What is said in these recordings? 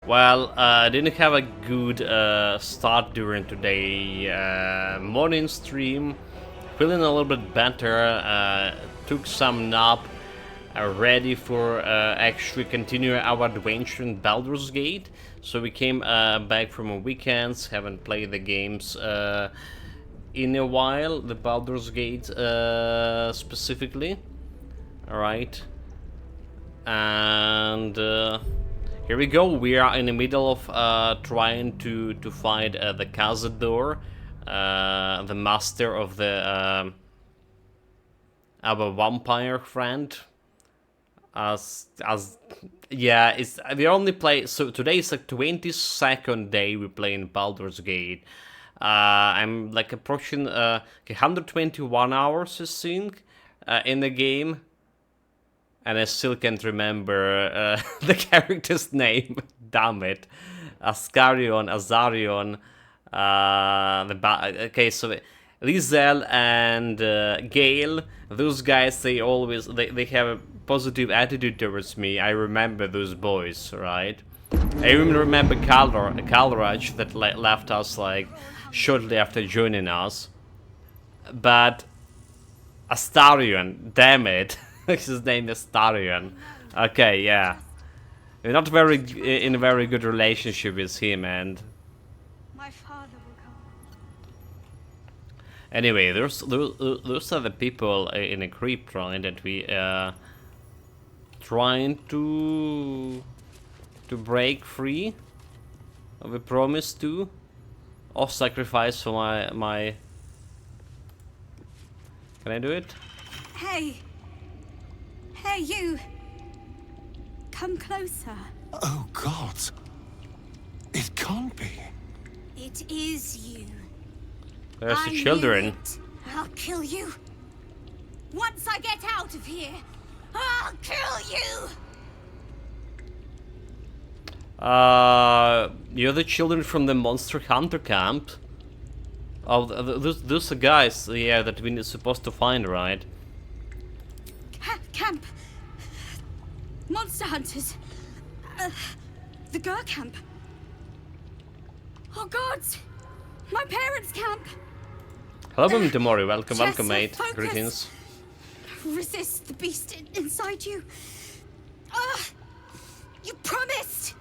Well, I didn't have a good start during today morning stream. Feeling a little bit better. Took some nap. Ready for actually continue our adventure in Baldur's Gate. So we came back from a weekends. Haven't played the games in a while. The Baldur's Gate specifically. All right. And here we go. We are in the middle of trying to find the Cazador, the master of the our vampire friend. Yeah, it's we only play. So today is the 22nd day we play in Baldur's Gate. I'm like approaching 121 hours, I think, in the game. And I still can't remember the character's name. Damn it. Azarion. Okay, so Rizel and Gale, those guys, they always they have a positive attitude towards me. I remember those boys, right? I even remember Kalraj that left us like shortly after joining us. But Astarion, damn it. His name is Astarion. Okay, yeah. We're not very in a very good relationship with him, and my father will come. Anyway, those are the people in a creep trying that we trying to break free. We promise to, or sacrifice for my. Can I do it? Hey! Hey, you! Come closer. Oh, God. It can't be. It is you. There's I the children. knew it. I'll kill you. Once I get out of here, I'll kill you! You're the children from the Monster Hunter camp. Oh, those are guys, yeah, that we're supposed to find, right? Camp. Monster hunters. The Gur camp. Oh gods! My parents' camp. Hello, Tomori. Welcome, Jess, welcome, mate. focus. Greetings. Resist the beast inside you. You promised.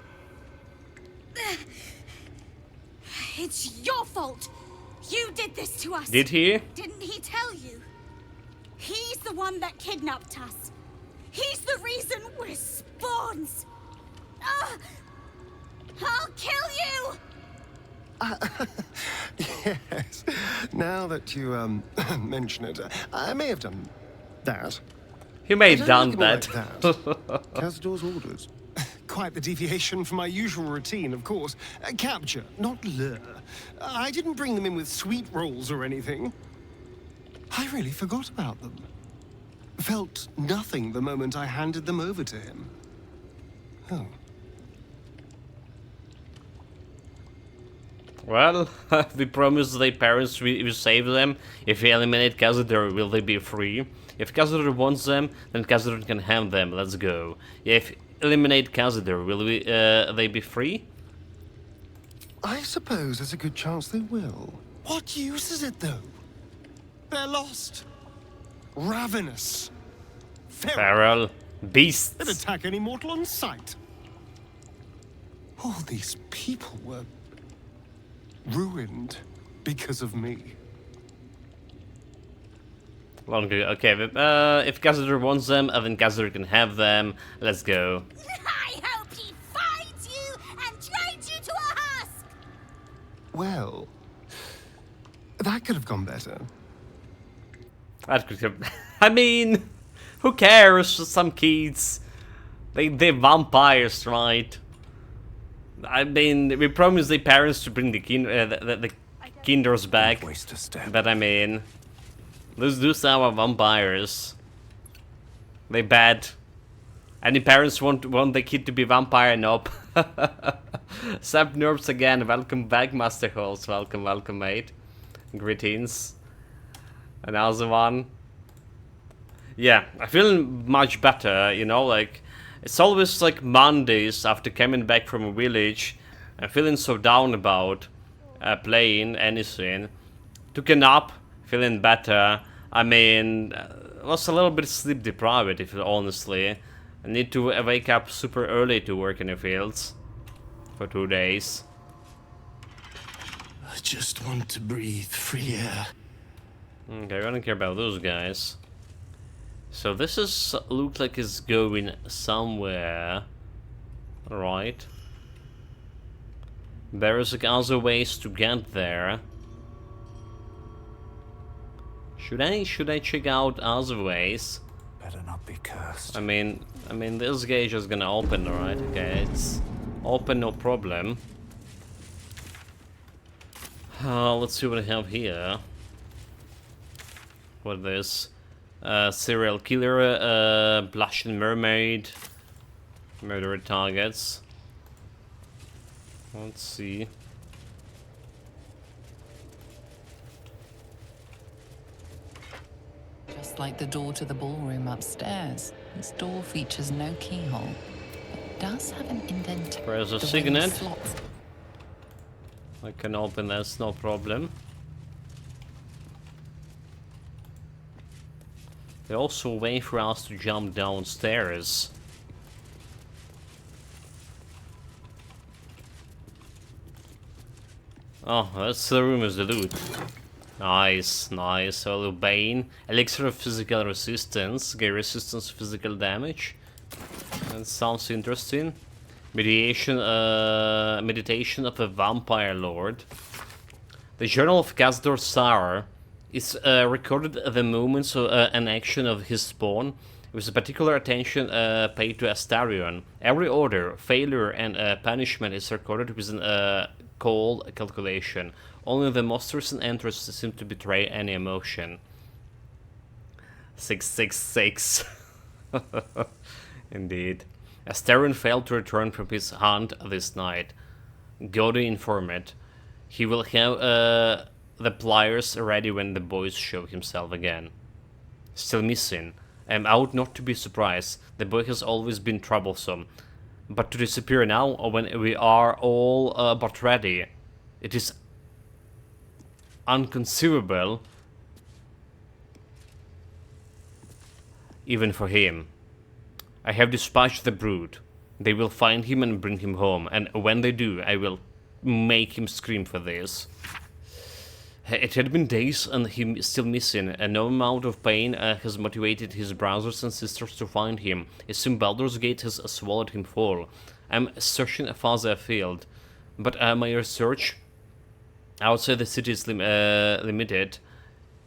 It's your fault. You did this to us. Did he? Didn't he tell you? He's the one that kidnapped us. He's the reason we're spawns. I'll kill you. Yes. Now that you mention it, I may have done that. He may have I done don't that. look like Cazador's orders. Quite the deviation from my usual routine, of course. Capture, not lure. I didn't bring them in with sweet rolls or anything. I really forgot about them. Felt nothing the moment I handed them over to him. Oh. Well, we promised their parents we save them. If we eliminate Cazador, will they be free? If Cazador wants them, then Cazador can have them. Let's go. If eliminate Cazador, will they be free? I suppose there's a good chance they will. What use is it, though? They're lost. Ravenous. Feral. Beasts. They'd attack any mortal on sight. All these people were ruined because of me. Okay, if Cazador wants them, then Cazador can have them. Let's go. I hope he finds you and trains you to a husk. Well, that could have gone better. That could have... I mean, who cares? Some kids. They're vampires, right? I mean, we promised the parents to bring the kinders back. Waste a step. But I mean, those are our vampires. They bad. Any parents want the kid to be vampire? Nope. Sub Nerves again. Welcome back, Master Halls. Welcome, mate. Greetings. Another one. Yeah, I feel much better. You know, like It's always like Mondays after coming back from a village and feeling so down about playing anything. Took a nap, feeling better. I mean, was a little bit sleep deprived, if honestly. I need to wake up super early to work in the fields for 2 days. I just want to breathe free air. Okay, I don't care about those guys. So this is looks like it's going somewhere, right? There's other ways to get there. Should I check out other ways? Better not be cursed. I mean this gate is gonna open, right? Okay, it's open, no problem. Let's see what I have here. What is this? Serial killer, blushing mermaid, murderer targets. Let's see. Just like the door to the ballroom upstairs, this door features no keyhole, but does have an indent. Where's the signet? I can open this, no problem. There's also a way for us to jump downstairs. Oh, that's the room is the loot. Nice, nice. A little Bane. Elixir of physical resistance. Get resistance to physical damage. That sounds interesting. Meditation of a vampire lord. The Journal of Kazdor Sar is recorded the moments and action of his spawn, with particular attention paid to Astarion. Every order, failure, and punishment is recorded with a cold calculation. Only the monsters and entries seem to betray any emotion. 666. Indeed. Astarion failed to return from his hunt this night. Godi informed. He will have the pliers ready when the boys show himself again. Still missing. I ought not to be surprised. The boy has always been troublesome. But to disappear now, when we are all but ready, it is inconceivable, even for him. I have dispatched the brood. They will find him and bring him home, and when they do, I will make him scream for this. It had been days and him still missing, and no amount of pain has motivated his brothers and sisters to find him. It seems Baldur's Gate has swallowed him whole. I'm searching farther afield, but my research outside the city is limited.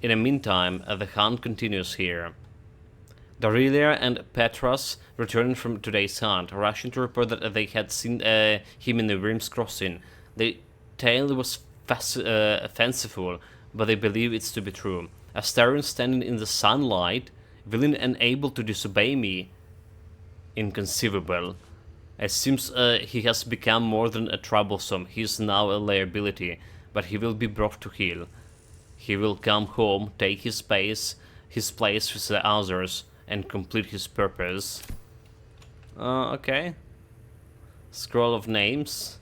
In the meantime, the hunt continues here. Darilia and Petras returned from today's hunt, rushing to report that they had seen him in the Worm's Crossing. The tale was fanciful, but they believe it's to be true. Astarion standing in the sunlight, willing and able to disobey me. Inconceivable. It seems he has become more than a troublesome. He is now a liability, but he will be brought to heel. He will come home, take his place with the others, and complete his purpose. Okay. Scroll of names.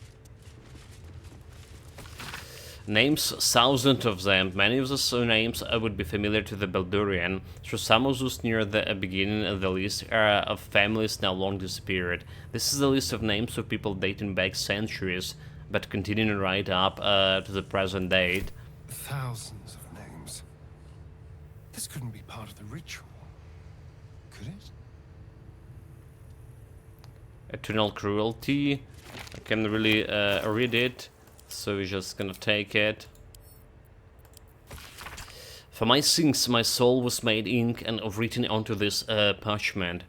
Names, thousands of them. Many of the names would be familiar to the Baldurian. Through some of those near the beginning of the list of families now long disappeared. This is a list of names of people dating back centuries, but continuing right up to the present date. Thousands of names. This couldn't be part of the ritual, could it? Eternal cruelty. I can't really read it, so we're just gonna take it. For my sins, my soul was made ink and written onto this parchment,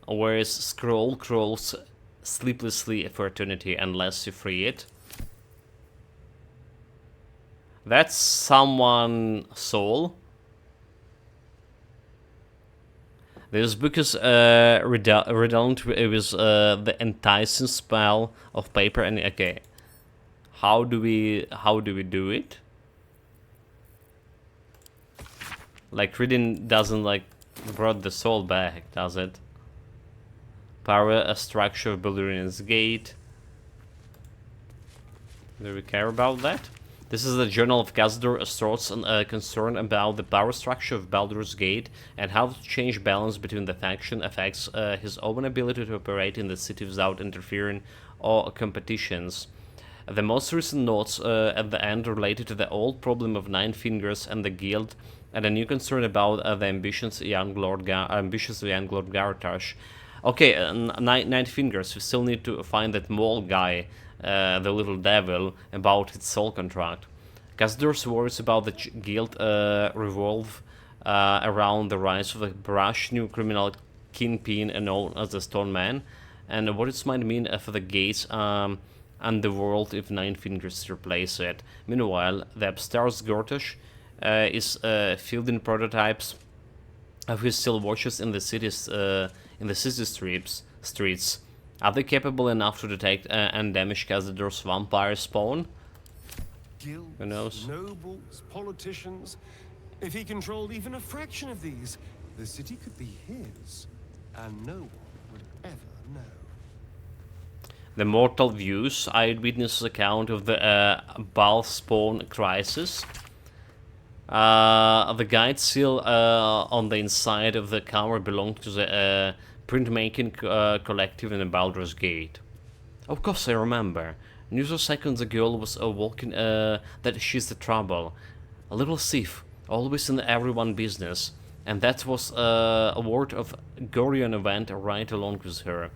whereas scroll crawls sleeplessly for eternity unless you free it. That's someone's soul. This book is redundant with the enticing spell of paper and okay. How do we do it? Like reading doesn't like brought the soul back, does it? power structure of Baldur's Gate. Do we care about that? This is the Journal of Khazador's thoughts and concern about the power structure of Baldur's Gate and how to change balance between the faction affects his own ability to operate in the city without interfering or competitions. The most recent notes at the end related to the old problem of Nine Fingers and the Guild, and a new concern about the ambitious young Lord Gartash. Okay, Nine Fingers. We still need to find that mole guy, the little devil, about his soul contract. Khazador's worries about the Guild revolve around the rise of a brash new criminal kingpin known as the Stone Man, and what it might mean for the gates and the world if Nine Fingers replace it. Meanwhile, the upstairs Gortash is fielding prototypes of his still watches in the city streets. Are they capable enough to detect and damage Khazador's vampire spawn? Guilds, Who knows? nobles, politicians. If he controlled even a fraction of these, the city could be his, and no one would ever know. The Mortal Views, eyewitness account of the Baal spawn crisis. The guide seal on the inside of the cover belonged to the printmaking collective in the Baldur's Gate. Of course I remember. News of seconds a girl was walking that she's the trouble. A little thief, always in everyone business. And that was a word of Gorion event right along with her.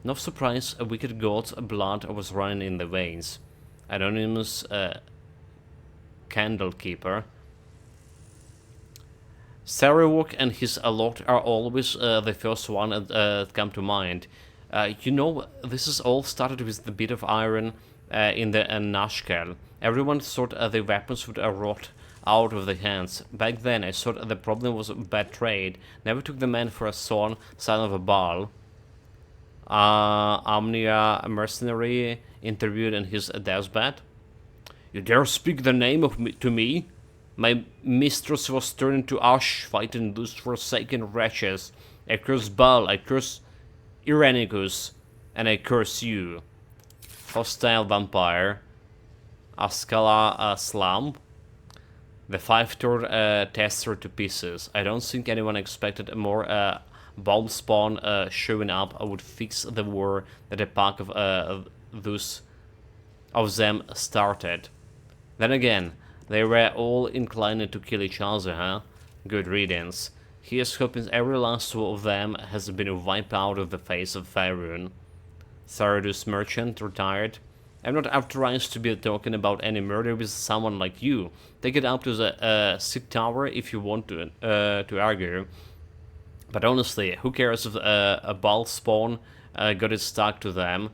No surprise, a wicked god's blood was running in the veins. Anonymous Candlekeeper. Sarawak and his lot are always the first one that come to mind. You know, this is all started with the bit of iron in the Nashkel. Everyone thought the weapons would rot out of their hands. Back then I thought the problem was bad trade. Never took the man for a son of a Baal. Amnia, a mercenary, interviewed in his deathbed. You dare speak the name of me to me? My mistress was turned to ash fighting those forsaken wretches. I curse Baal, I curse Irenicus, and I curse you. Hostile vampire. Askala Slam. The five-toed tester to pieces. I don't think anyone expected a more bomb spawn showing up would fix the war that a pack of those of them started. Then again, they were all inclined to kill each other, huh? Good riddance. Here's hoping every last one of them has been wiped out of the face of Faerun. Saradus Merchant, retired. I'm not authorized to be talking about any murder with someone like you. Take it up to the Sig Tower if you want to argue. But honestly, who cares if a Baal spawn got it stuck to them?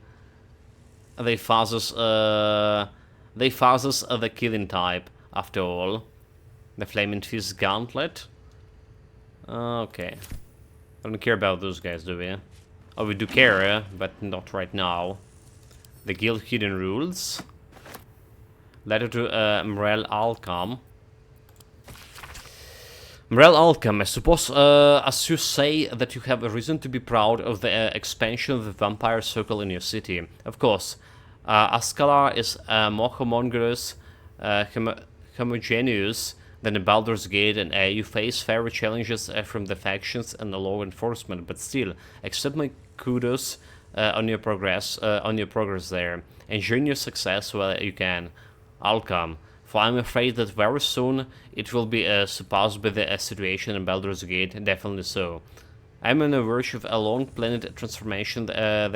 They fuzzes the killing type, after all. The Flaming Fist Gauntlet. Okay. Don't care about those guys, do we? Oh, we do care, but not right now. The Guild Hidden Rules. Letter to Mrel Alcom. Mrel Alcom, I suppose, as you say, that you have a reason to be proud of the expansion of the vampire circle in your city. Of course, Askalar is more homogeneous than the Baldur's Gate, and you face fairer challenges from the factions and the law enforcement. But still, accept my kudos on your progress there. Enjoy your success while you can, Alcom. For I'm afraid that very soon it will be surpassed by the situation in Baldur's Gate. Definitely so. I'm on the verge of a long-planned transformation that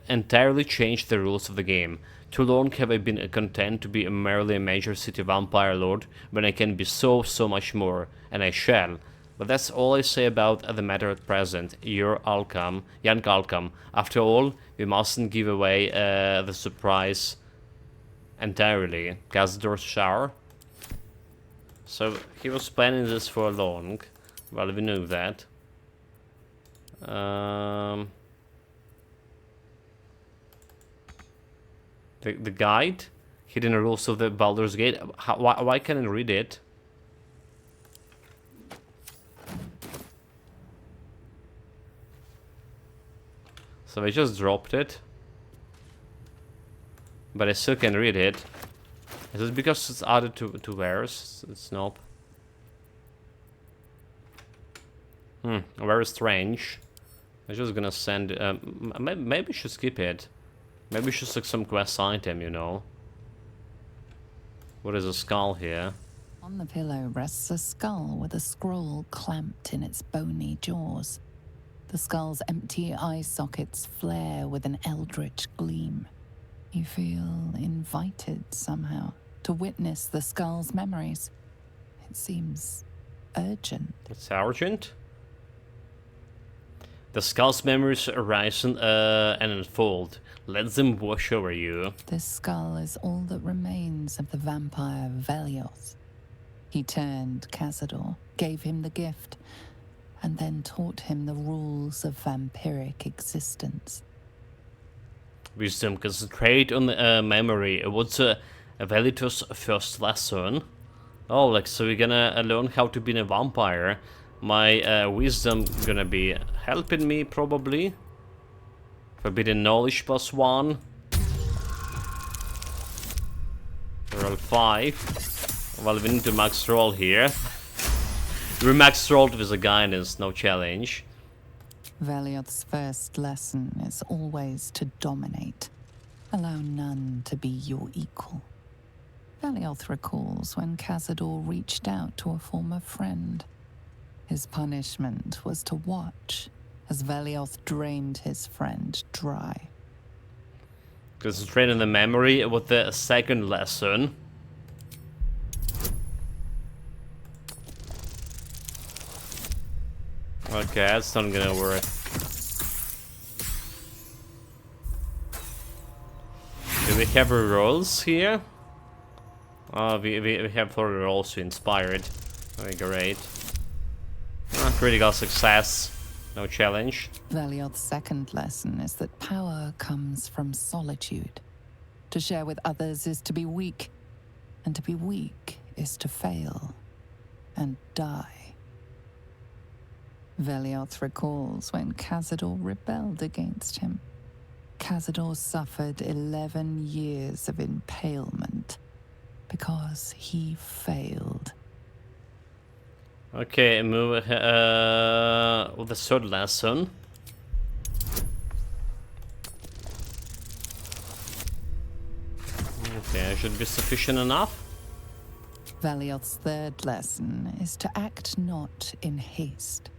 entirely changed the rules of the game. Too long have I been content to be merely a major city vampire lord, when I can be so much more, and I shall. But that's all I say about the matter at present. You're Alcom, young Alcom. After all, we mustn't give away the surprise entirely. Khazador's shower. So he was planning this for long. Well, we knew that. The guide, hidden rules of the Baldur's Gate. Why can't I read it? So I just dropped it. But I still can read it. Is it because it's added to wares? It's nope. Very strange. I'm just gonna send... maybe we should skip it. Maybe we should select some quest item, you know. What is a skull here? On the pillow rests a skull with a scroll clamped in its bony jaws. The skull's empty eye sockets flare with an eldritch gleam. You feel invited somehow to witness the skull's memories. It seems urgent. It's urgent? The skull's memories arise and unfold. Let them wash over you. This skull is all that remains of the vampire Velioth. He turned Cazador, gave him the gift, and then taught him the rules of vampiric existence. Wisdom, concentrate on the memory. What's Velioth's first lesson? Oh, like, so we're gonna learn how to be a vampire. My wisdom gonna be helping me, probably. Forbidden knowledge +1. Roll 5. Well, we need to max roll here. We max rolled with a guidance, no challenge. Velioth's first lesson is always to dominate. Allow none to be your equal. Velioth recalls when Cazador reached out to a former friend. His punishment was to watch as Velioth drained his friend dry. Concentrate on the memory with the second lesson. Okay, that's not gonna work. Do we have rolls here? We have 4 rolls to inspired. Okay, great. Critical success. No challenge. Velioth's second lesson is that power comes from solitude. To share with others is to be weak, and to be weak is to fail and die. Velioth recalls when Cazador rebelled against him. Cazador suffered 11 years of impalement because he failed. Okay, move with the third lesson. Okay, should be sufficient enough. Velioth's third lesson is to act not in haste.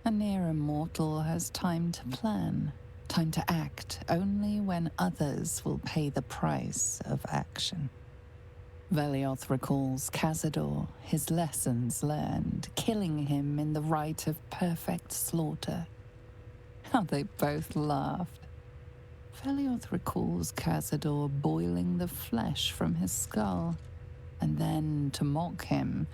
A near immortal has time to plan, time to act only when others will pay the price of action. Velioth recalls Cazador, his lessons learned, killing him in the rite of perfect slaughter. How they both laughed. Velioth recalls Cazador boiling the flesh from his skull, and then, to mock him,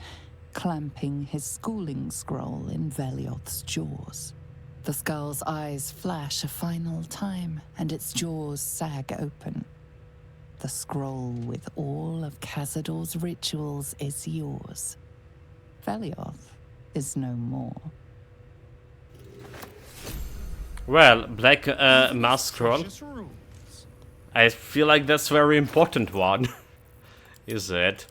clamping his schooling scroll in Velioth's jaws. The skull's eyes flash a final time, and its jaws sag open. The scroll with all of Cazador's rituals is yours. Velioth is no more. Well, Black Mask Scroll. Precious rules. I feel like that's a very important one. Is it?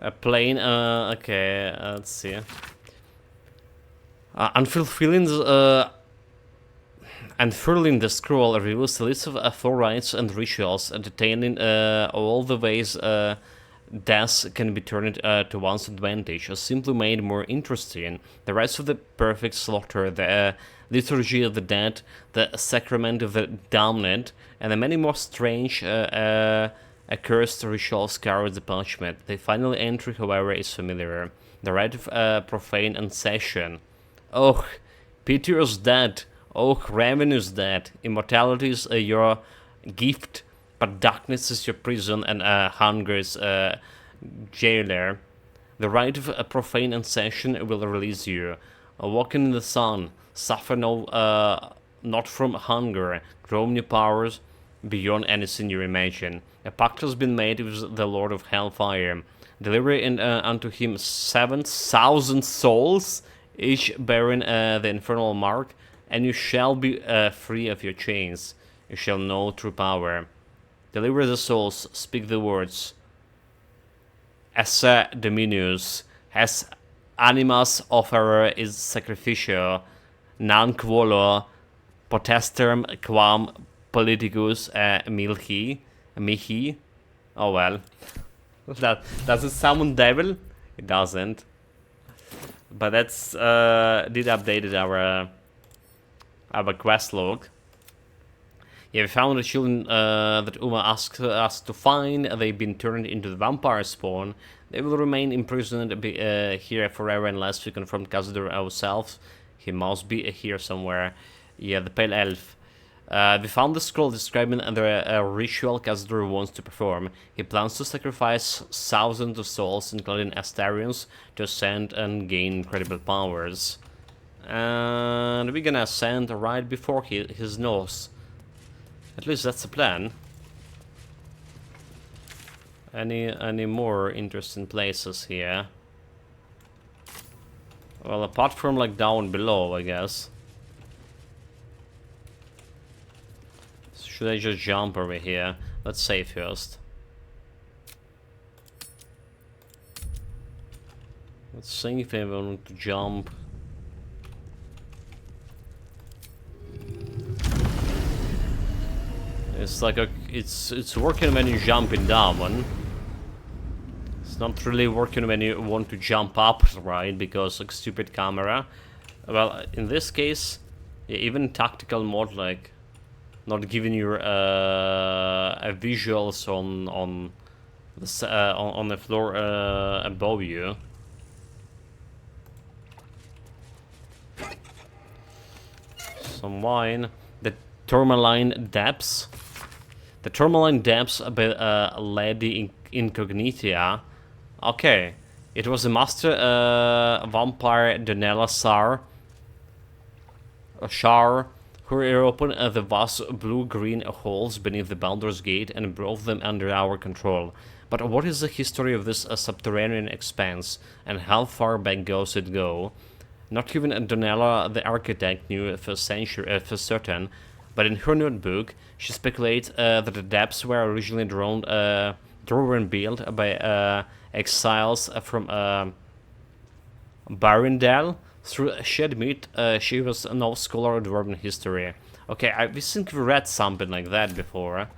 A plain, okay, let's see. Unfurling the scroll reveals a list of 4 rites and rituals detailing all the ways death can be turned to one's advantage, or simply made more interesting. The rites of the perfect slaughter, the liturgy of the dead, the sacrament of the damned, and the many more strange accursed rituals carry the punishment. The final entry, however, is familiar. The rite of profane ancession. Oh, Peter is dead. Oh, Raven is dead. Immortality is your gift, but darkness is your prison, and hunger is jailer. The rite of a profane ancession will release you. Walk in the sun. Suffer not from hunger. Grow new powers beyond anything you imagine. A pact has been made with the Lord of Hellfire. Deliver unto him 7,000 souls, each bearing the infernal mark, and you shall be free of your chains. You shall know true power. Deliver the souls, speak the words. Esse Dominus, has animas offerer is sacrificio, non quolo potestem quam politicus mihi. Oh well. That does it summon devil? It doesn't. But that's did updated our quest log. Yeah, we found the children that Uma asked us to find. They've been turned into the vampire spawn. They will remain imprisoned here forever unless we confront Khazad-dûr ourselves. He must be here somewhere. Yeah, the pale elf. We found the scroll describing the ritual Khazad-dûr wants to perform. He plans to sacrifice thousands of souls, including Astarians, to ascend and gain incredible powers. And we're gonna ascend right before his nose. At least that's the plan. Any more interesting places here? Well, apart from like down below, I guess. Should I just jump over here? Let's save first. Let's see if I want to jump. It's like it's working when you're jumping down. It's not really working when you want to jump up, right? Because like stupid camera. Well, in this case, even tactical mode, like not giving you visuals on the floor above you. Some wine. The tourmaline depths. The tourmaline depths by Lady Incognitia. Okay. It was a master vampire Donella Shar who opened the vast blue-green holes beneath the Baldur's Gate and brought them under our control. But what is the history of this subterranean expanse, and how far back does it go? Not even Donella, the architect, knew for certain, but in her notebook, she speculates that the depths were originally drawn and built by exiles from Barindal. Through Shedmead, she was no scholar of dwarven history. Okay, we think we read something like that before.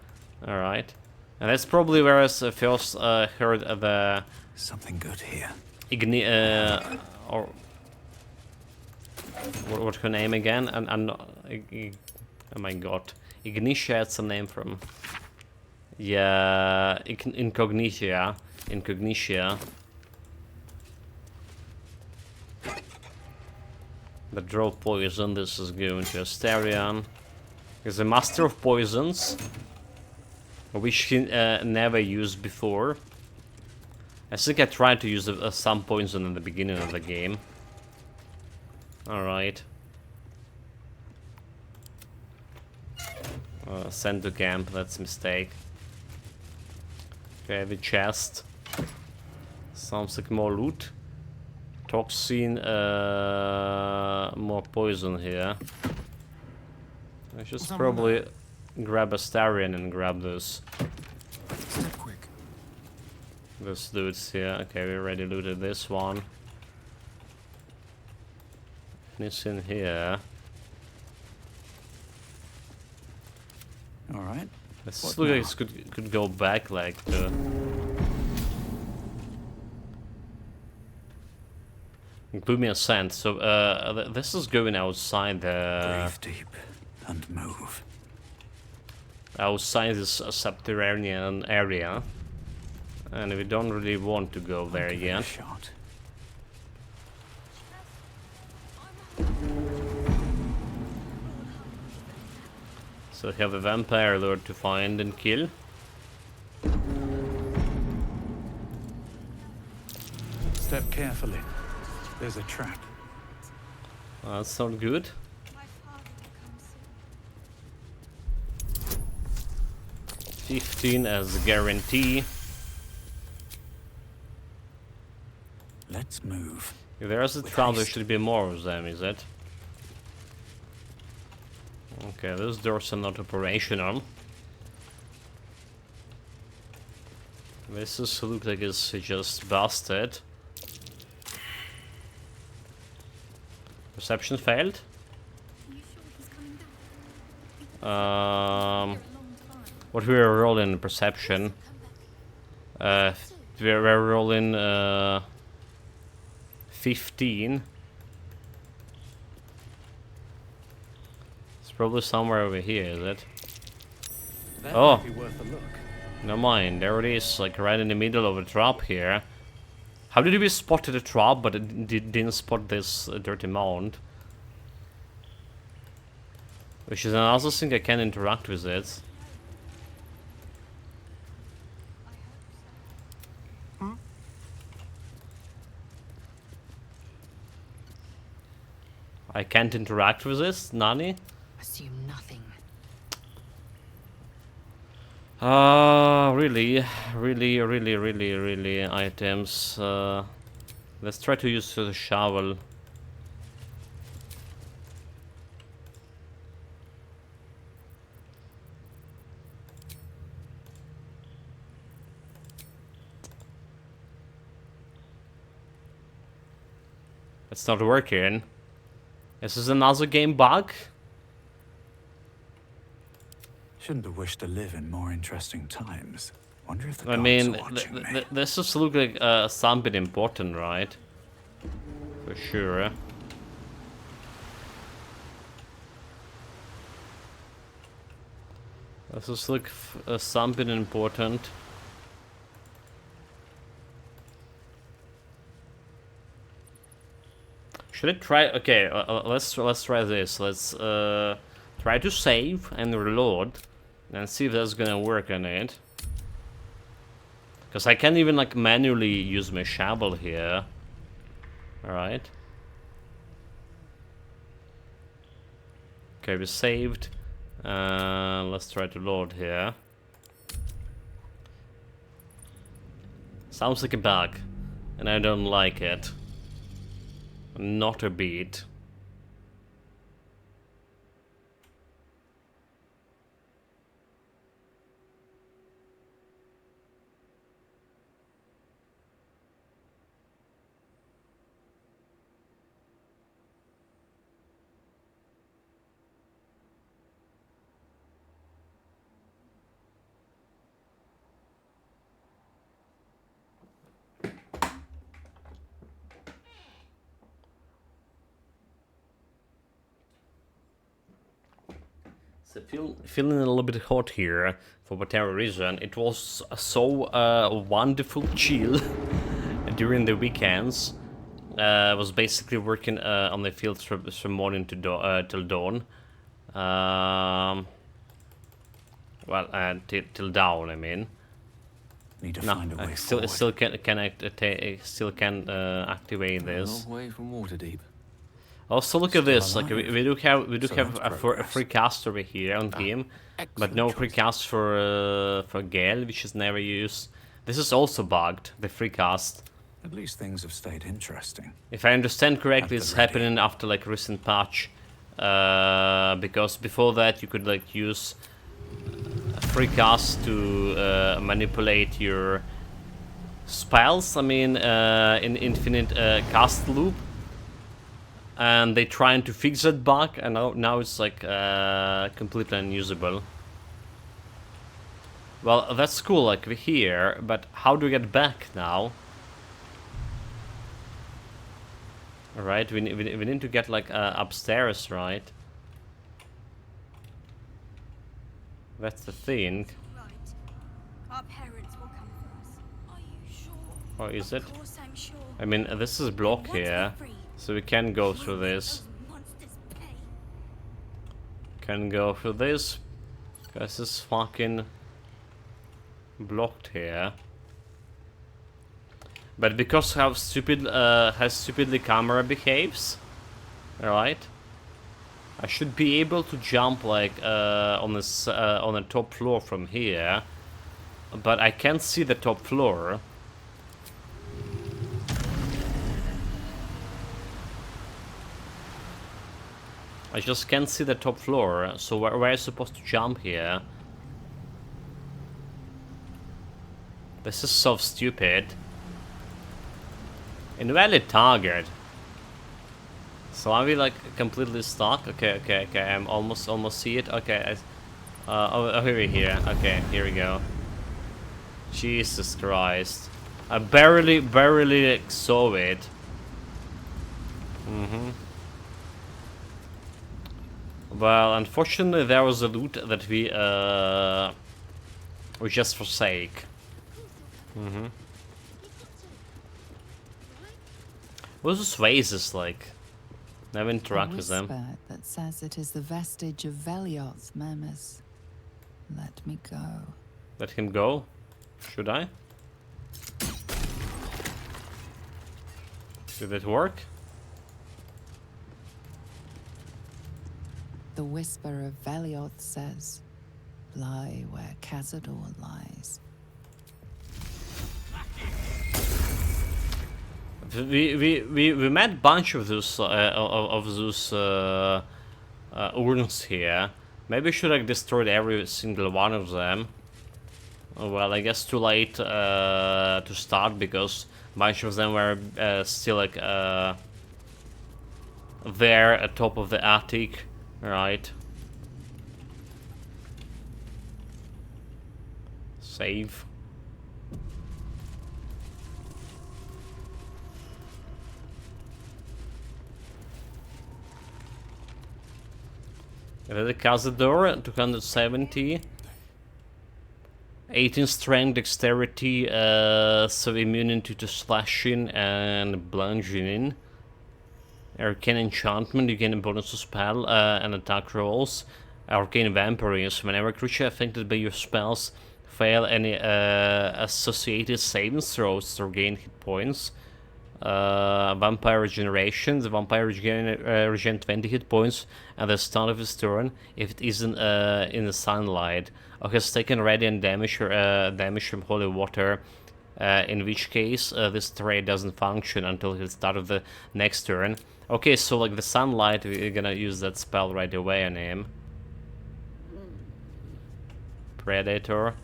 Alright. And that's probably where I first heard the... Something good here. or... What's her name again? And oh my god. Ignitia had some name from... Yeah... Incognitia. The draw poison, this is going to Astarion. He's a master of poisons, which he never used before. I think I tried to use some poison in the beginning of the game. Alright. Send to camp, that's a mistake. Okay, the chest. Sounds like more loot. Toxin, more poison here. I should probably grab Astarion and grab those. Step quick. Those dudes here. Okay, we already looted this one. This in here. All right. This looks like it could go back like to... Gloomy Ascent, so this is going outside the... Breathe deep and move. Outside this subterranean area. And we don't really want to go there yet. Shot. So we have a vampire lord to find and kill. Step carefully. There's a trap. That's not good. My father will come soon. 15 as a guarantee. Let's move. If there's a trap, there should be more of them, is it? Okay, those doors are not operational. This is look like it's just busted. Perception failed. What we were rolling perception? We're rolling 15. It's probably somewhere over here, is it? That Oh. might be worth a look. No mind, there it is, like right in the middle of a drop here. How did we spot the drop, but it didn't spot this dirty mound? Which is another thing I can interact with it. I can't interact with this, Nani? Assume nothing. Really items. Let's try to use the shovel. It's not working. This is another game bug. Shouldn't have wished to live in more interesting times. Wonder if the I gods mean, are watching me. this just look like something important, right? For sure. This just look something important. Should I try? Okay, let's try this. Let's try to save and reload, and see if that's gonna work on it. Because I can't even like manually use my shovel here. All right. Okay, we saved. Let's try to load here. Sounds like a bug, and I don't like it. Not a bit. So feeling a little bit hot here for whatever reason. It was so wonderful chill during the weekends. I was basically working on the fields from morning to till dawn. Till dawn, I mean. Need to No, find a way I forward. still can activate this. Long way from Waterdeep. Also, look at Still this. Like we do have So have that's a progress. free cast over here on team, but excellent no choice. free cast for Gale, which is never used. This is also bugged. The free cast. At least things have stayed interesting. If I understand correctly, At it's the ready. happening after like recent patch, because before that you could like use a free cast to manipulate your spells. I mean, in infinite cast loop. And they trying to fix that bug, and now it's like completely unusable. Well, that's cool, like we're here, but how do we get back now? Alright, we need to get like upstairs, right? That's the thing. Right. Our parents will come for us. Are you sure? Or is it? Of course I'm sure. I mean, this is a block Once we're here, free, so we can go we'll through make this. those monsters pay. Can go through this, because it's fucking blocked here. But because how stupidly camera behaves, alright, I should be able to jump like on this on the top floor from here, but I can't see the top floor. I just can't see the top floor, so where am I supposed to jump here? This is so stupid. Invalid target. So are we like completely stuck? Okay, I'm almost see it. Okay, here. Okay, here we go. Jesus Christ. I barely like, saw it. Well, unfortunately there was a loot that we just forsake. What's those vases like? Never interact with them. Whisper that says it is the vestige of Velioth murmurs, "Let me go." Let him go? Should I? Did it work? The whisper of Velioth says, "Lie where Cazador lies." We met a bunch of those urns here. Maybe we should have destroyed every single one of them. Well, I guess too late to start because a bunch of them were still like there at top of the attic, right? Save. The Cazador, 270. 18 strength, dexterity, so immunity to slashing and bludgeoning. Arcane enchantment, you gain a bonus to spell and attack rolls. Arcane vampirism, whenever creature affected by your spells fail any associated saving throws or gain hit points. Vampire regeneration. The vampire regen 20 hit points at the start of his turn if it isn't in the sunlight, or has taken radiant damage or damage from holy water, in which case this trait doesn't function until the start of the next turn. Okay, so like the sunlight, we're gonna use that spell right away on him. Predator.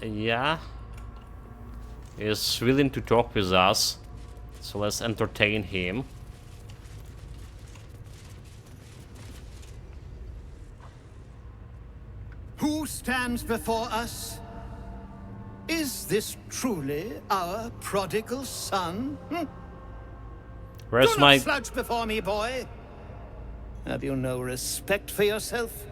Yeah. Is willing to talk with us, so let's entertain him. Who stands before us? Is this truly our prodigal son? Where's Do my... not slouch before me, boy. Have you no respect for yourself?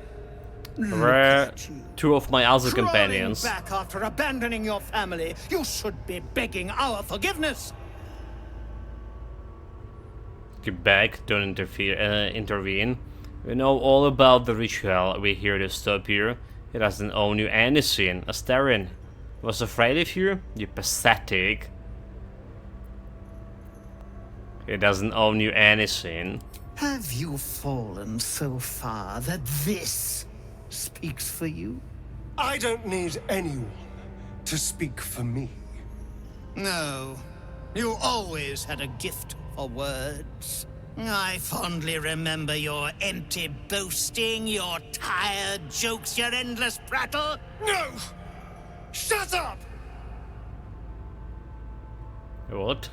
Where two of my other companions? Crawling back after abandoning your family, you should be begging our forgiveness. Get back, don't intervene. We know all about the ritual. We're here to stop you. It doesn't own you anything. Astarion was afraid of you? You pathetic. It doesn't own you anything. Have you fallen so far that this speaks for you? I don't need anyone to speak for me. No, you always had a gift for words. I fondly remember your empty boasting, your tired jokes, your endless prattle. No! Shut up! What?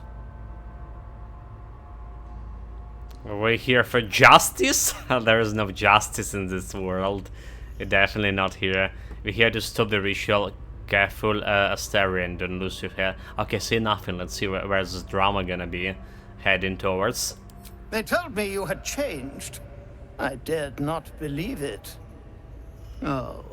We're here for justice? There is no justice in this world. We're definitely not here. We're here to stop the ritual. Careful, Astarion, don't lose your hair. Okay, say nothing. Let's see where's this drama gonna be heading towards. They told me you had changed. I dared not believe it. Oh,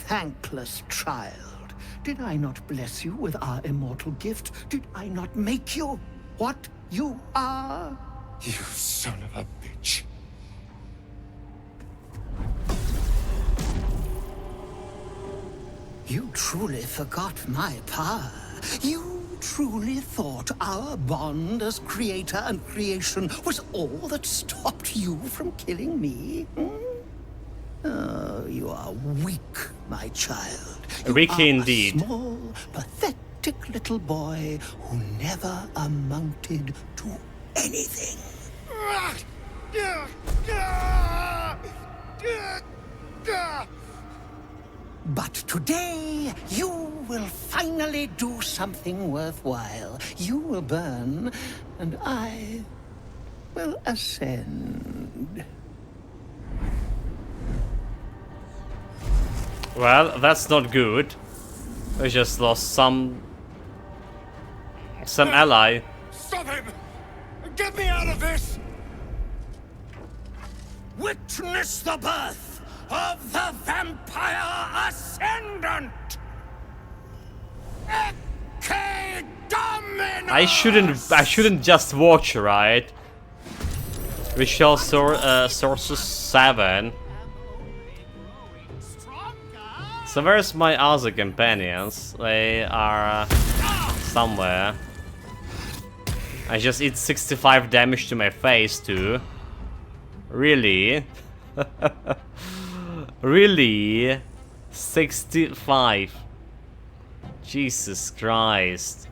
thankless child. Did I not bless you with our immortal gift? Did I not make you what you are? You son of a bitch. You truly forgot my power. You truly thought our bond as creator and creation was all that stopped you from killing me? Oh, you are weak, my child. You Weak are indeed. A small, pathetic little boy who never amounted to anything. But today, you will finally do something worthwhile. You will burn, and I will ascend. Well, that's not good. We just lost some ally. Stop him! Get me out of this! Witness the birth of the Vampire Ascendant! Ecce Dominus! I shouldn't just watch, right? We shall sources 7. So where's my other companions? They are somewhere. I just eat 65 damage to my face too. Really? Really? 65. Jesus Christ.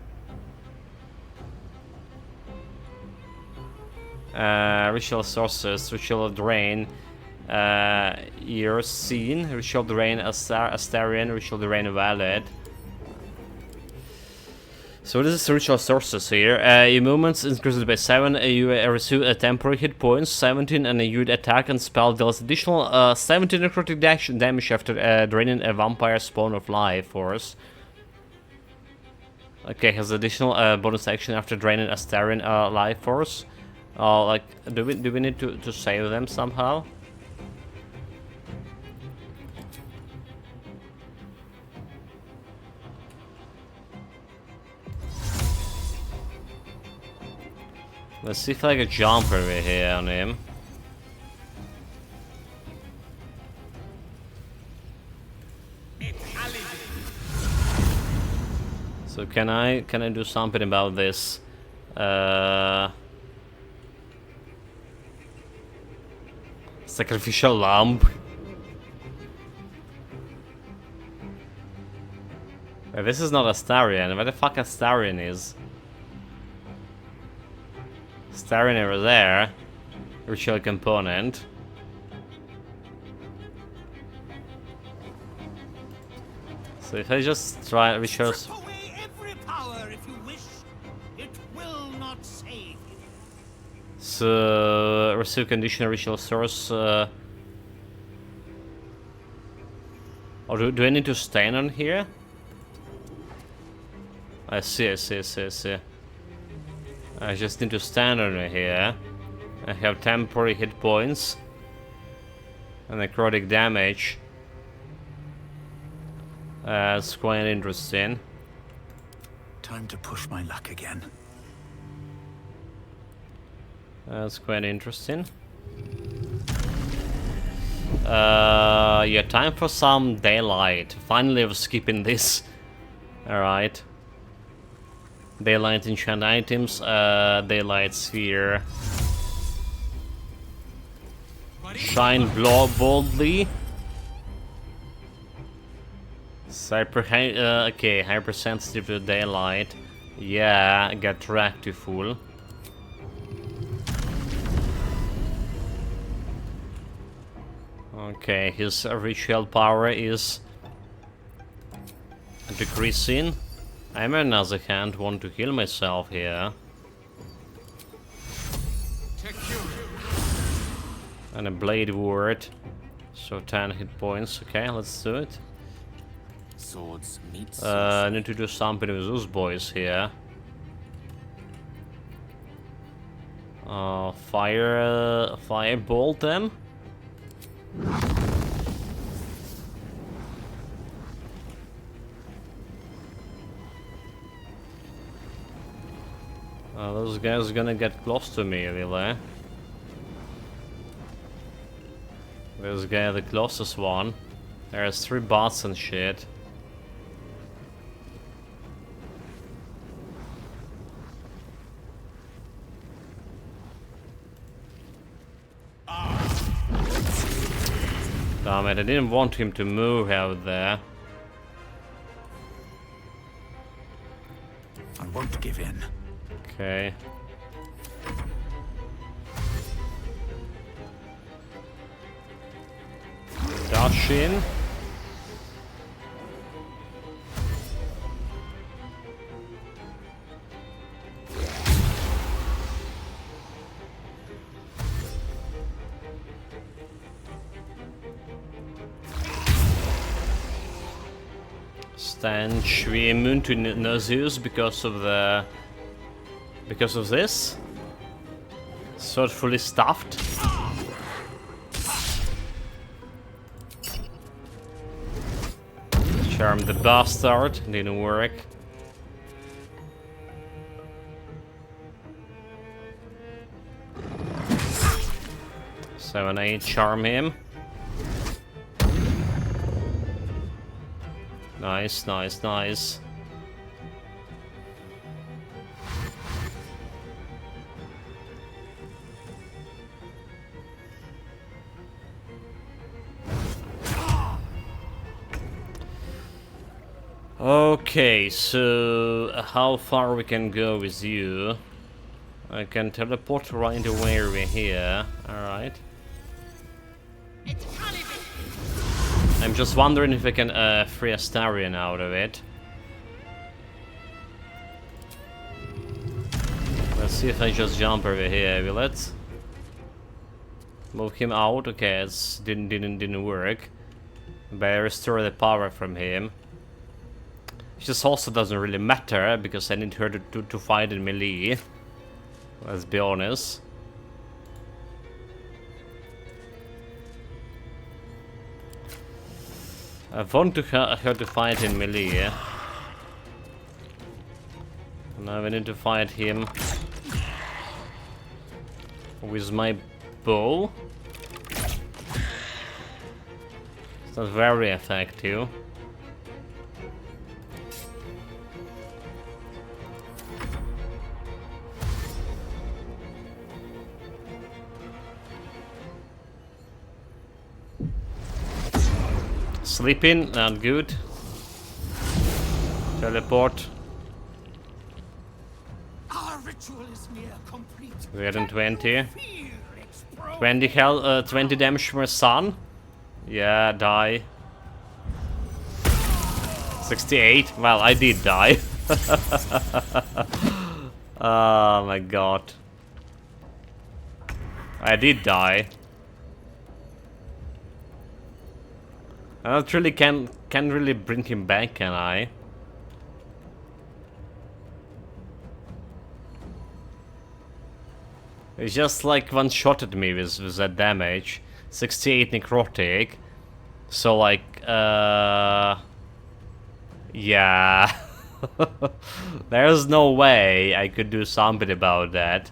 Ritual sources, ritual drain. Year seen, ritual drain Astarian, ritual drain valid. So this is ritual sources here. Your movements increased by 7, you receive a temporary hit points, 17, and you attack and spell deals additional 17 necrotic damage after draining a vampire spawn of life force. Okay, has additional bonus action after draining Astarian life force. Like, do we need to save them somehow? Let's see if I can jump over here on him. So can I do something about this? Sacrificial lamp. Wait, this is not Astarian. Where the fuck Astarian is? Astarian over there. Ritual component. So if I just try ritual. Strip away every power if you wish. It will not save you. So receive conditional ritual source. Or do I need to stand on here? I see. I just need to stand on here. I have temporary hit points and necrotic damage. It's quite interesting. Time to push my luck again. That's quite interesting. Yeah, time for some daylight. Finally, we're skipping this. Alright. Daylight enchant items, daylight sphere. Shine boldly. Okay, hypersensitive to daylight. Yeah, get tracked to full. Okay, his ritual power is decreasing. I may on the other hand want to heal myself here. And a blade ward. So 10 hit points. Okay, let's do it. Swords meet I need to do something with those boys here. Firebolt them. Those guys are gonna get close to me, really. This guy, the closest one. There's 3 bots and shit. Damn it, I didn't want him to move out there. I won't give in. Okay. Dash in. Stench. We immune to nauseous because of this. Sword fully stuffed. Charm the bastard. Didn't work. Seven, 8. Charm him. Nice, nice, nice. Okay, so how far we can go with you? I can teleport right away over here. Alright. I'm just wondering if I can free Astarion out of it. Let's see if I just jump over here, will it? Move him out. Okay, it didn't work. But I restore the power from him. It just also doesn't really matter because I need her to fight in melee. Let's be honest. I want her to fight in melee. Now we need to fight him with my bow. It's not very effective. Sleeping, not good. Teleport. Our ritual is near complete. We're in 20. 20 health, 20 damage from my son. Yeah, die. 68. Well, I did die. Oh my god. I did die. I don't really can't really bring him back, can I? He just like one-shotted me with that damage. 68 necrotic. So like yeah. There's no way I could do something about that.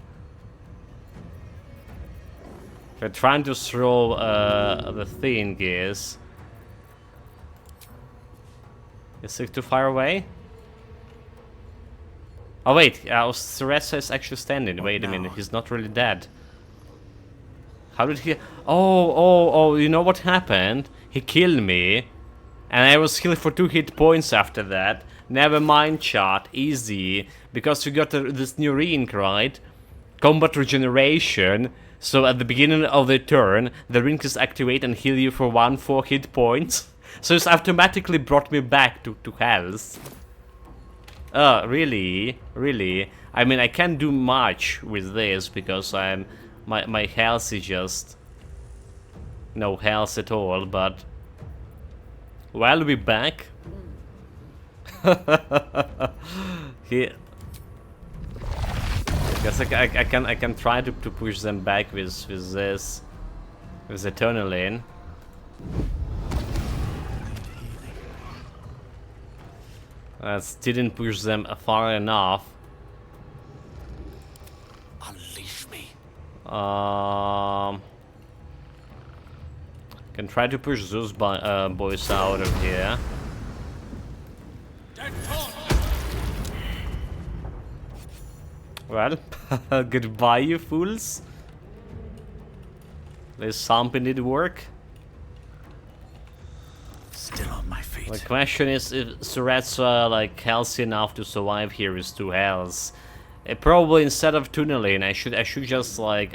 They're trying to throw the thing is he too far away? Oh wait, Ceresa is actually standing. Wait a minute, he's not really dead. How did he... Oh, you know what happened? He killed me. And I was healed for 2 hit points after that. Never mind, chat, easy. Because you got this new ring, right? Combat regeneration. So at the beginning of the turn, the ring is activate and heal you for 4 hit points. So it's automatically brought me back to health. Really? Really? I mean, I can't do much with this because my health is just no health at all, but well, we're back. He... I guess I can try to push them back with this, with the tunnel in. Didn't push them far enough. Unleash me. Can try to push those boys out of here. Well, goodbye, you fools. This something did work. Still on my feet. The question is if Ceresa like healthy enough to survive here with 2 healths. Probably instead of tunneling, I should just like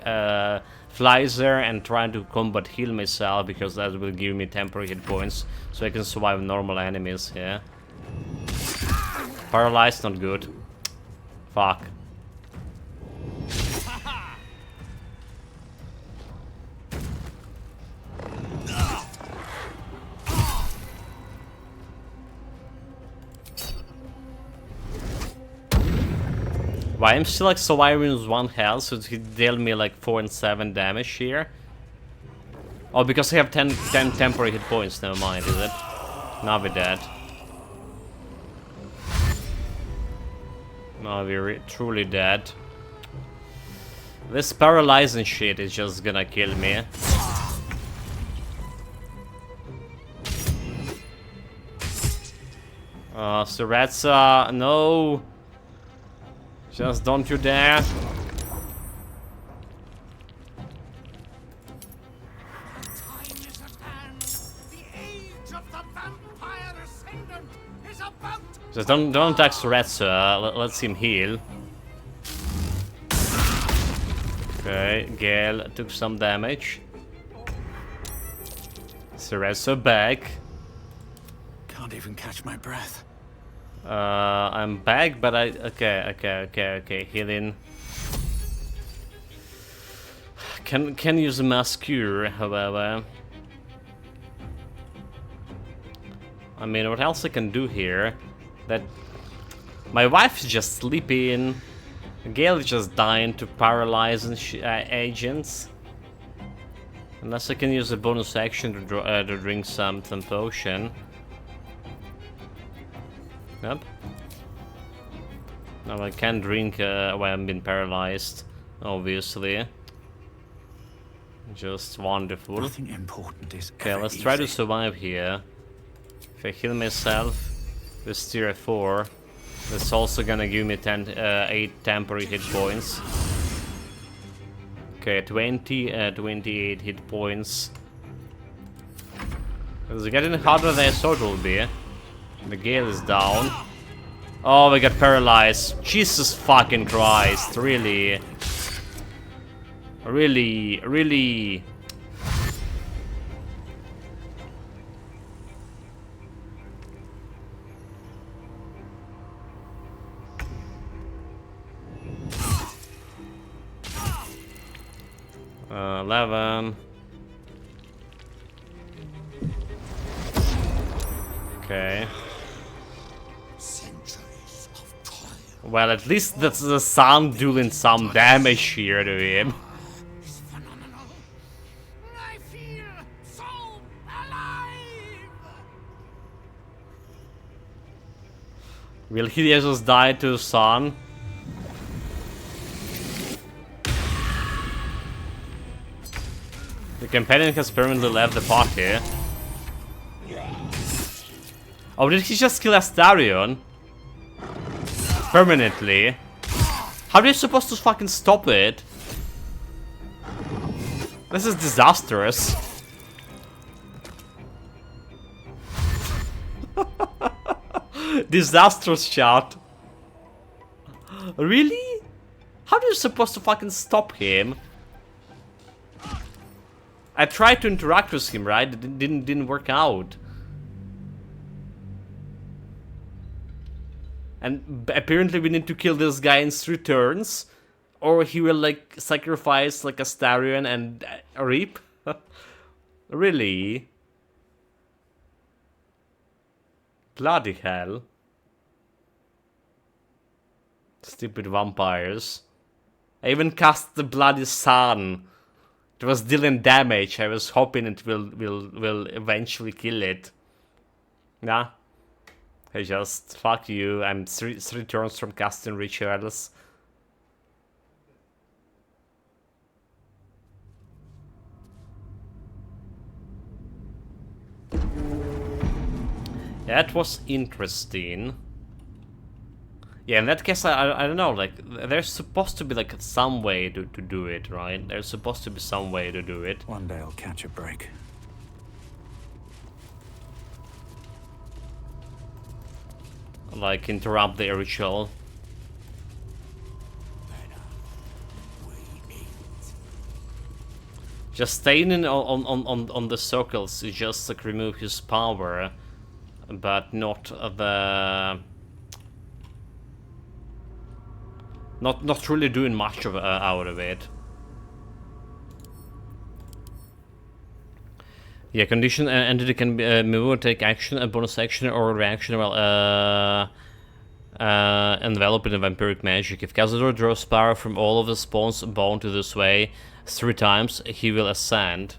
flies there and try to combat heal myself, because that will give me temporary hit points, so I can survive normal enemies. Yeah. Paralyzed, not good. Fuck. Why I'm still like surviving with 1 health, so he dealt me like 4 and 7 damage here. Oh, because I have 10 temporary hit points, never mind, is it? Now we're dead. Now we're truly dead. This paralyzing shit is just gonna kill me. Suretsa, no! Just don't you dare! Just don't attack Suretsa. Let's him heal. Okay, Gale took some damage. Suretsa back. Can't even catch my breath. I'm back, but okay. Healing. Can use a mass cure, however. I mean, what else I can do here? That my wife's just sleeping. Gale is just dying to paralyze agents. Unless I can use a bonus action to drink some potion. Yep. Now I can't drink when I'm being paralyzed, obviously. Just wonderful. Nothing important is okay, let's try to survive here. If I heal myself with tier 4, that's also gonna give me 8 temporary hit points. Okay, 28 hit points. It's getting harder than I thought it would be. The Gale is down. Oh, we got paralyzed. Jesus fucking Christ, really? Really? Uh, 11. Okay. Well, at least that's the sun doing some damage here to him. It's phenomenal. I feel so alive. Will he just die to the sun? The companion has permanently left the party. Oh, did he just kill Astarion? Permanently? How are you supposed to fucking stop it? This is disastrous. Disastrous shot. Really? How are you supposed to fucking stop him? I tried to interact with him, right? It didn't work out. And apparently we need to kill this guy in 3 turns, or he will like sacrifice like Astarion and Reap. Really? Bloody hell. Stupid vampires. I even cast the bloody sun. It was dealing damage. I was hoping it will eventually kill it. Nah. I just, fuck you, I'm 3 turns from casting rituals. That was interesting. Yeah, in that case, I don't know, like, there's supposed to be, like, some way to do it, right? There's supposed to be some way to do it. One day I'll catch a break. Like, interrupt the ritual. Just staying on the circles is just like remove his power, but not the not really doing much of out of it. Yeah, condition entity can be, move or take action, a bonus action or a reaction while enveloped in a vampiric magic. If Cazador draws power from all of the spawns bound to this way 3 times, he will ascend.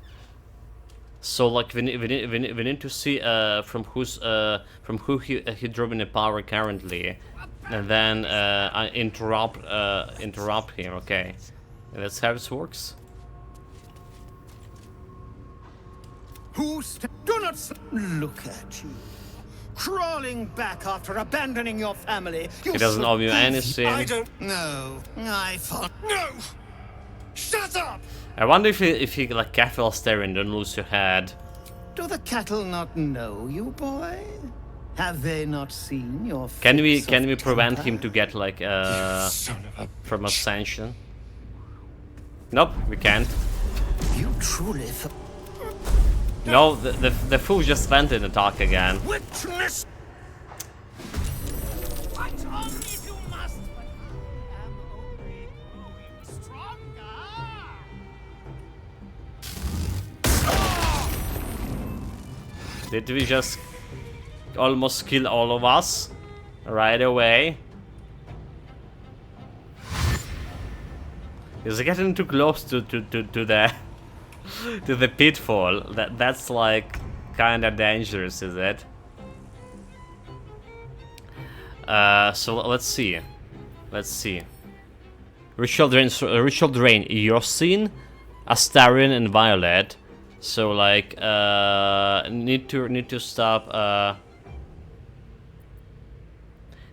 So like we need to see from who he drawing the power currently, and then interrupt him. Okay, that's how this works. Do not look at you, crawling back after abandoning your family. He doesn't owe you anything. I don't know. I thought no. Shut up! I wonder if he like cattle staring, don't lose your head. Do the cattle not know you, boy? Have they not seen your? Can we fits of prevent temper? him to get like Son of a... from ascension? Nope, we can't. You truly No, the fool just went in attack again. witness. I told you you must, but I am only growing stronger. Did we just almost kill all of us right away? Is it getting too close to the to the pitfall? That's like kinda dangerous, is it? So let's see. Ritual drain, Yosin, Astarion, and Violet. So like need to stop.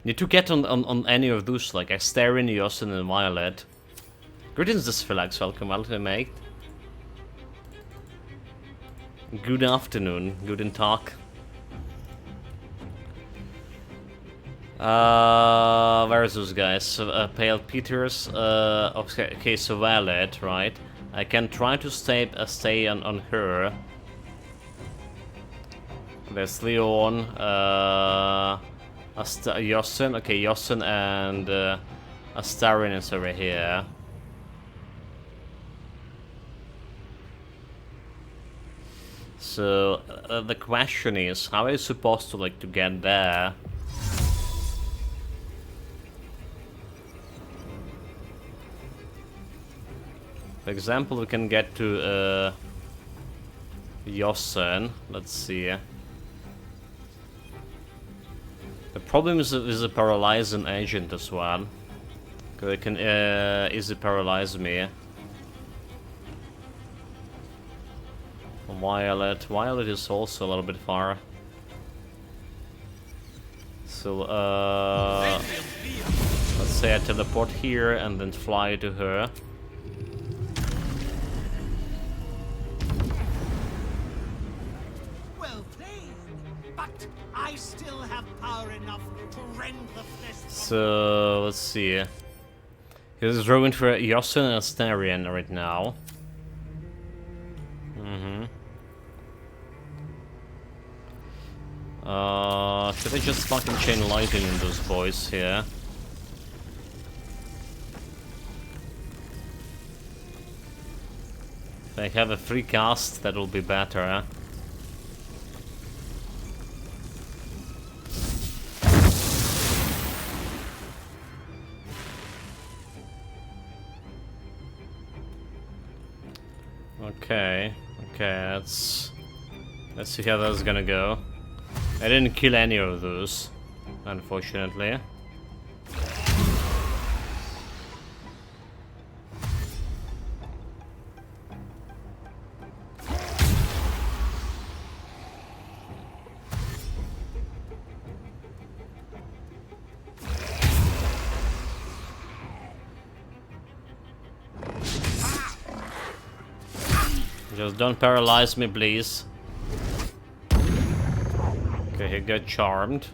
Need to get on any of those, like Astarion, Yosin, and Violet. Greetings, Disphilax. Welcome, mate. Good afternoon. Guten Tag. Where is those guys? Pale Peters. Okay, so Violet, right? I can try to stay on her. There's Leon, Yosin. Okay, Yosin and Astarion is over here. So the question is, how are you supposed to like to get there? For example, we can get to Yosin. Let's see. The problem is a paralyzing agent as well. It can easily paralyze me. Violet is also a little bit far. So let's say I teleport here and then fly to her. Well played, but I still have power enough to rend the flesh. So let's see. He's drawing for Yosin and Astarion right now. Should I just fucking chain lightning in those boys here? If I have a free cast, that will be better, huh? Okay, let's see how that's gonna go. I didn't kill any of those, unfortunately. Just don't paralyze me, please. Okay, he got charmed.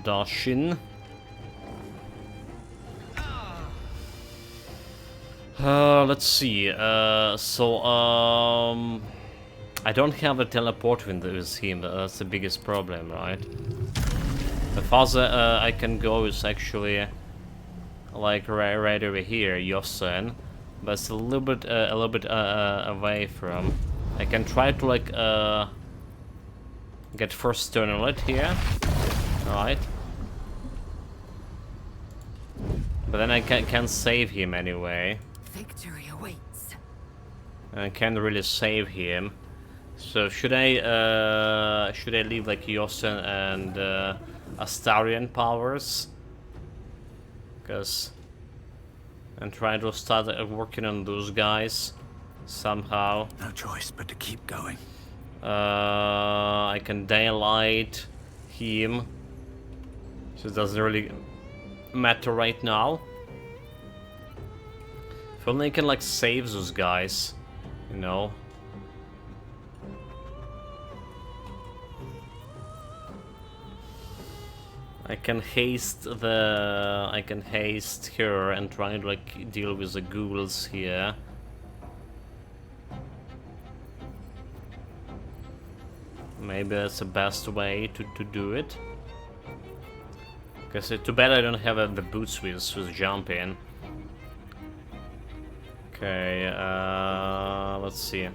Dashing. Let's see. I don't have a teleport with him. That's the biggest problem, right? The farther I can go is actually like right over here, Yossen, but it's a little bit away from. I can try to like get first turn on it here, alright. But then I can't save him anyway. Victory awaits. I can't really save him. So should I leave like Yossen and Astarian powers? Because and try to start working on those guys somehow. No choice but to keep going. I can daylight him, so it doesn't really matter right now. If only I can like save those guys, you know. I can haste her and try to like deal with the ghouls here. Maybe that's the best way to do it. Because too bad I don't have the boots with jumping. Okay, let's see.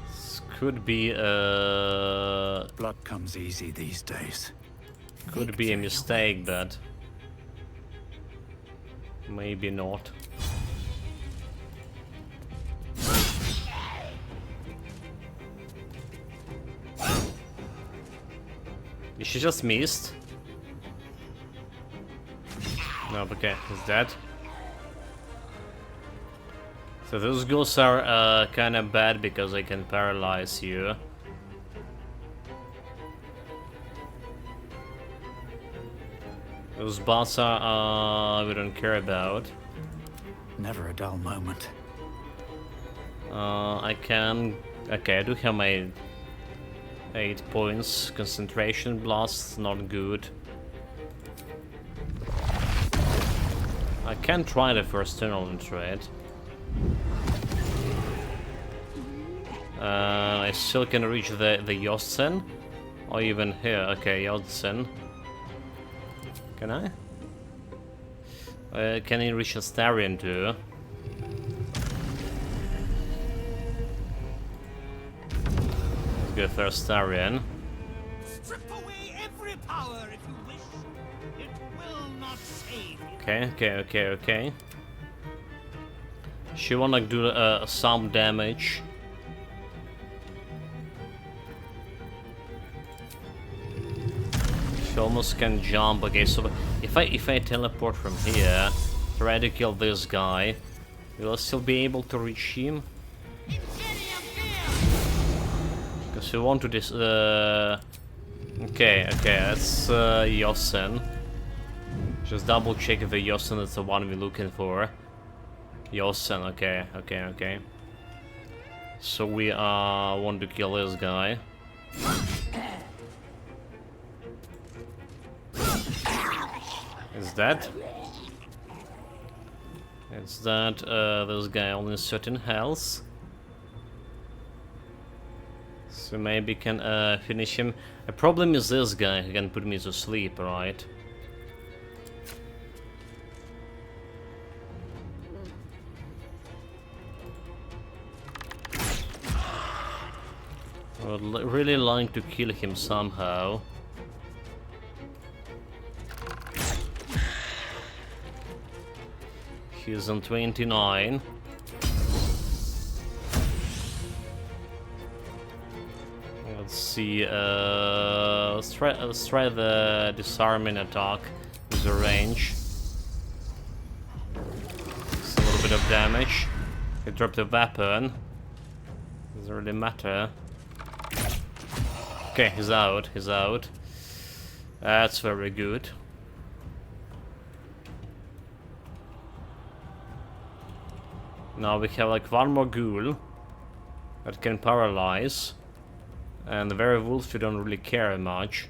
This could be Blood comes easy these days. could be a mistake, but maybe not. She just missed. No, okay, he's dead. So those ghouls are kind of bad because they can paralyze you. Those bots are we don't care about. Never a dull moment. I can. Okay, I do have my 8 points. Concentration blast, not good. I can try the first tunnel and trade. I still can reach the Yossen, or even here. Okay, Yossen. Can I? Can I reach Astarian too? Let's go for Astarian. Strip away every power if you wish. It will not save you. Okay. She wanna do some damage. She almost can jump. Okay, so if I teleport from here, try to kill this guy, will I still be able to reach him? Because we want to this. Okay, that's Yossen. Just double check if the Yossen is the one we're looking for. Yossen, okay. So we want to kill this guy. Is that? It's that this guy only certain health. So maybe can finish him. The problem is this guy who can put me to sleep, right? I would really like to kill him somehow. He's on 29. Let's see. Let's try the disarming attack with the range. It's a little bit of damage. He dropped a weapon. Doesn't really matter. Okay, he's out. That's very good. Now we have like one more ghoul that can paralyze. And the werewolves, we don't really care much.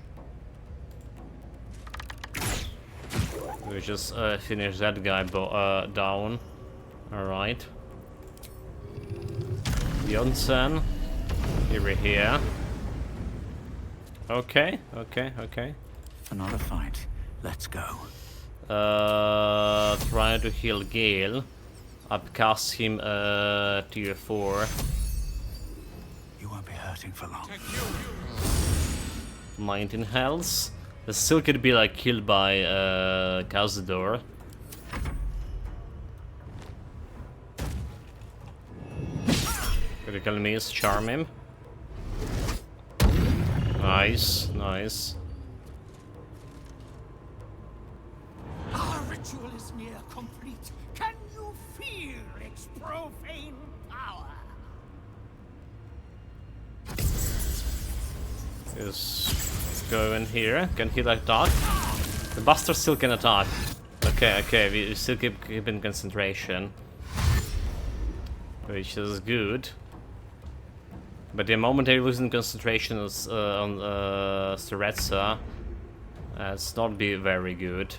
We just finish that guy down. Alright. Jonsen. We're here. Okay. Another fight. Let's go. Trying to heal Gale. Upcast him tier 4. You won't be hurting for long. 19 health. The still could be like killed by Cazador. Critical miss, charm him. Nice. Our ritual is near complete. Can you feel its profane power? Just go in here. Can he like attack? The Buster still can attack. Okay, we still keep in concentration. Which is good. But the moment they losing concentration is on Seretsa, it's not be very good.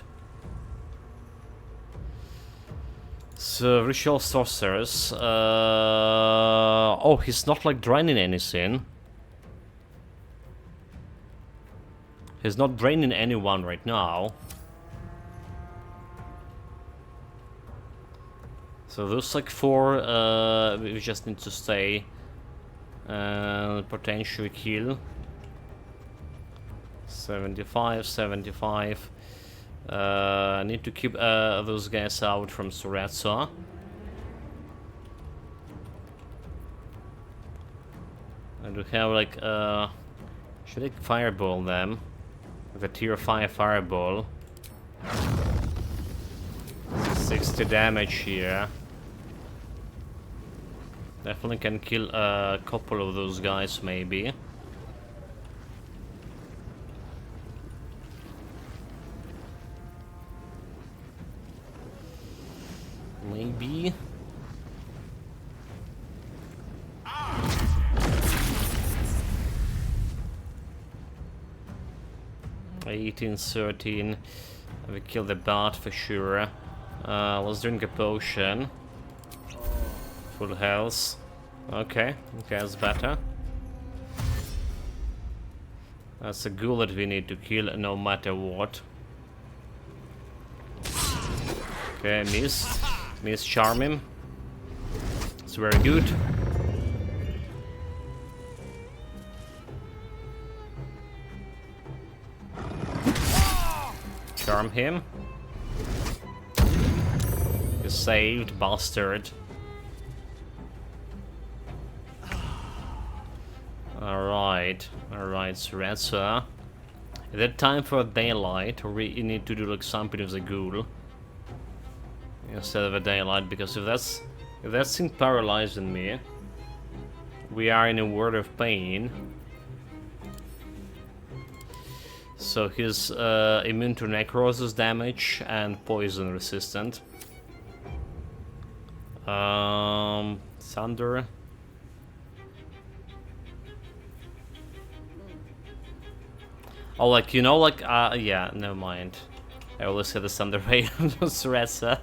So ritual sorcerers. Oh, he's not like draining anything. He's not draining anyone right now. So those like 4 we just need to stay and potentially kill. 75. I need to keep those guys out from Suretsa. And we have like should I fireball them? With a tier 5 fireball. 60 damage here. Definitely can kill a couple of those guys, maybe. Maybe. $18, $13. We kill the bot for sure. Let's drink a potion. Full health. Okay, that's better. That's a ghoul that we need to kill no matter what. Okay, miss charm him. It's very good. Charm him. You saved, bastard. Alright, Suretsa. Is it time for daylight, or we need to do like something with the ghoul instead of a daylight? Because if that's thing paralyzing me, we are in a world of pain. So he's immune to necrosis damage and poison resistant. Thunder. Oh, like, you know, like, yeah, never mind. I always had the Thunder Ray on Suretsa.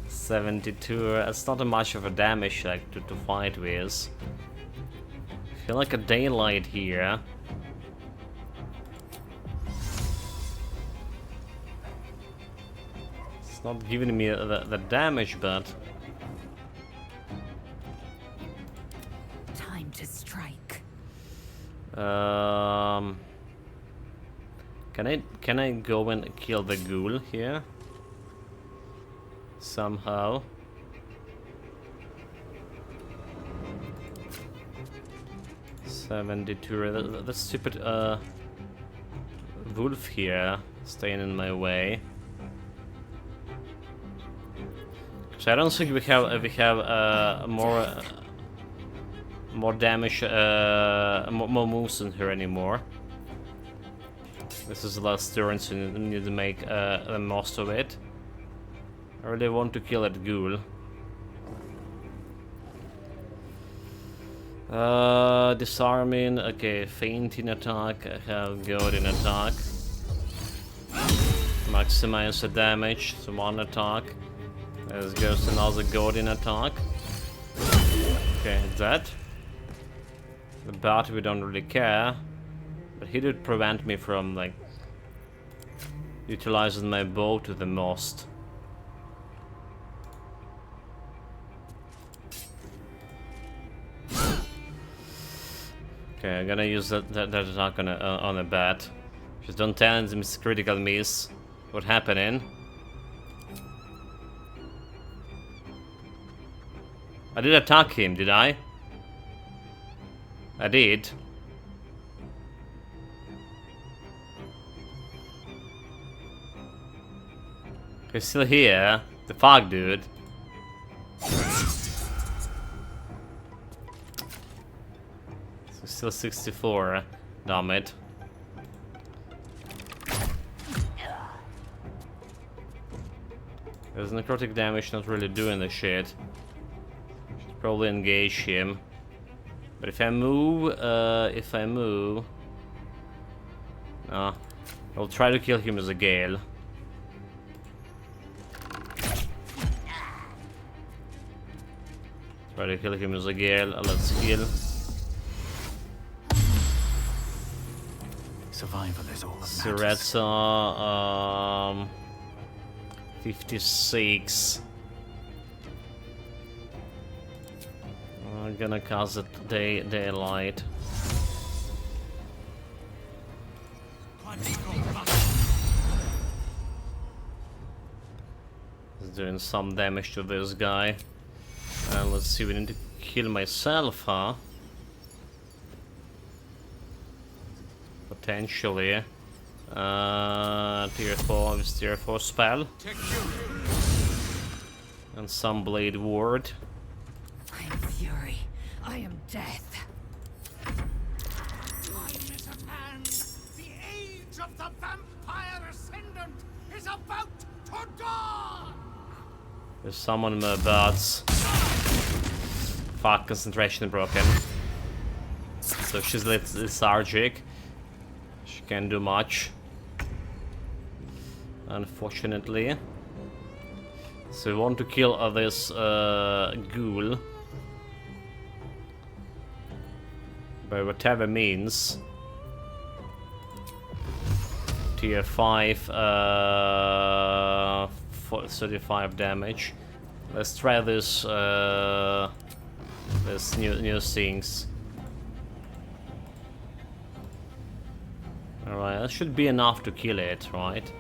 72, that's not much of a damage, like, to fight with. I feel like a daylight here. It's not giving me the damage, but... Time to strike. Can I go and kill the ghoul here? Somehow. $72. That stupid wolf here staying in my way. So I don't think we have more damage, more moves in her anymore. This is the last turn, so you need to make the most of it. I really want to kill that ghoul. Disarming, okay, fainting attack, I have goading attack. Maximize the damage, so one attack. There goes another goading attack. Okay, that. The bat we don't really care. But he did prevent me from, like, utilizing my bow to the most. Okay, I'm gonna use that attack on a bat. Just don't tell him it's critical miss. What happening? I did attack him, did I? I did. He's still here. The fuck, dude. Still 64, damn it. There's necrotic damage not really doing the shit. Should probably engage him. But if I move, I'll try to kill him as a gale. Try to kill him as a gale, let's heal. Survival is all that matters. Siretsa, 56. I'm gonna cast it daylight. It's doing some damage to this guy. Let's see, we need to kill myself, huh? Potentially. Tier 4 with tier 4 spell. And some blade ward. I am fury. I am death. Time is at hand. The age of the vampire ascendant is about to dawn. There's someone in my birds. Fuck, concentration broken. So she's lethargic. She can't do much. Unfortunately. So we want to kill this ghoul. By whatever means. Tier 5, 35 damage. Let's try this this new things. Alright, that should be enough to kill it, right?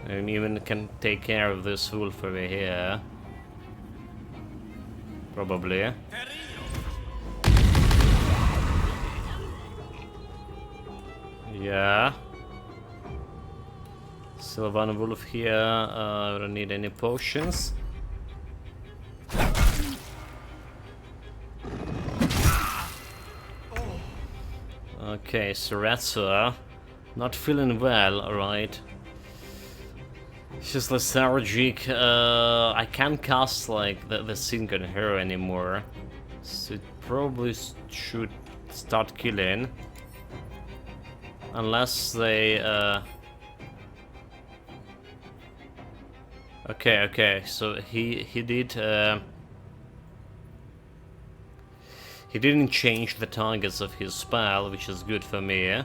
And even can take care of this wolf over here. Probably. Yeah. Sylvan wolf here. I don't need any potions. Okay, Siretsa. Not feeling well, alright. She's lethargic. I can't cast like the sync on her anymore. So it probably should start killing. Unless they Okay, so he did he didn't change the targets of his spell, which is good for me.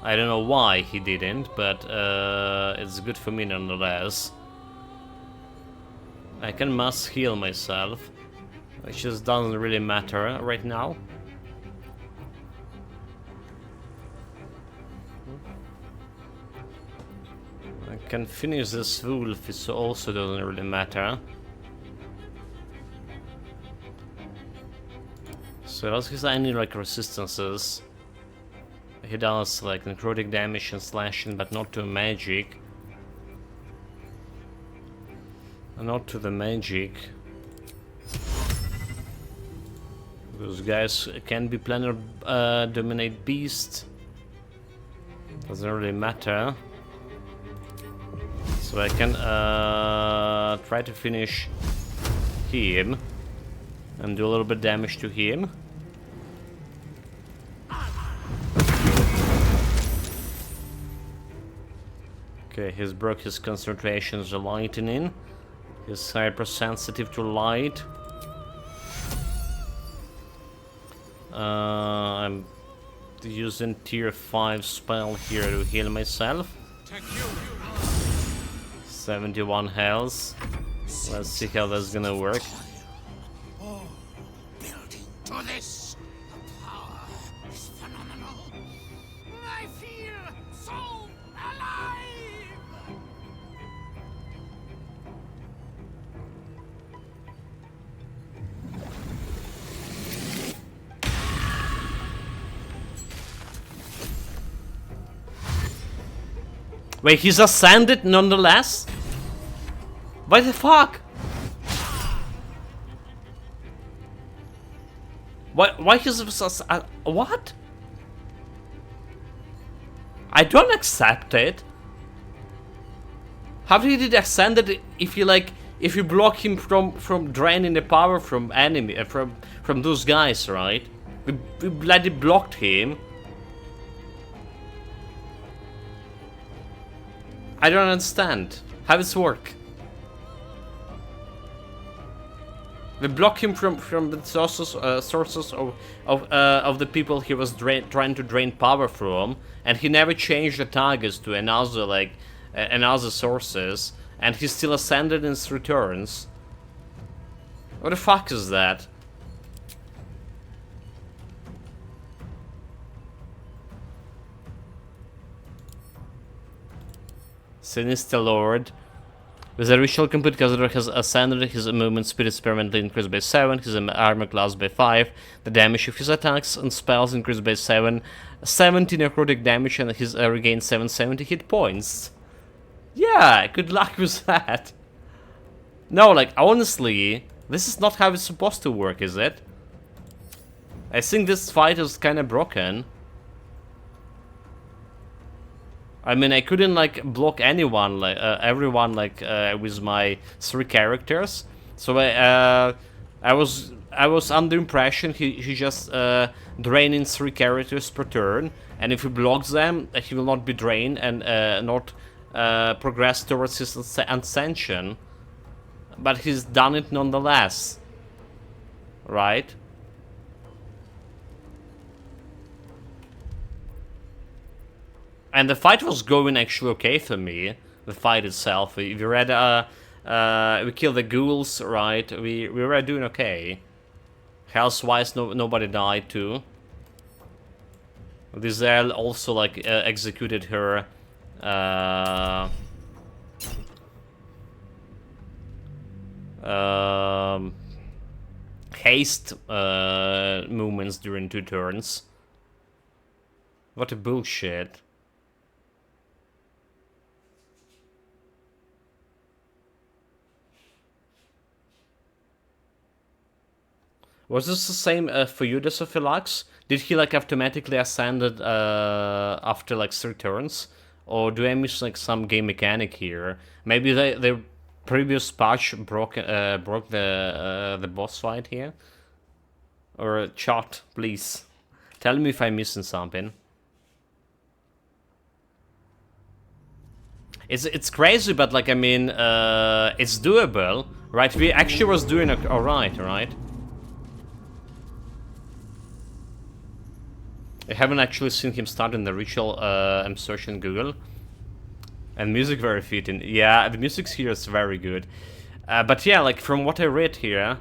I don't know why he didn't, but it's good for me nonetheless. I can mass heal myself, which just doesn't really matter right now. I can finish this wolf, it also doesn't really matter. So does he have any like resistances? He does like necrotic damage and slashing, but not to magic. Not to the magic. Those guys can be planar dominate beast. Doesn't really matter. So I can try to finish him and do a little bit damage to him. Okay, he's broke his concentration to lightning. He's hypersensitive to light. I'm using tier 5 spell here to heal myself. 71 health. Let's see how that's gonna work. Building to this, the power is phenomenal. I feel so alive. Wait, he's ascended nonetheless? What the fuck? Why he's what? I don't accept it. How did it ascend it if you block him from draining the power from enemy from those guys, right? We bloody blocked him. I don't understand. How does this work? We block him from the sources of the people he was trying to drain power from, and he never changed the targets to another another sources, and he still ascended in his returns. What the fuck is that? Sinister Lord. With a ritual complete, Baldur has ascended, his movement speed is permanently increased by 7, his armor class by 5, the damage of his attacks and spells increased by 7, 70 necrotic damage, and he's regained 770 hit points. Yeah, good luck with that. No, like, honestly, this is not how it's supposed to work, is it? I think this fight is kinda broken. I mean, I couldn't block anyone, everyone, with my 3 characters. So I was under impression he just draining 3 characters per turn, and if he blocks them, he will not be drained and not progress towards his ascension. But he's done it nonetheless, right? And the fight was going actually okay for me. The fight itself. We read, we killed the ghouls, right? We were doing okay. Health-wise, nobody died too. Lizelle also executed her haste movements during 2 turns. What a bullshit. Was this the same for you, Desophilax? Did he automatically ascended after 3 turns? Or do I miss some game mechanic here? Maybe the previous patch broke the boss fight here? Or chat, please. Tell me if I'm missing something. It's crazy, but I mean, it's doable, right? We actually was doing alright, right? I haven't actually seen him start in the ritual. I'm searching Google. And music very fitting. Yeah, the music here is very good. But yeah, from what I read here,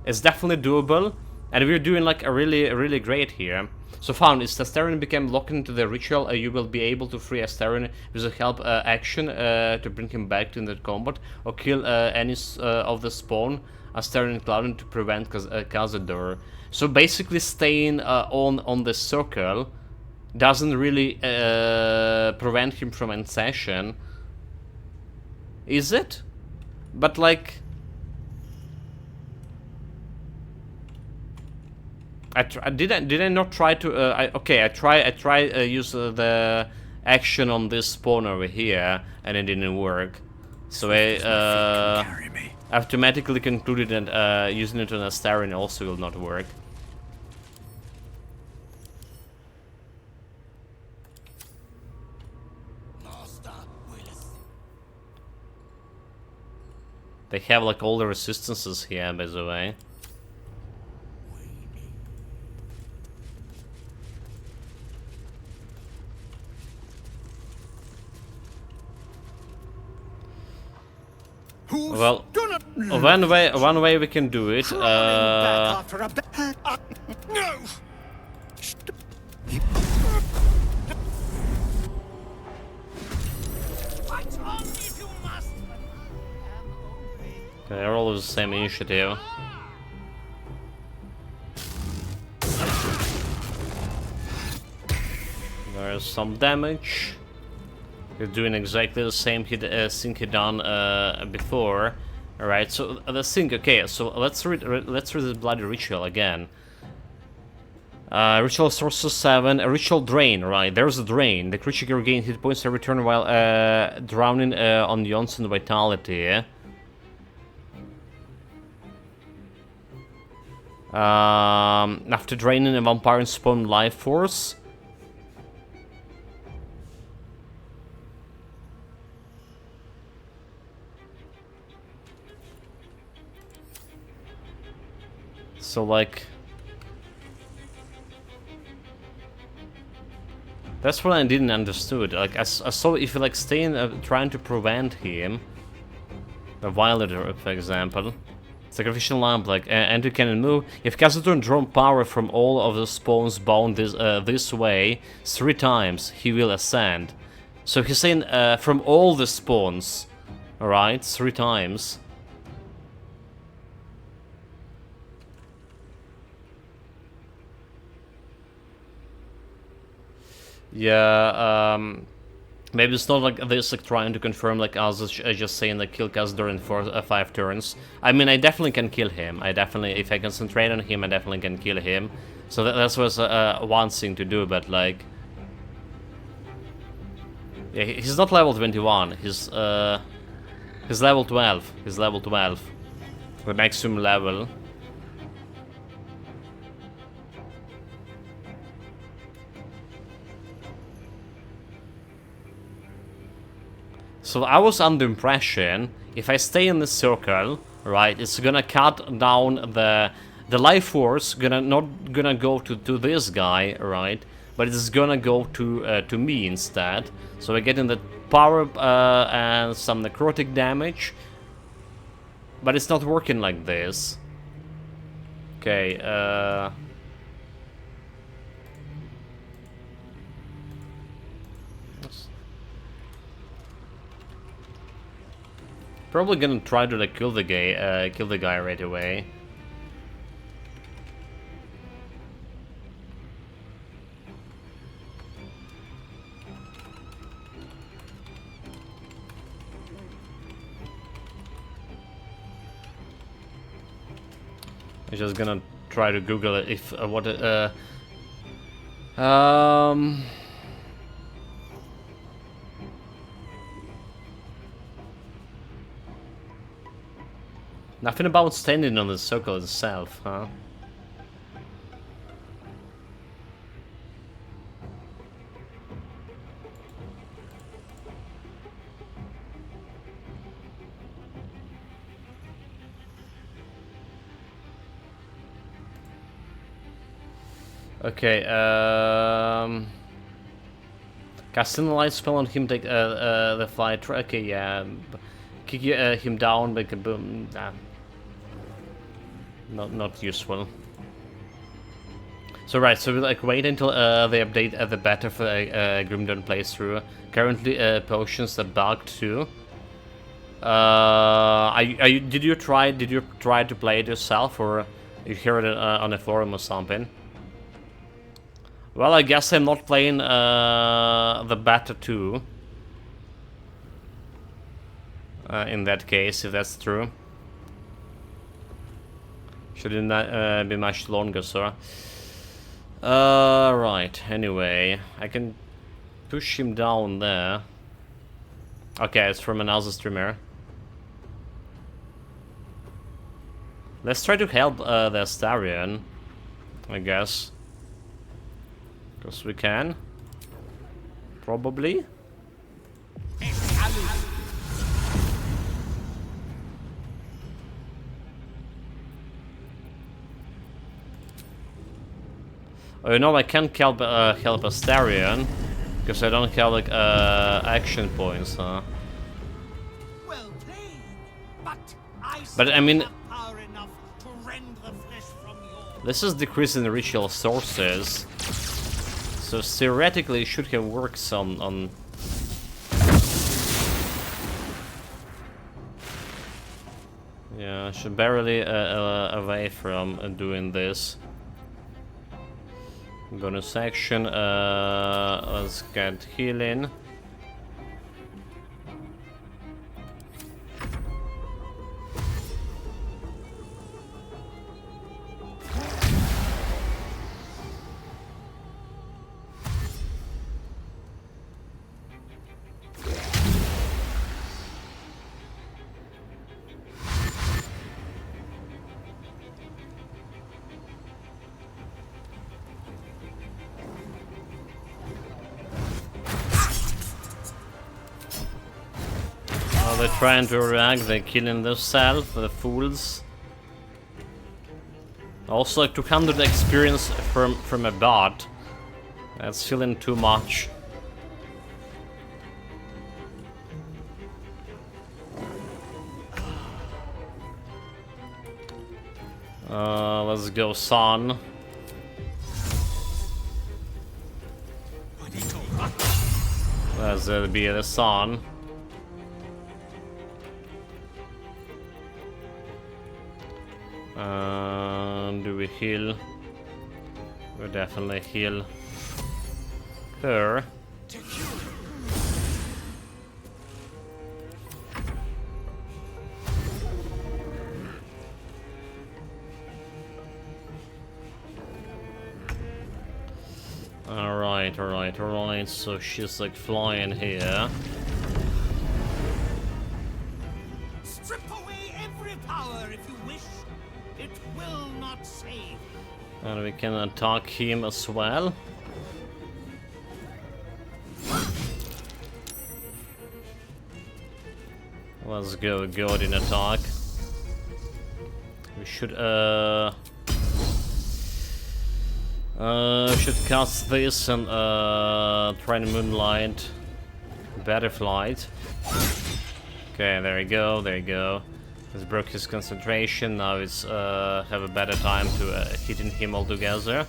it's definitely doable. And we're doing a really great here. So found, if Astarion became locked into the ritual, you will be able to free Astarion with a help action to bring him back to the combat, or kill any of the spawn Astarion Cloud to prevent Khazad-dûr. So basically staying on the circle doesn't really prevent him from ascension. Is it? But did I not try to okay, I try use the action on this spawn over here and it didn't work. So I automatically concluded that using it on Astarion also will not work. They have like all the resistances here, by the way. Well, one way we can do it. No! Okay, they're all the same initiative. There's some damage. You're doing exactly the same thing he done before. Alright, so the thing, okay, so let's read the bloody ritual again. Ritual sources 7, a ritual drain, right, there's a drain. The creature can regain hit points every turn while drowning on the onset vitality. After draining a vampire spawn life force. So like, that's what I didn't understood. Like I saw if you like stay in trying to prevent him, the Violator, for example. Sacrificial lamp, like enter cannon move. If cast turn draw power from all of the spawns bound this way 3 times, he will ascend. So he's saying from all the spawns, alright, 3 times. Yeah, maybe it's not like this, like trying to confirm, like us just saying like kill Khazad in 5 turns. I mean, I definitely can kill him. I definitely, if I concentrate on him, I definitely can kill him. So that was one thing to do, but like, yeah, he's not level 21. He's level 12. He's level 12, the maximum level. So I was under the impression, if I stay in this circle, right, it's gonna cut down the life force, not gonna go to this guy, right, but it's gonna go to me instead. So we're getting the power and some necrotic damage, but it's not working like this. Okay, probably gonna try to like kill the guy right away. I'm just gonna try to Google it if nothing about standing on the circle itself, huh? Okay, casting a light spell on him, take the flight. Okay, yeah, kick him down, make a boom. Not useful. So right, so we like wait until they update the beta for Grim Dawn playthrough. Currently, potions are bugged too. Did you try to play it yourself, or you heard it on a forum or something? Well, I guess I'm not playing the beta too. In that case, if that's true. Shouldn't be much longer, sir. Right, anyway, I can push him down there. Okay, it's from another streamer. Let's try to help the Astarion, I guess. Because we can. Probably. Oh, you know, I can't help Astarion because I don't have like action points, huh? Well played, But I mean, power enough to rend the flesh from your... this is decreasing the ritual sources, so theoretically it should have worked on. Yeah, I should barely away from doing this. Bonus action, let's get healing. They're trying to react, they're killing themselves, the fools. Also, like 200 experience from a bot. That's feeling too much. Let's go, Son. Let's be the Son. Do we heal? We'll definitely heal her. Alright, so she's like flying here. Strip away every power if you wish. It will not save. And we can attack him as well. Let's go, Godin attack. We should cast this and try and moonlight Battleflight. Okay, there we go. He's broke his concentration, now it's have a better time to hitting him all together.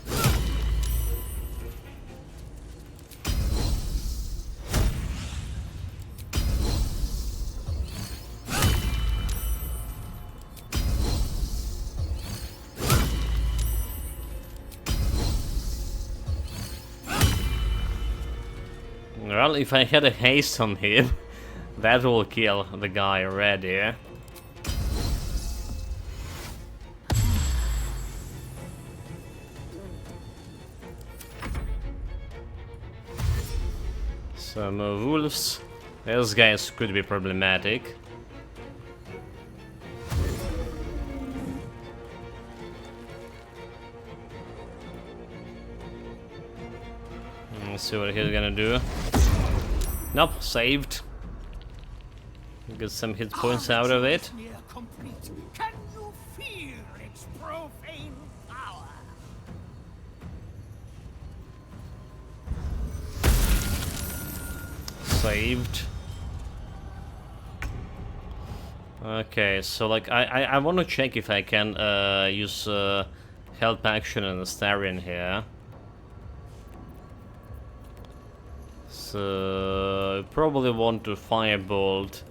Well, if I had a haste on him, that will kill the guy already. Some wolves. Those guys could be problematic. Let's see what he's gonna do. Nope, saved. Get some hit points out of it. Can you feel its profane power? Saved. Okay, so like I want to check if I can use help action and Astarion here. So probably want to firebolt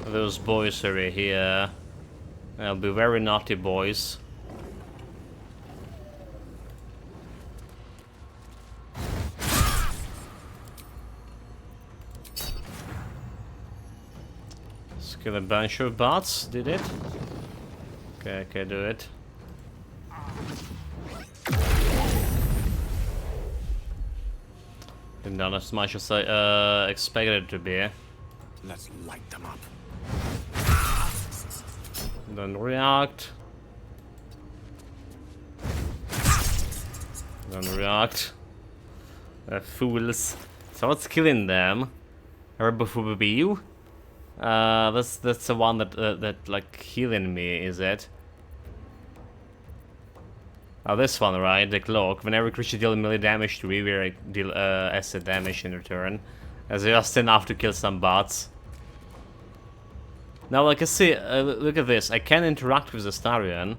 those boys over here. They'll be very naughty boys. Let's kill a bunch of bots, did it? Okay, do it. Not as much as I expected it to be. Let's light them up. Then react. Then react. Fools. So what's killing them? Herbophobia? That's the one that like healing me, is it? Oh, this one, right? The cloak. Whenever creature deal melee damage to you, we deal acid damage in return. That's just enough to kill some bots. Now, like I see, look at this. I can interact with the Astarion.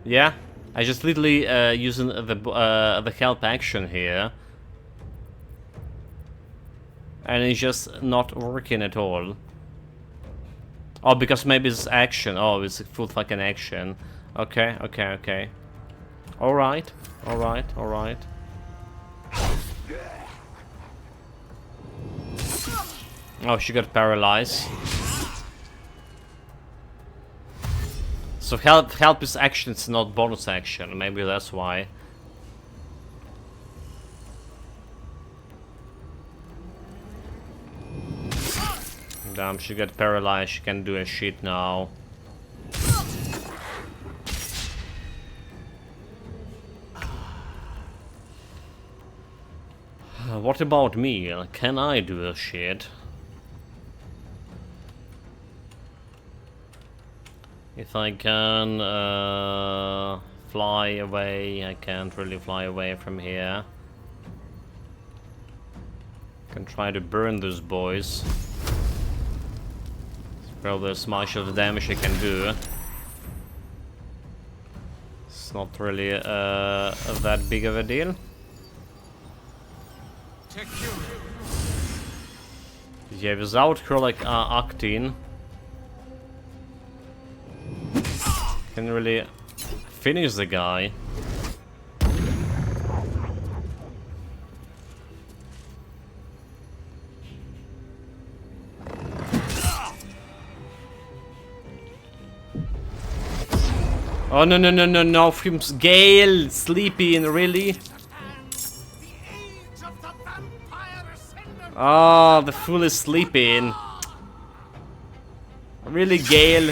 Yeah, I just literally using the help action here, and it's just not working at all. Oh, because maybe it's action. Oh, it's a full fucking action. Okay, okay, okay. Alright, alright, alright. Oh, she got paralyzed. So help is action, it's not bonus action. Maybe that's why. Damn, she got paralyzed. She can't do a shit now. What about me? Can I do a shit? If I can fly away, I can't really fly away from here. Can try to burn those boys. It's probably as much of the damage I can do. It's not really that big of a deal. Yeah, without her like acting, can really finish the guy. Oh no no no no no! From Gale sleeping, really? Oh, the fool is sleeping. Really, Gale?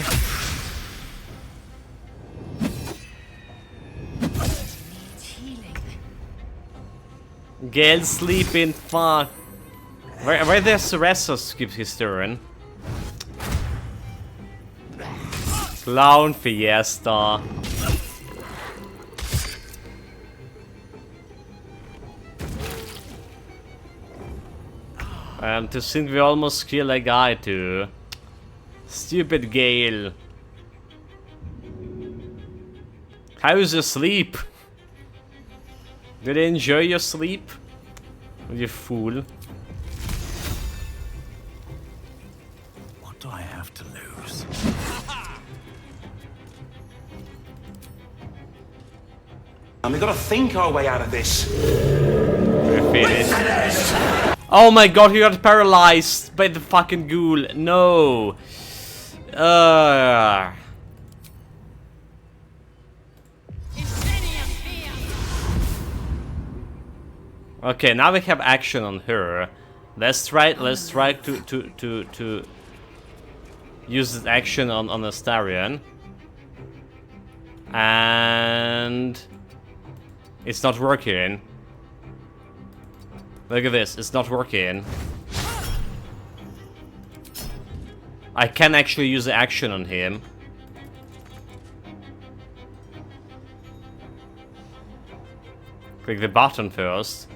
Gale sleeping, fuck. Where does Resos keep his turn? Clown Fiesta. To think we almost kill a guy too. Stupid Gale. How is your sleep? Did you enjoy your sleep? You fool. What do I have to lose? And we gotta think our way out of this. We're finished. Oh my god, he got paralyzed by the fucking ghoul. No. Okay, now we have action on her. Let's try to use this action on Astarion. And it's not working. Look at this, it's not working. I can actually use the action on him. Click the button first.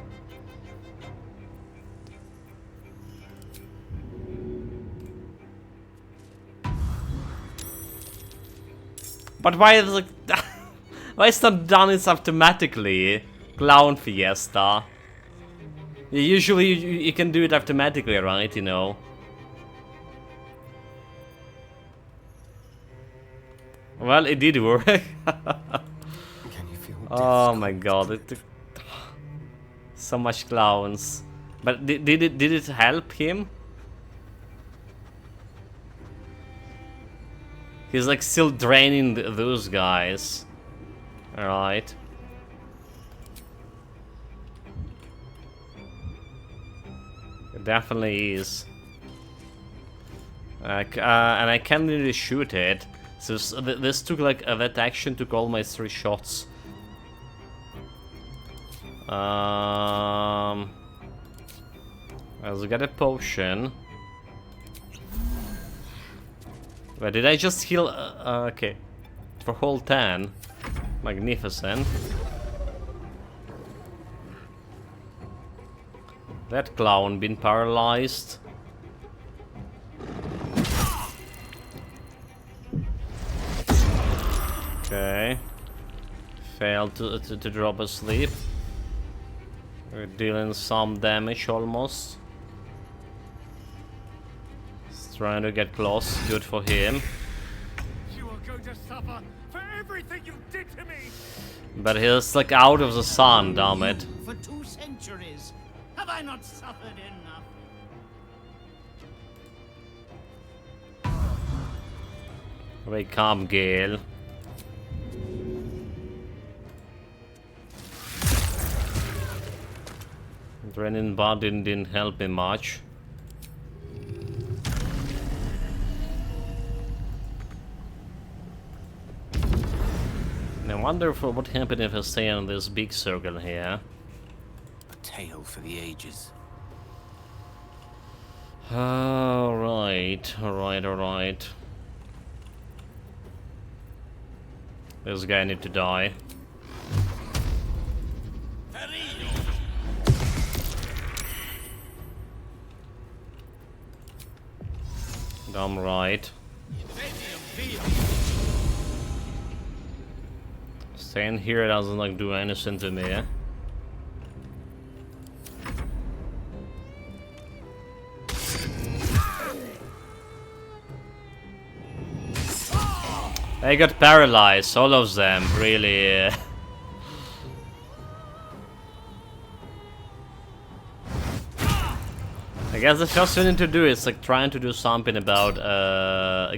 But why is it why is not done it automatically? Clown Fiesta. Usually you can do it automatically, right? You know. Well, it did work. Can you feel Oh my god, it took so much clowns. But did it help him? He's like still draining those guys. Alright. It definitely is. And I can't really shoot it. So this took like that action took all my 3 shots. I'll get a potion. But did I just heal? Okay, for whole 10. Magnificent. That clown been paralyzed. Okay. Failed to drop asleep. We're dealing some damage almost. He's trying to get close. Good for him. You are going to suffer for everything you did to me. But he's like out of the sun, damn it. For 2 centuries, have I not suffered enough? Wake up, Gale. Draining body didn't help me much. I wonder what happened if I stay in this big circle here. A tale for the ages. Alright. This guy need to die. Damn right. Staying here doesn't like do anything to me. They got paralyzed, all of them, really. I guess the first thing to do is like trying to do something about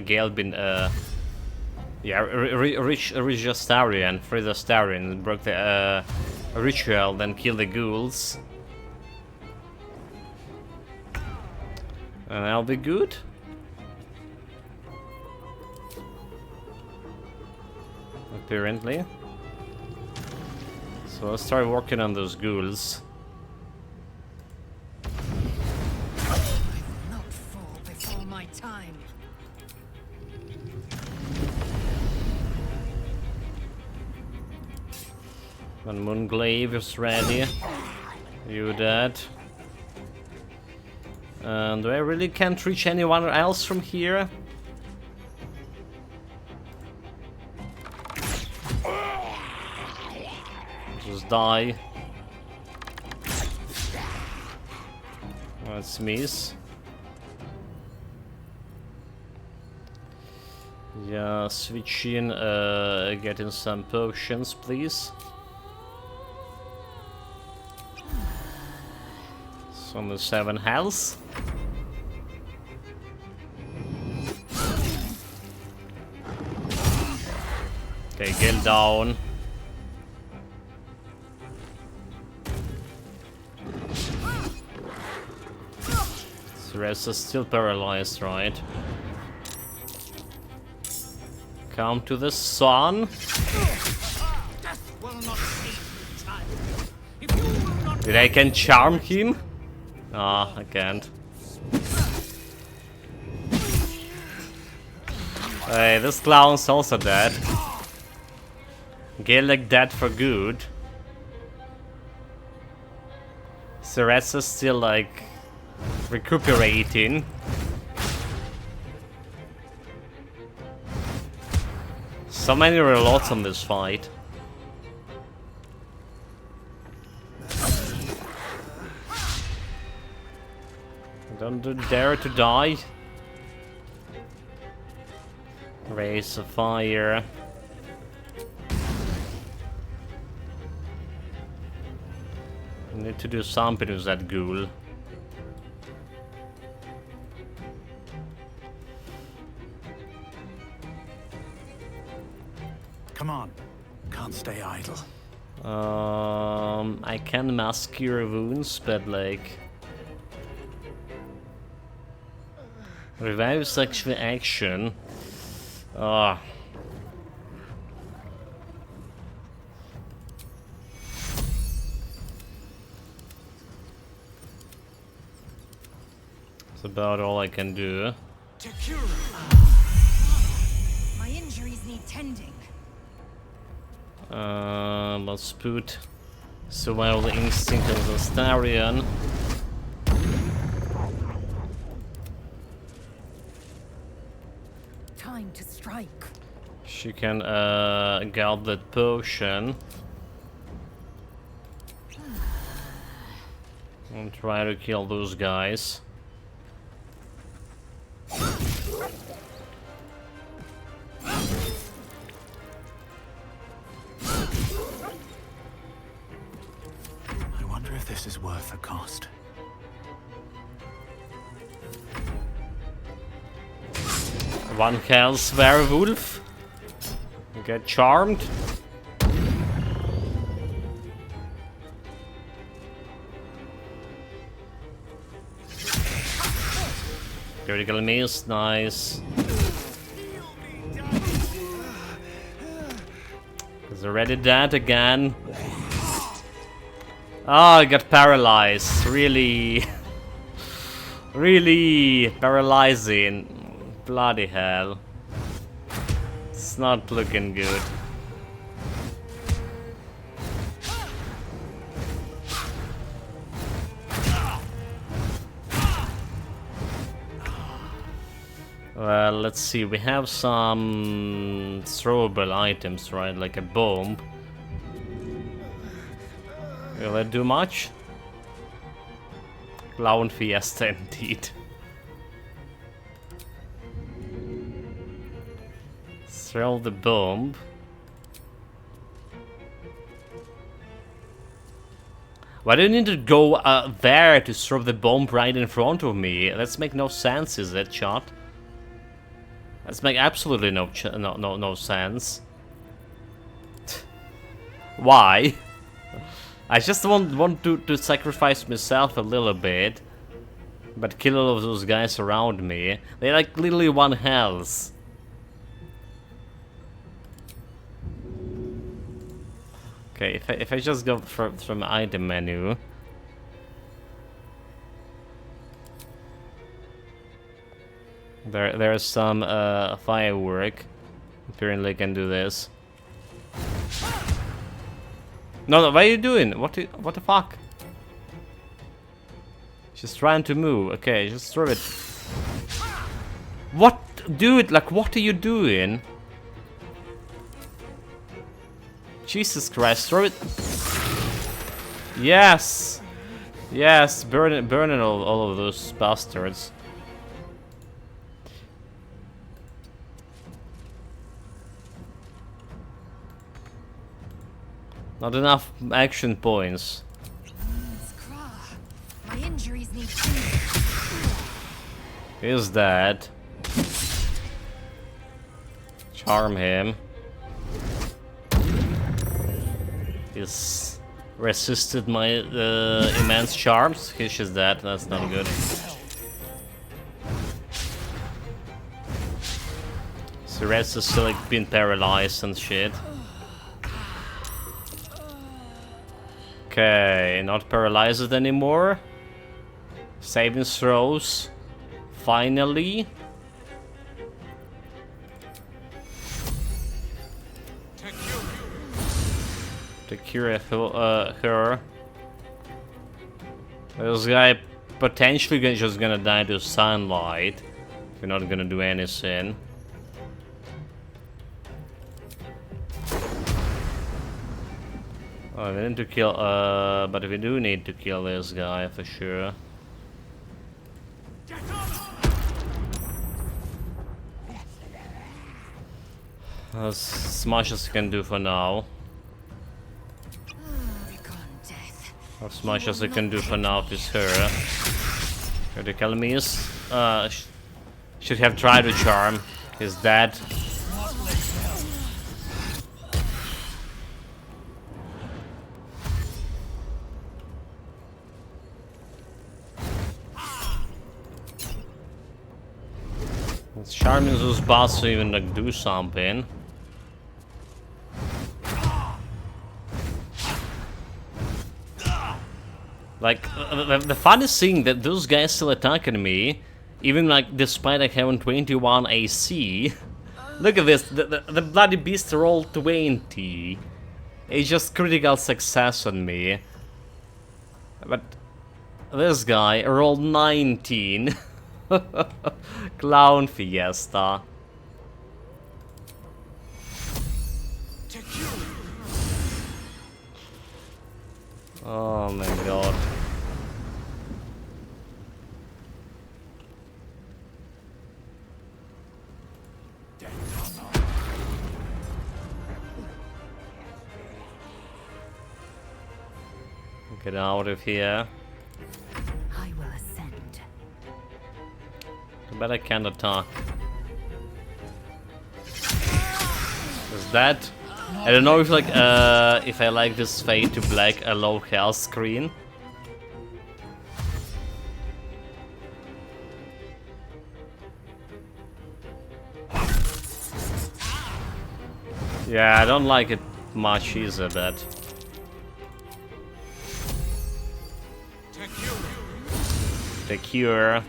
Gale being reach Astarion, free the Astarion, broke the ritual, then kill the ghouls. And I'll be good. Apparently. So I'll start working on those ghouls. Not fall before my time. When Moonglaive is ready, you dead. And I really can't reach anyone else from here. Just die. Let's miss. Yeah, switch in, getting some potions, please. Some 7 health. Okay, Gale down. The rest is still paralyzed, right? Come to the sun. Did I can charm him? Ah, I can't. Hey, this clown's also dead. Gale like dead for good. Ceresa's still like recuperating. So many reloads on this fight. Don't dare to die. Raise of fire. Need to do something with that ghoul. Come on. Can't stay idle. I can mask your wounds, but like... Revive sexual action. Ah. That's about all I can do. My injuries need tending. Let's put Survival Instinct as a Starion. Time to strike. She can guard that potion. And try to kill those guys. I wonder if this is worth the cost. One kills werewolf. Get charmed. Critical miss, nice. Is already dead again. Oh, I got paralyzed. Really, really paralyzing. Bloody hell. It's not looking good. Well, let's see. We have some throwable items, right? Like a bomb. Will that do much? Clown Fiesta indeed. Throw the bomb. Why do you need to go there to throw the bomb right in front of me? That's make no sense, is that shot? That's make absolutely no sense. Why? I just want to sacrifice myself a little bit, but kill all of those guys around me. They're like literally one health. Okay, if I just go from item menu. There's some firework. Apparently I can do this. No, what are you doing? What the fuck? She's trying to move. Okay, just throw it. What? Dude, like what are you doing? Jesus Christ, throw it. Yes. Yes, burn all of those bastards. Not enough action points. My injuries need He's dead. Charm him. He's resisted my immense charms. He's just dead. That's not good. So the rest is still like been paralyzed and shit. Okay, not paralyzed anymore. Saving throws. Finally. To cure her. This guy potentially just gonna die to sunlight. If you're not gonna do anything. Oh, we need to kill, but we do need to kill this guy for sure. As much as I can do for now. As much as I can do for now with her. Critical miss. Should have tried to charm. He's dead. It's charming those bots to even like do something. Like the funniest thing that those guys still attacking me, even like despite I having 21 AC. Look at this, the bloody beast rolled 20. It's just critical success on me. But this guy rolled 19. Clown fiesta. Oh my god. Get out of here. I will ascend. Too bad I can't attack. Is that? I don't know if like if I like this fade to black a low health screen. Yeah, I don't like it much either, that. The cure.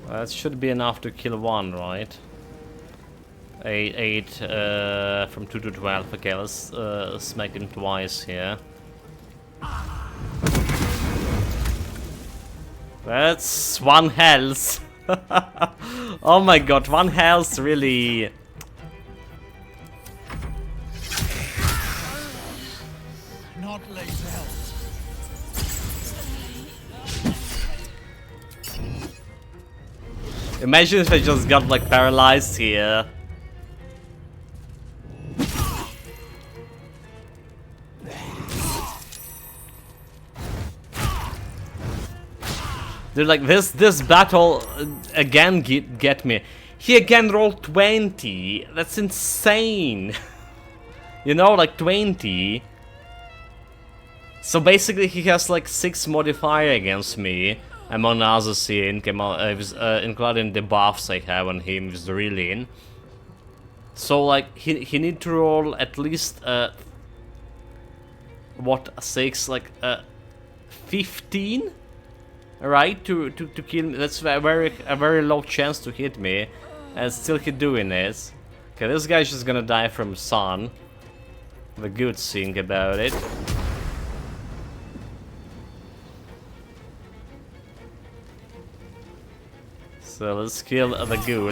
That should be enough to kill one, right? 8 from 2 to 12. Okay, let's smack him twice here. That's 1 health. Oh my god, 1 health really. Not lazy health. Imagine if I just got like paralyzed here. Dude, like this battle again get me. He again rolled 20. That's insane. You know, like 20. So basically he has like 6 modifier against me. I'm on the other scene, including the buffs I have on him with the Rilin. So like he need to roll at least what, 6, like 15, right, to kill me. That's a very low chance to hit me, and still he doing this. Okay, this guy's just gonna die from sun. The good thing about it. So let's kill the ghoul.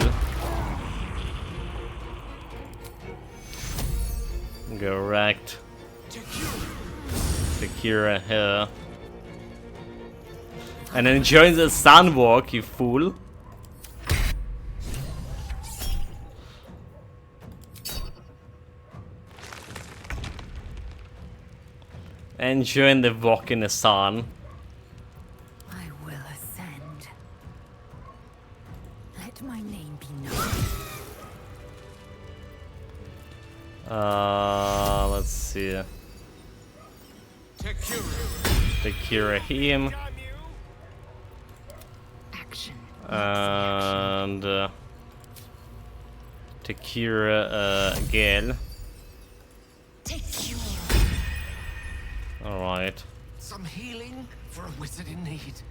Go wrecked. Secure here. And then join the sunwalk, you fool. And join the walk in the sun. I will ascend. Let my name be known. Let's see. Secure him. Action. And Tekira Gale. Alright. Some healing for a wizard in need.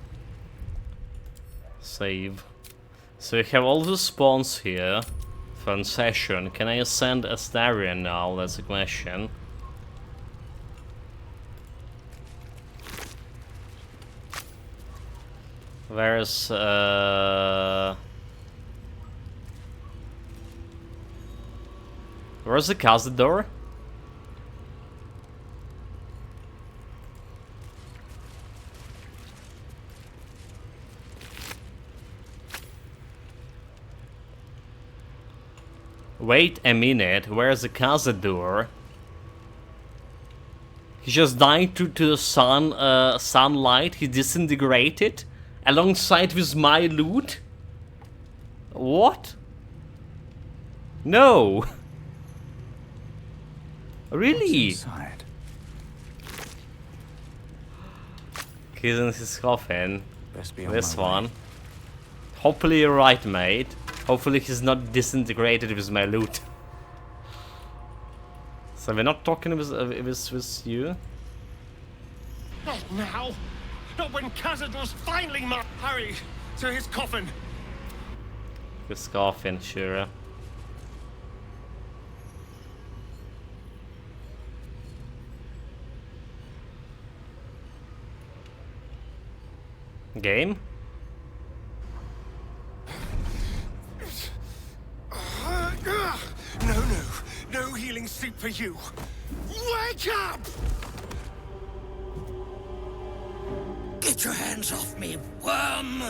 Save. So we have all the spawns here. Fun session. Can I ascend Astarion now? That's the question. Where's where's the Cazador? Wait a minute, where's the Cazador? He just died to the sun, sunlight, he disintegrated alongside with my loot? What? No! Really? Inside? He's in his coffin. Best be on This my one. way. Hopefully you're right, mate. Hopefully he's not disintegrated with my loot. So we're not talking with you? Not now! Not when Cazador's finally hurry to his coffin! His coffin, sure. Game? No healing sleep for you. Wake up! Get your hands off me, worm!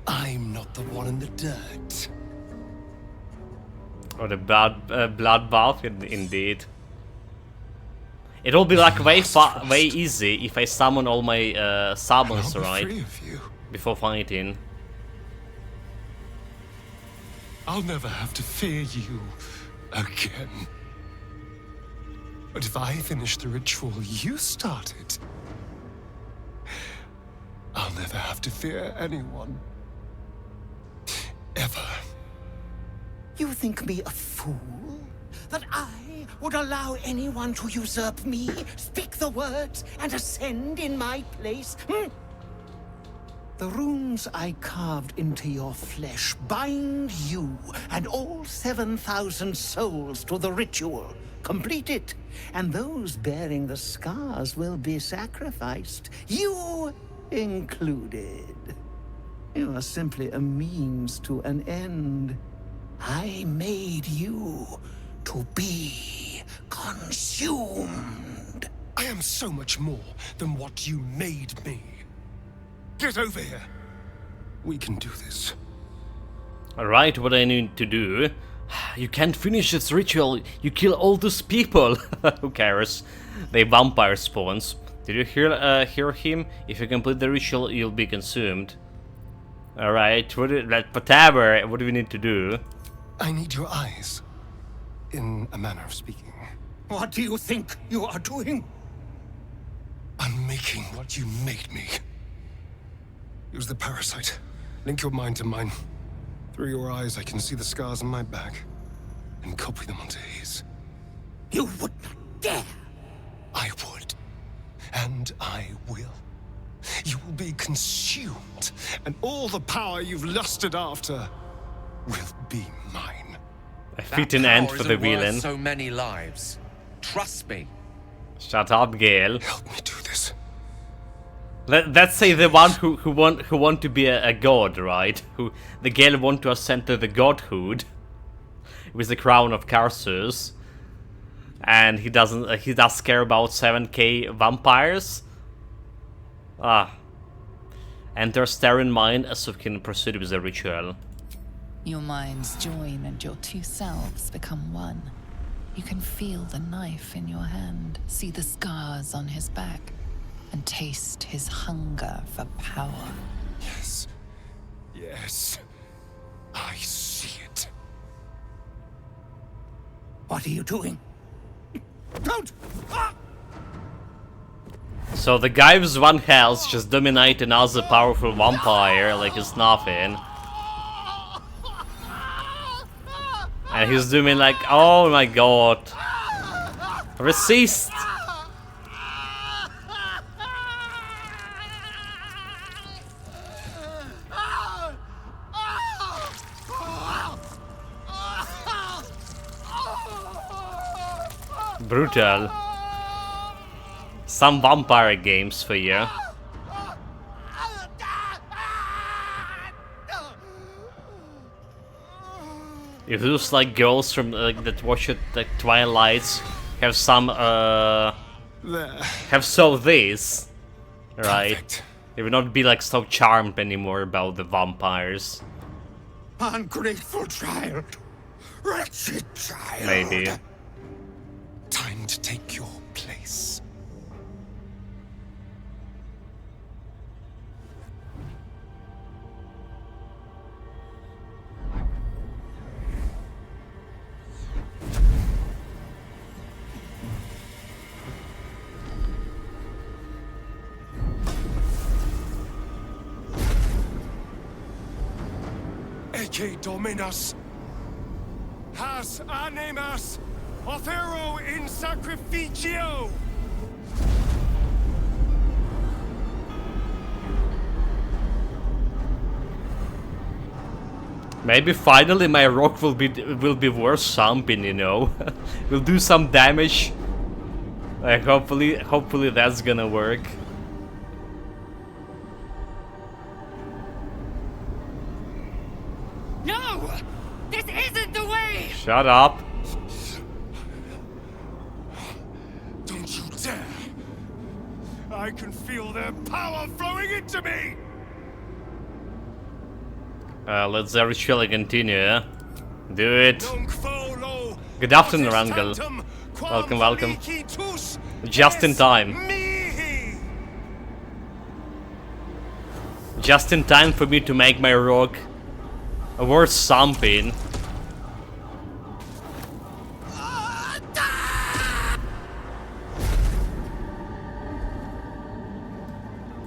I'm not the one in the dirt. Or the bloodbath, indeed. It'll be like way easy if I summon all my summons, right? Free of you. Before fighting. I'll never have to fear you again. But if I finish the ritual you started, I'll never have to fear anyone. Ever. You think me a fool? That I would allow anyone to usurp me, speak the words, and ascend in my place? The runes I carved into your flesh bind you and all 7,000 souls to the ritual. Complete it, and those bearing the scars will be sacrificed, you included. You are simply a means to an end. I made you to be consumed. I am so much more than what you made me. Get over here. We can do this. Alright, what I need to do? You can't finish this ritual. You kill all those people. Who cares? They vampire spawns. Did you hear him? If you complete the ritual, you'll be consumed. Alright, whatever. What do we need to do? I need your eyes. In a manner of speaking. What do you think you are doing? I'm making what you made me. Use the parasite. Link your mind to mine. Through your eyes, I can see the scars on my back. And copy them onto his. You would not dare! I would. And I will. You will be consumed. And all the power you've lusted after will be mine. A fitting end for the villain. So many lives. Trust me. Shut up, Gale. Help me do this. Let's say the one who want to be a god, right? Who the Gale want to ascend to the godhood with the crown of Karsus, and he does care about 7k vampires. Enter Starin mind as you can proceed with the ritual. Your minds join and your two selves become one. You can feel the knife in your hand, see the scars on his back, and taste his hunger for power. Yes. Yes. I see it. What are you doing? Don't! Ah! So the guy with one health just dominate another powerful vampire like it's nothing. And he's doing like, oh my god. Resist! Brutal. Some vampire games for you. If those like girls from that watch it like Twilights have some have saw this, right? Perfect. They would not be like so charmed anymore about the vampires. Ungrateful child! Wretched child! Maybe. Time to take your place. Ecce Dominus, has animas, offero in sacrificio. Maybe finally my rock will be worth something, you know. Will do some damage. Like hopefully that's gonna work. This isn't the way! Shut up. Don't you dare! I can feel their power flowing into me! Let's the ritual continue, yeah? Do it. Good afternoon, Rangel. Welcome, welcome. Just in time. Just in time for me to make my rogue worth something.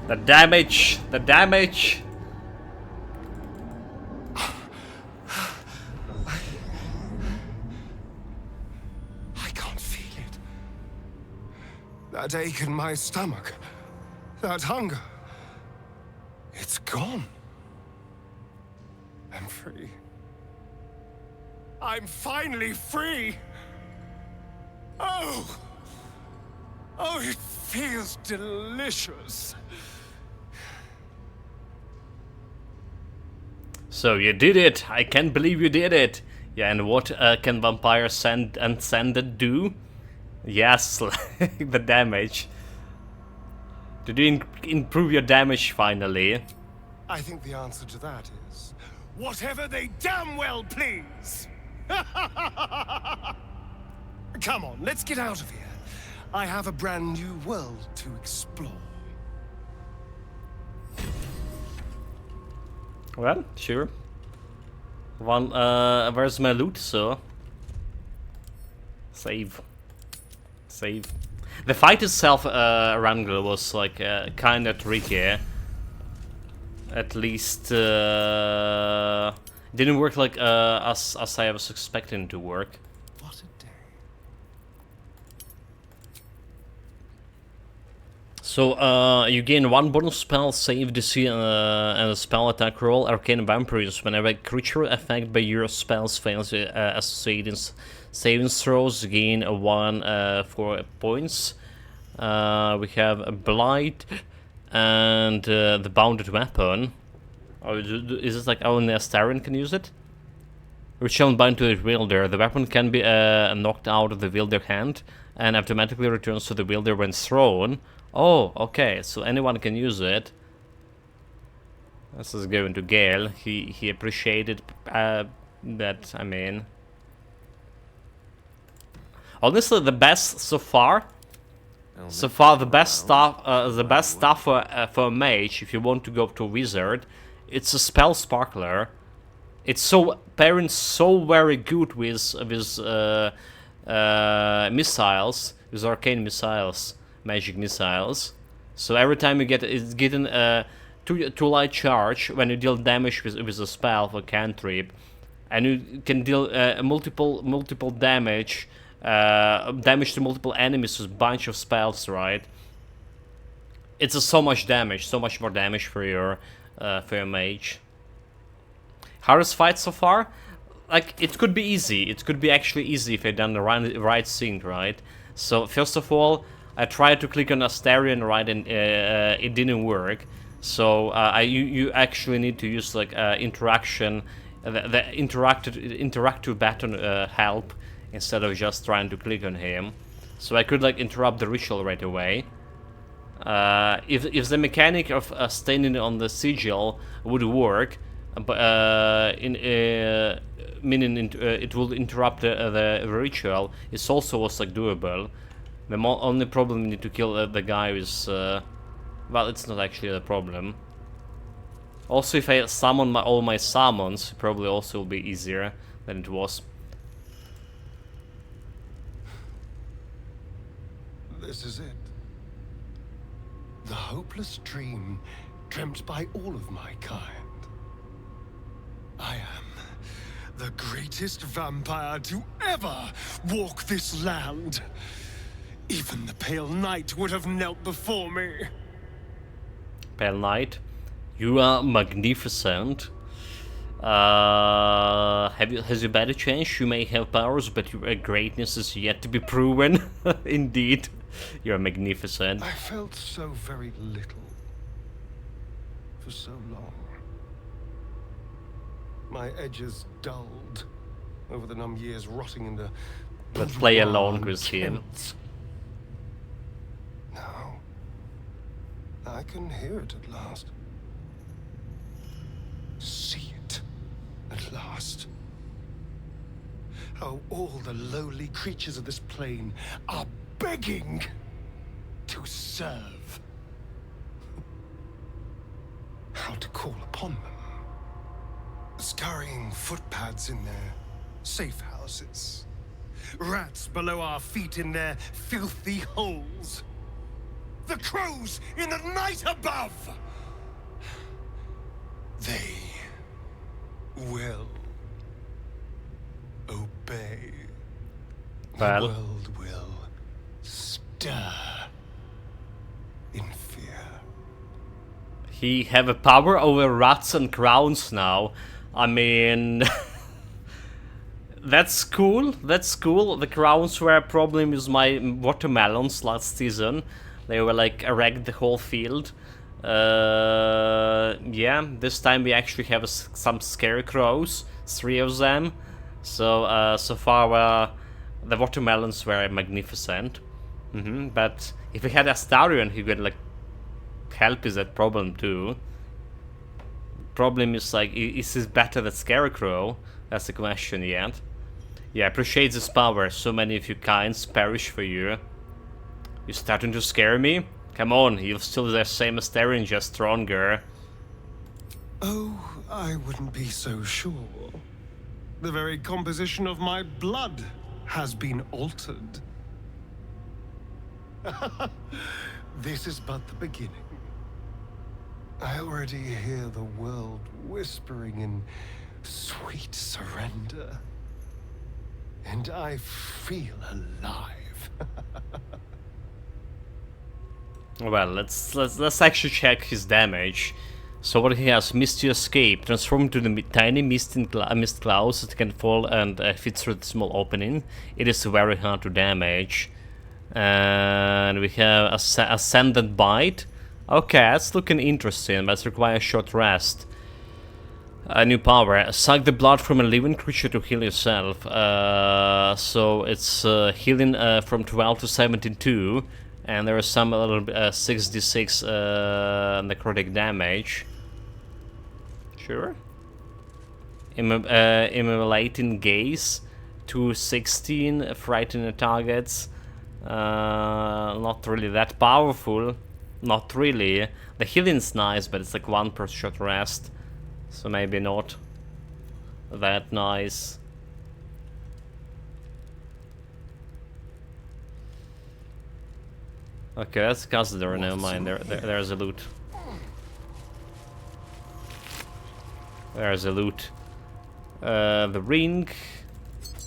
The damage! The damage! I can't feel it. That ache in my stomach. That hunger. It's gone. I'm free. I'm finally free! Oh! Oh, it feels delicious. So you did it! I can't believe you did it! Yeah, and what can vampires send it do? Yes, the damage. Did you improve your damage finally? I think the answer to that is... whatever they damn well please! Come on, let's get out of here. I have a brand new world to explore. Well, sure. One, where's my loot, so? Save. Save. The fight itself, Rangel, was like kinda tricky. At least didn't work like as I was expecting to work. What a day. So you gain one bonus spell, save DC, and a spell attack roll. Arcane Vampires. Whenever a creature affected by your spells fails associated saving throws, gain a 4 points. We have a Blight and the Bounded Weapon. Or is it like only Astarion can use it? Return bind to a wielder. The weapon can be knocked out of the wielder hand and automatically returns to the wielder when thrown. Oh, okay, so anyone can use it. This is going to Gale. He appreciated that, I mean. Honestly, the best so far. So far, the best stuff for a mage, if you want to go to wizard, it's a spell sparkler. It's so pairing so very good with missiles, with arcane missiles, magic missiles. So every time you get it's getting two light charge when you deal damage with a spell for cantrip, and you can deal multiple damage. Damage to multiple enemies with a bunch of spells, right? It's so much damage, so much more damage for your mage. Hardest fight so far? Like, it could be easy. It could be actually easy if I done the right thing, right? So first of all, I tried to click on Astarion, right, and it didn't work. So you actually need to use like interaction, the interactive button help, instead of just trying to click on him. So I could like interrupt the ritual right away. If the mechanic of standing on the sigil would work, but meaning it will interrupt the ritual, it also was like doable. The only problem you need to kill the guy is well, it's not actually a problem. Also, if I summon all my summons, it probably also will be easier than it was. This is it. The hopeless dream dreamt by all of my kind. I am the greatest vampire to ever walk this land. Even the Pale Knight would have knelt before me. Pale Knight, you are magnificent. Has your body changed? You may have powers, but your greatness is yet to be proven. Indeed, you're magnificent. I felt so very little for so long. My edges dulled, over the numb years rotting in the... Let's play alone with him. Now, I can hear it at last. See it at last. How all the lowly creatures of this plane are begging to serve. How to call upon them. Scurrying footpads in their safe houses. Rats below our feet in their filthy holes. The crows in the night above. They will obey. Well. The world will stir in fear. He have a power over rats and crowns now. I mean, that's cool. That's cool. The crowns were a problem with my watermelons last season. They were like wrecked the whole field. Yeah, this time we actually have some scarecrows, 3 of them. So so far the watermelons were magnificent. But if we had Astarion, he could like help with that problem too. Problem is like, is this better than Scarecrow? That's the question yet. Yeah, appreciate this power. So many of you kinds perish for you. You starting to scare me? Come on, you're still the same as Astarion, just stronger. Oh, I wouldn't be so sure. The very composition of my blood has been altered. This is but the beginning. I already hear the world whispering in sweet surrender. And I feel alive. Well, let's actually check his damage. So what he has: Misty Escape, transform into the tiny mist clouds that can fall and fit through the small opening. It is very hard to damage. And we have Ascendant Bite. Okay, that's looking interesting, but it requires short rest. A new power: suck the blood from a living creature to heal yourself. So it's healing from 12 to 72, and there is some little 6d6 necrotic damage. Sure. Immolating Gaze, 216, frightening targets. Not really that powerful. Not really. The healing's nice, but it's like 1 per short rest. So maybe not that nice. Okay, that's Kazdor, never mind. There's a loot. There's a loot. The ring.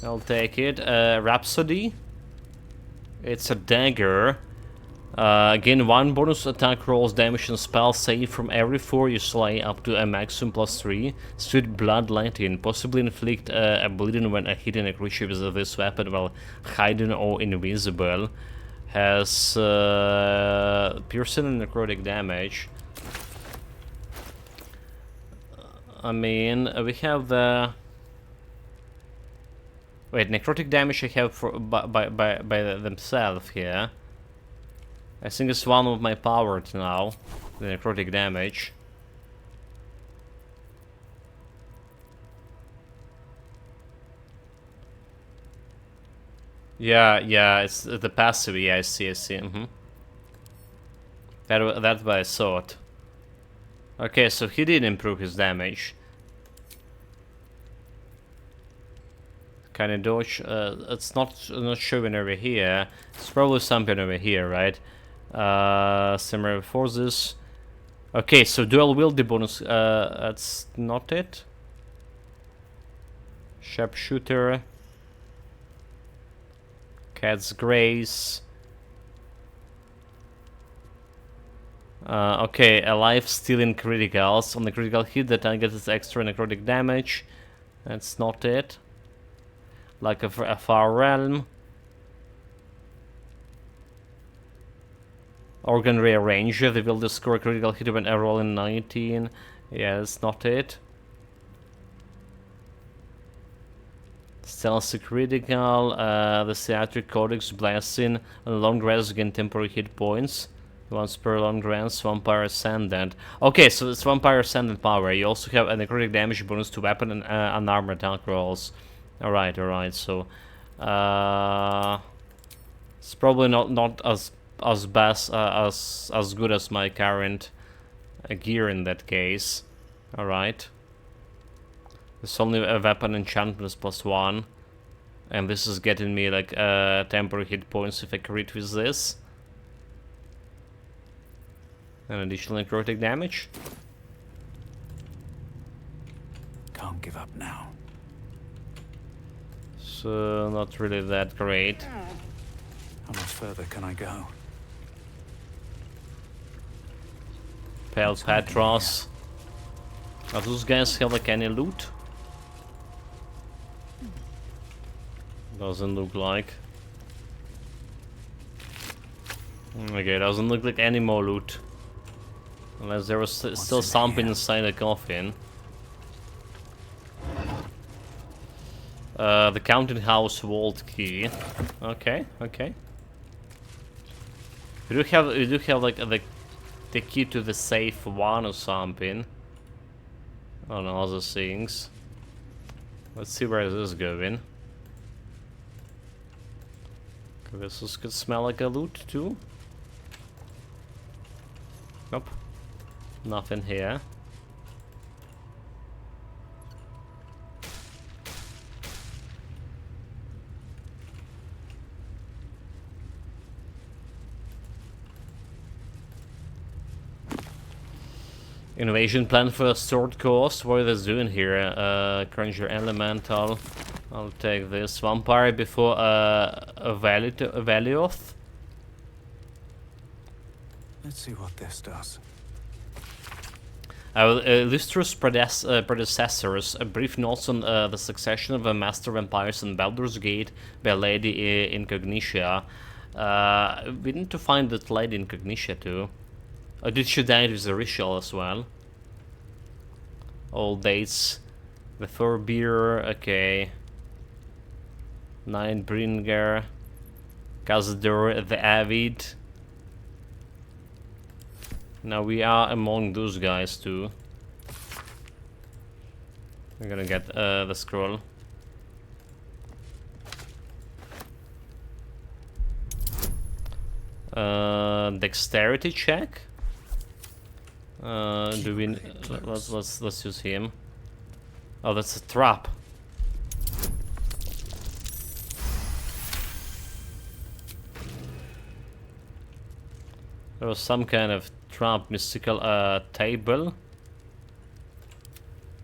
I'll take it. Rhapsody. It's a dagger. Again, 1 bonus attack rolls damage and spell save from every 4 you slay up to a maximum +3. Sweet Blood Lightning. Possibly inflict a bleeding when hitting a creature with this weapon while hidden or invisible. Has piercing and necrotic damage. I mean, we have the... Wait, necrotic damage I have for, by themselves here. I think it's one of my powers now, the necrotic damage. Yeah, it's the passive. Yeah, I see. That's what I thought. Okay, so he did improve his damage. Kind of dodge. It's not showing over here. It's probably something over here, right? Similar forces. Okay, so dual wield bonus. That's not it. Sharpshooter. Cat's Grace. Okay, alive stealing criticals. On the critical hit, the target gets extra necrotic damage. That's not it. Like a Far Realm. Organ Rearranger. They will score a critical hit when a roll in 19. Yeah, that's not it. Stealth critical, the Theatric Codex Blessing, and long rest gain temporary hit points. Once per long rest, Vampire Ascendant. Okay, so it's Vampire Ascendant power. You also have a necrotic damage bonus to weapon and unarmored attack rolls. Alright, so it's probably not as best as good as my current gear in that case. Alright. It's only a weapon enchantment +1. And this is getting me like temporary hit points if I crit with this. And additional necrotic damage. Can't give up now. So not really that great. How much further can I go? Pale Petros. Now those guys have like any loot? Doesn't look like. Okay, doesn't look like any more loot. Unless there was still something inside the coffin. The Counting House vault key. Okay. You do have like the key to the safe one or something. I don't know, other things. Let's see where this is going. This could smell like a loot too. Nope. Nothing here. Invasion plan for a sword cost. What are they doing here? Conjure Elemental. I'll take this. Vampire before a Valioth. Let's see what this does. Illustrious predecessors. A brief note on the succession of the master vampires in Baldur's Gate by Lady Incognitia. We need to find that Lady Incognitia too. Did she die with the ritual as well? All dates. The Thorbeer, okay. Ninebringer. Khazad-dûr the Avid. Now we are among those guys too. We're gonna get the scroll. Dexterity check. Do we? Let's use him. Oh, that's a trap. There was some kind of trap, mystical table.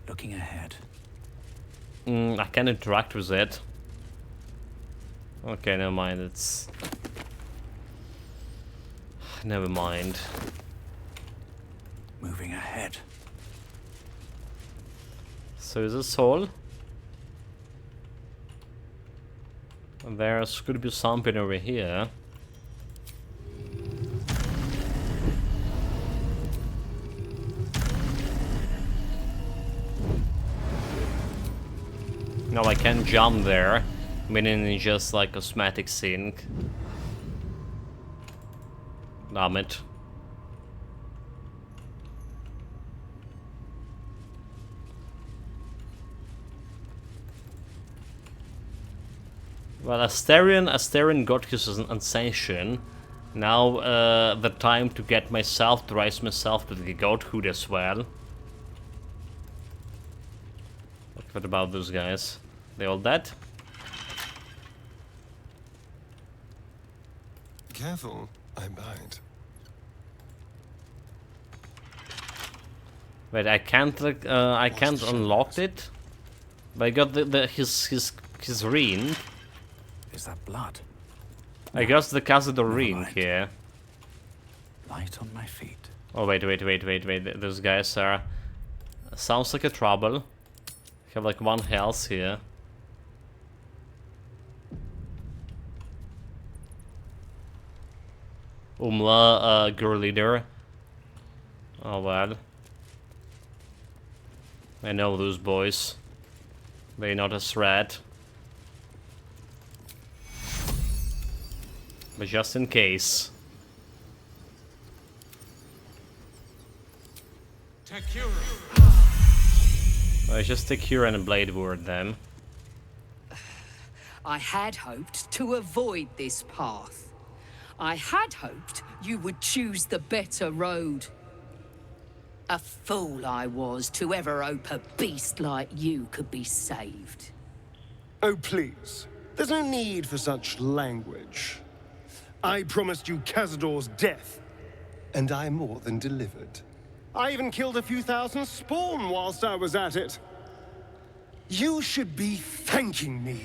Looking ahead. I can interact with it. Okay, never mind. It's never mind. Moving ahead. So is this all? There's could be something over here. No, I can't jump there, meaning it's just like cosmetic sync. Damn it. Well, Asterion got his ascension. Now the time to get myself, to rise myself to the godhood as well. What about those guys? They all dead? Careful, I bite. Wait, I can't like I can't unlock it. But I got his ring. Is that blood? I got the Khazad-dûr ring here. Light on my feet. Oh wait. Those guys are sounds like a trouble. Have like 1 health here. Umla, girl leader. Oh well. I know those boys. They're not a threat. But just in case. Well, it's just Takura and a Blade Ward then. I had hoped to avoid this path. I had hoped you would choose the better road. A fool I was to ever hope a beast like you could be saved. Oh, please. There's no need for such language. I promised you Cazador's death, and I more than delivered. I even killed a few thousand spawn whilst I was at it. You should be thanking me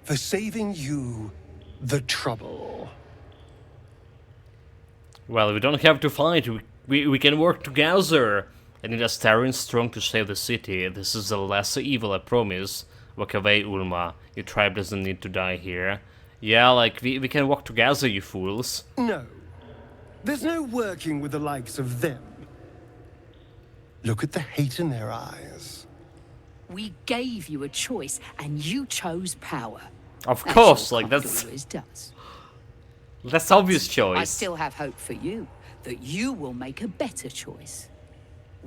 for saving you the trouble. Well, we don't have to fight. We can work together. I need Astarion strong to save the city. This is a lesser evil, I promise. Walk away, Ulma. Your tribe doesn't need to die here. Yeah, like, we can work together, you fools. No. There's no working with the likes of them. Look at the hate in their eyes. We gave you a choice, and you chose power. Of course, like, that's... always does. That's obvious choice. I still have hope for you, that you will make a better choice.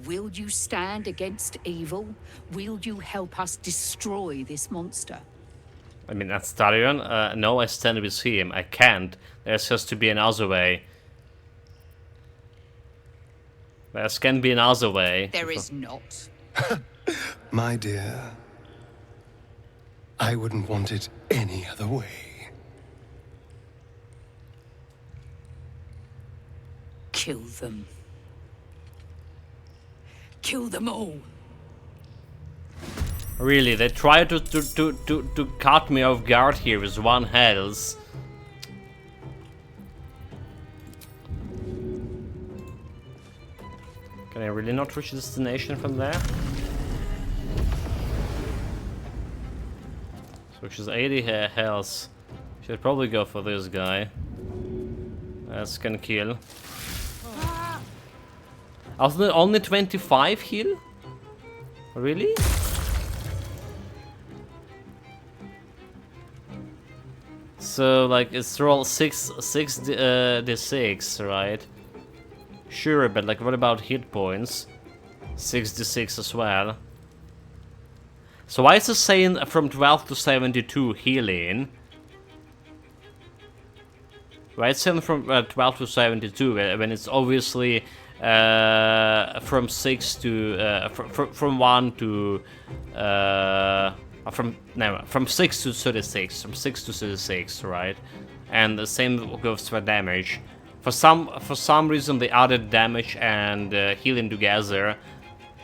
Will you stand against evil? Will you help us destroy this monster? I mean, Astarion? No, I stand with him. I can't. There has to be another way. There can be another way. There is not. My dear, I wouldn't want it any other way. Kill them. Kill them all. Really, they try to cut me off guard here with one health. Can I really not reach destination from there? So she's 80 health. Should probably go for this guy. That's can kill. Only 25 heal? Really? So like it's roll 6 d6, right? Sure, but like what about hit points? 6d6 as well. So why is it saying from 12 to 72 healing? Why it's saying from 12 to 72 when it's obviously from 6 to from 1 to from 6 to 36, from 6 to 36, right? And the same goes for damage. For some reason they added damage and healing together.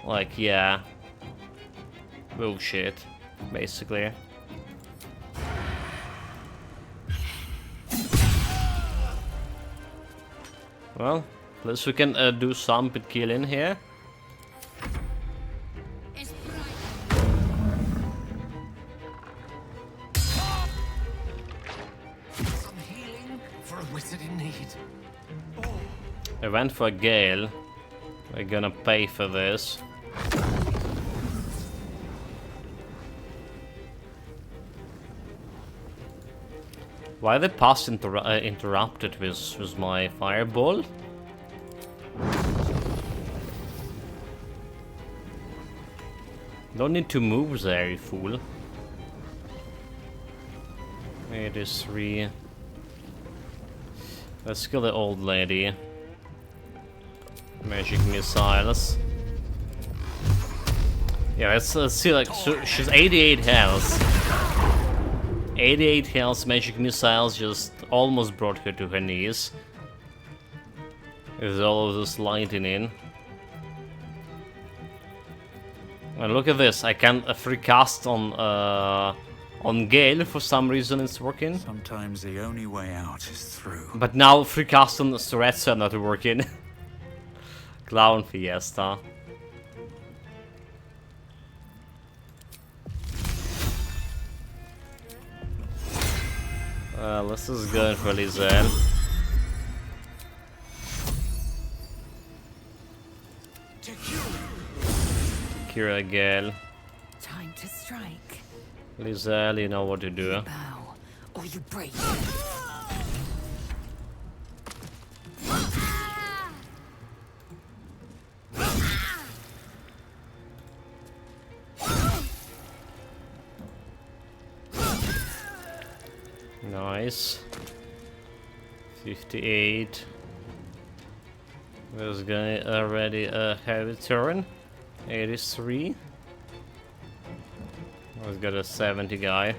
Like, yeah, bullshit, basically. Well, at least we can do some with killing here. Some healing for a wizard in need. I went for a Gale. We're gonna pay for this. Why the pass interrupted with my fireball? Don't need to move there, you fool. It is 3. Let's kill the old lady. Magic missiles. Yeah, let's see, like, so she's 88 health. 88 health, magic missiles just almost brought her to her knees. With all of this lightning. And look at this, I can free cast on Gale, for some reason it's working. Sometimes the only way out is through. But now free cast on threats are not working. Clown Fiesta. Let's just go in for Lizelle. Kira Gale. Time to strike. Lizelle, you know what to do. Bow, or you break. Nice. 58. This guy already have a turn. 83. He's got a 70 guy.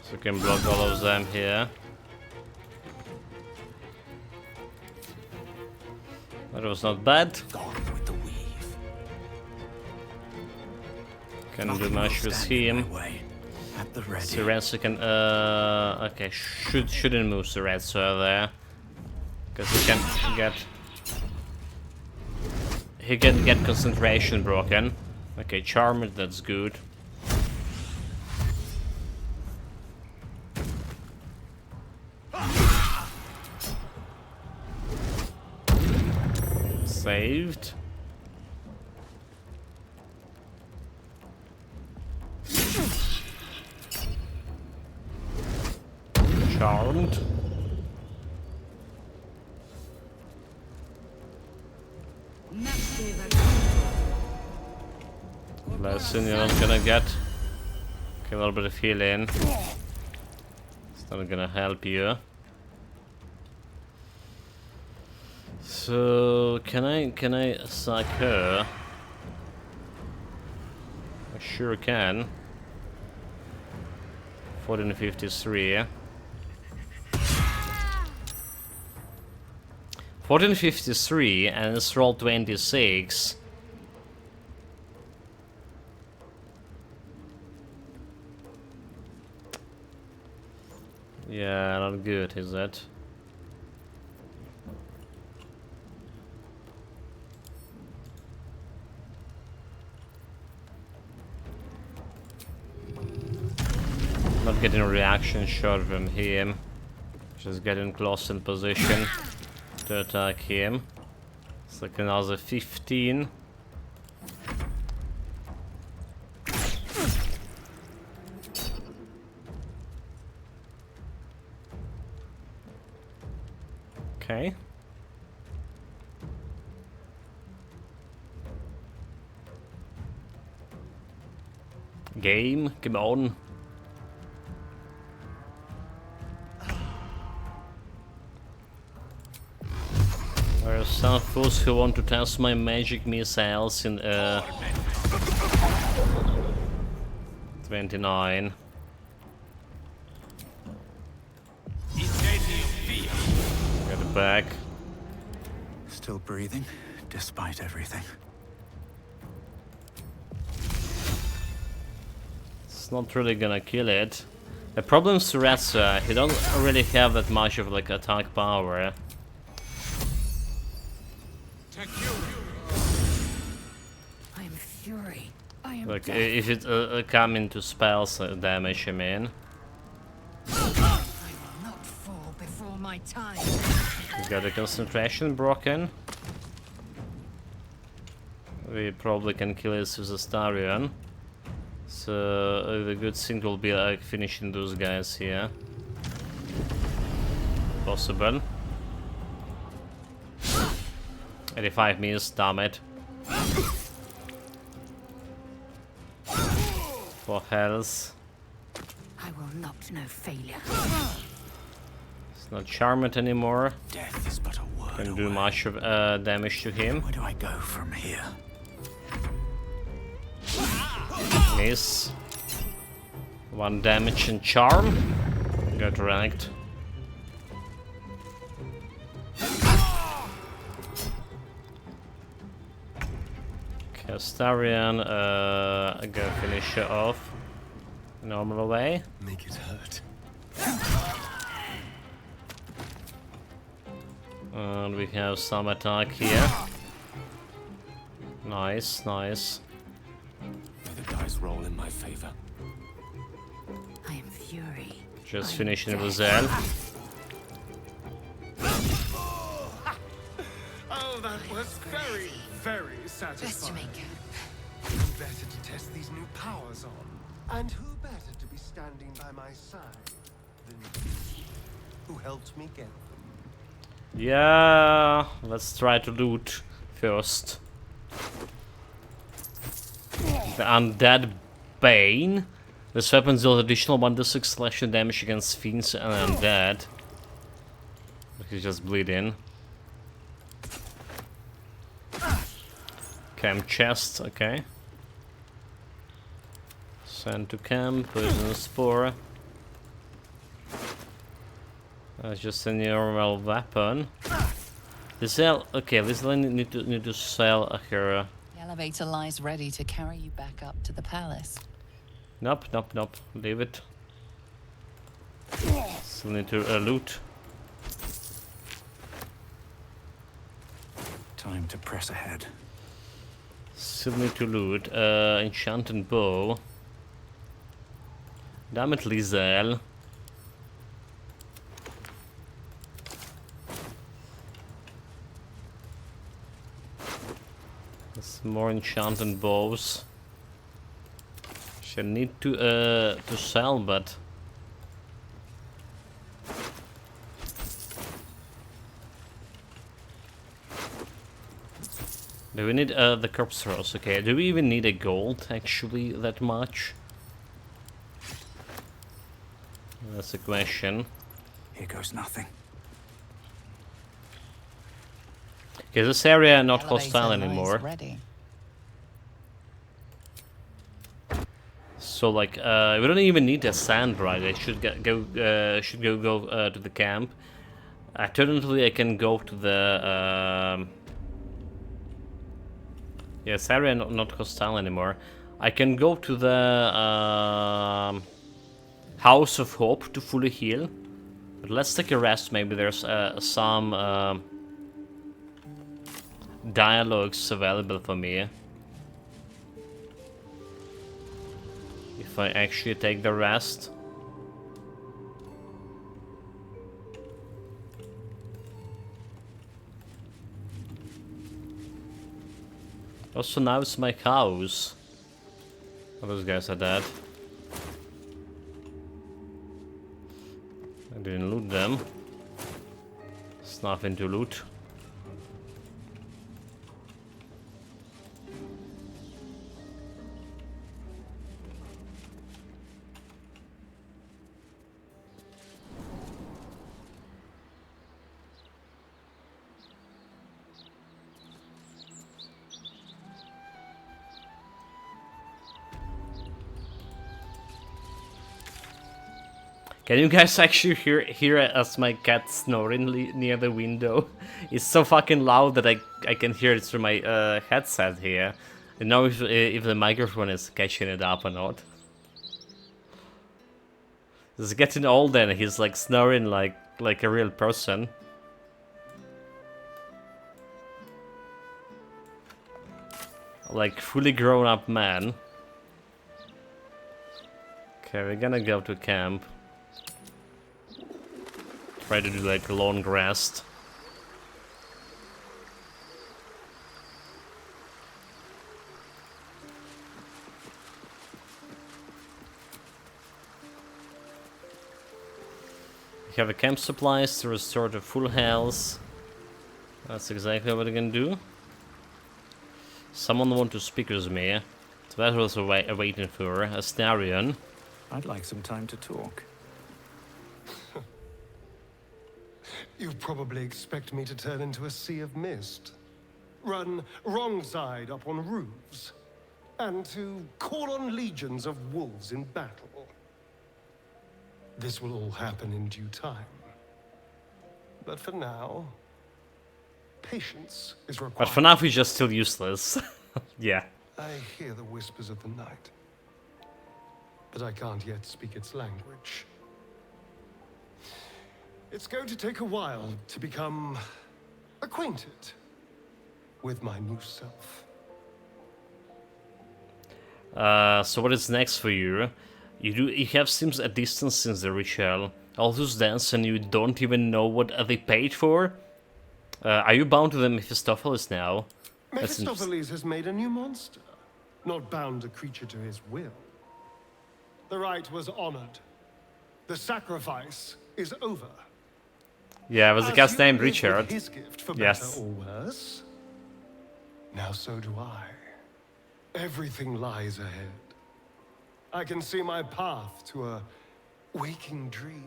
So we can block all of them here. That was not bad. Gone with the weave. Can do much with him. At the ready. Sirenso can okay, shouldn't move Sirenso there. Because he can get concentration broken. Okay, Charmed, that's good. Saved. Charmed. Lesson you're not gonna get. Okay, a little bit of healing. It's not gonna help you. So can I sack her? I sure can. 1453. 1453 and it's roll 26. Yeah, not good, is it? Not getting a reaction shot from him. Just getting close in position to attack him. It's like another 15. Okay. Game, come on. There are some fools who want to test my magic missiles in 29. Get it back. Still breathing, despite everything. It's not really gonna kill it. The problem is Sirenso, he don't really have that much of like attack power. I am fury. I am Like death. if it come into spells damage, I mean. I will not fall before my time. He's got the concentration broken. We probably can kill it with Astarion. So the good thing will be like finishing those guys here. Possible. 85 miss, damn it. For health. I will not know failure. It's not Charmed anymore. Death is but a word Can do away. much of damage to him. Where do I go from here? Miss. 1 damage and charm. Got ranked. Astarion, go finish her off. Normal way. Make it hurt. And we have some attack here. Nice, nice. May the dice roll in my favor. I am fury. Just I am finishing death. with Zell. Oh, that was very, very satisfying. Who better to test these new powers on? And who better to be standing by my side than you, who helped me get them? Yeah, let's try to loot first. The Undead Bane. This weapon deals additional 1d6 slashing damage against fiends and undead. He's just bleeding. Camp chest, okay. Send to camp, poison spore. That's just a normal weapon. The sell, okay, this line need to sell her. The elevator lies ready to carry you back up to the palace. Nope, nope, nope. Leave it. Still need to loot. Time to press ahead. Still need to loot. Enchanted bow. Damn it, Lizelle. There's more enchanted bows. Should need to sell, but do we need the corpse rolls? Okay, do we even need a gold actually that much? That's the question. Here goes nothing. Okay, this area not Elevator hostile lies anymore. ready. So like, we don't even need a sand ride. I should go to the camp. Alternatively, I can go to the yeah, this area not hostile anymore. I can go to the House of Hope to fully heal. But let's take a rest. Maybe there's some dialogues available for me. If I actually take the rest. Also, now it's my house. Oh, those guys are dead. I didn't loot them. There's nothing to loot. Can you guys actually hear as my cat snoring near the window? It's so fucking loud that I can hear it through my headset here. I don't know if the microphone is catching it up or not. He's getting older and he's like snoring like a real person. Like fully grown up man. Okay, we're gonna go to camp. Try to do like a long rest. We have a camp supplies to restore to full health. That's exactly what I can do. Someone want to speak with me. So that was waiting for Astarion. I'd like some time to talk. You probably expect me to turn into a sea of mist, run wrong side up on roofs, and to call on legions of wolves in battle. This will all happen in due time. But for now, patience is required. But for now, he's just still useless. Yeah. I hear the whispers of the night, but I can't yet speak its language. It's going to take a while to become acquainted with my new self. So what is next for you? You have seems a distance since the ritual. All those dance and you don't even know what they paid for? Are you bound to the Mephistopheles now? Mephistopheles has made a new monster, not bound a creature to his will. The rite was honored. The sacrifice is over. Yeah, it was a guy named Richard. His gift for yes. Better or worse. Now so do I. Everything lies ahead. I can see my path to a waking dream.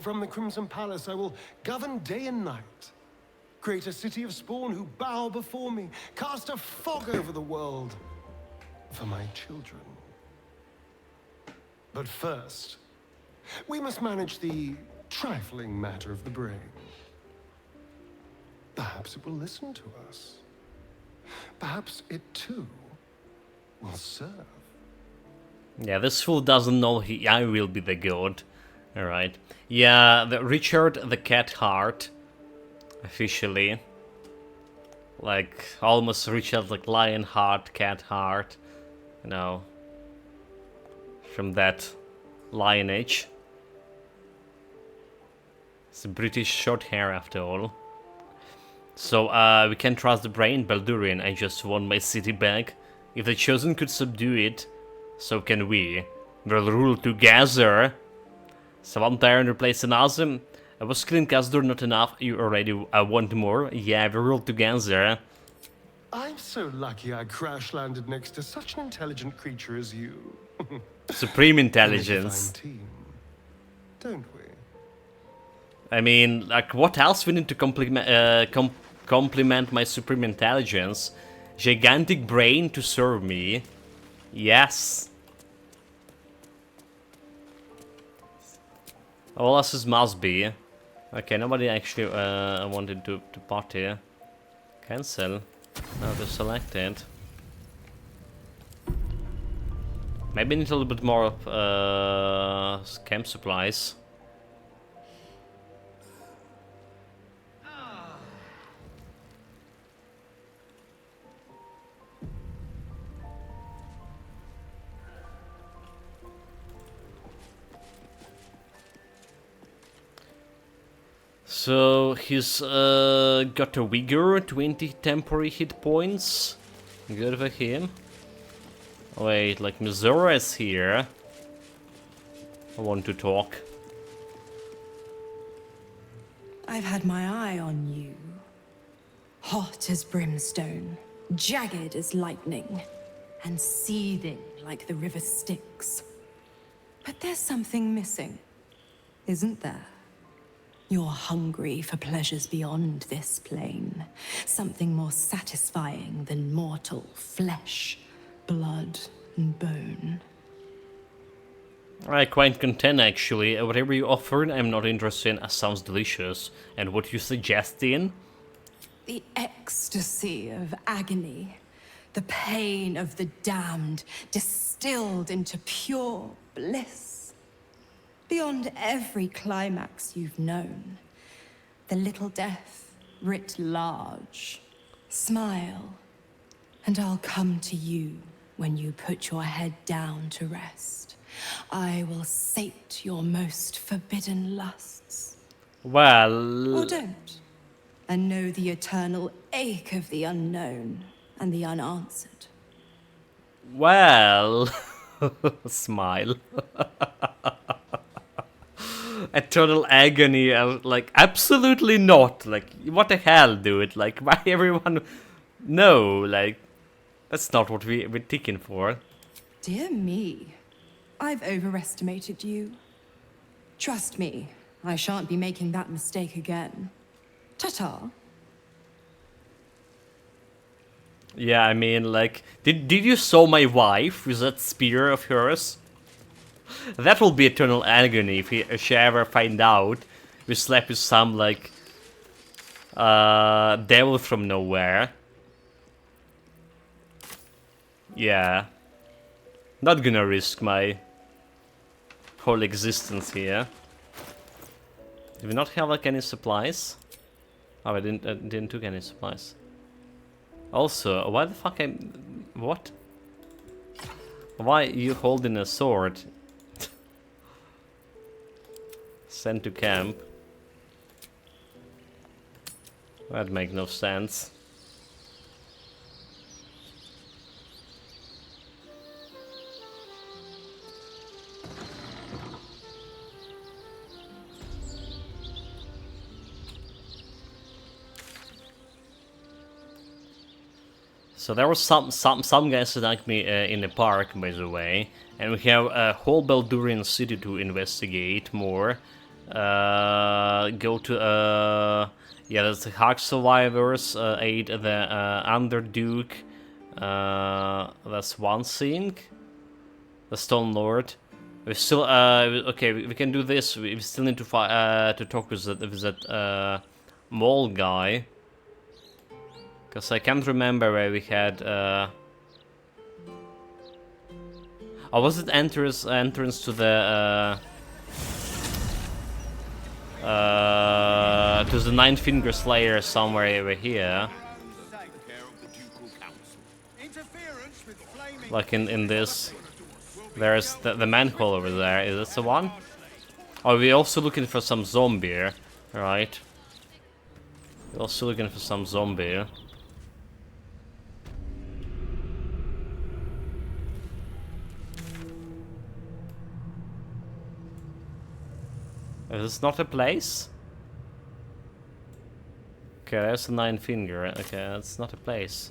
From the Crimson Palace, I will govern day and night. Create a city of spawn who bow before me. Cast a fog over the world for my children. But first, we must manage the trifling matter of the brain. Perhaps it will listen to us. Perhaps it too will serve. Yeah, this fool doesn't know I will be the god. Alright. Yeah, Richard the Cat Heart. Officially. Like, almost Richard like Lion Heart, Cat Heart. You know. From that lineage. It's a British short hair after all. So, we can trust the brain, Baldurian. I just want my city back. If the Chosen could subdue it, so can we. We'll rule together. So one tyrant replace another. I was killing Khazad-dûr not enough. You already want more? Yeah, we rule together. I'm so lucky I crash-landed next to such an intelligent creature as you. Supreme intelligence. We make a fine team, don't we? I mean, like, what else we need to complement my supreme intelligence? Gigantic brain to serve me. Yes. All else must be. Okay, nobody actually wanted to party. Cancel. Now they're selected. Maybe need a little bit more of camp supplies. So he's got a vigor, 20 temporary hit points. Good for him. Wait, like Mizora is here. I want to talk. I've had my eye on you. Hot as brimstone, jagged as lightning, and seething like the river Styx. But there's something missing, isn't there? You're hungry for pleasures beyond this plane. Something more satisfying than mortal flesh, blood, and bone. I quite content actually. Whatever you offer, I'm not interested in. Sounds delicious. And what you suggesting? The ecstasy of agony. The pain of the damned, distilled into pure bliss. Beyond every climax you've known. The little death writ large. Smile, and I'll come to you when you put your head down to rest. I will sate your most forbidden lusts. Well... Or don't, and know the eternal ache of the unknown and the unanswered. Well... Smile. Eternal agony, like, absolutely not. Like, what the hell, dude? Like, why everyone... No, like, that's not what we're ticking for. Dear me, I've overestimated you. Trust me, I shan't be making that mistake again. Ta-ta. Yeah, I mean, like, did you saw my wife with that spear of hers? That will be eternal agony if she ever find out we slept with some, like, devil from nowhere. Yeah. Not gonna risk my whole existence here. Do we not have, like, any supplies? Oh, I didn't took any supplies. Also, why the fuck what? Why are you holding a sword? Sent to camp. That makes no sense. So there was some guys attacked me in the park, by the way, and we have a whole Baldurian city to investigate more. Go to yeah, there's the Hawk survivors, aid the Underduke. That's one thing. The Stone Lord. We still okay. We can do this. We still need to talk with that mole guy. Because I can't remember where we had... Oh, was it entrance to the... to the Nine Finger Slayer somewhere over here? Like in this... There's the manhole over there. Is this the one? Oh, we're also looking for some zombie. Right. We're also looking for some zombie. Is this not a place? Okay, there's a Nine Finger. Okay, that's not a place.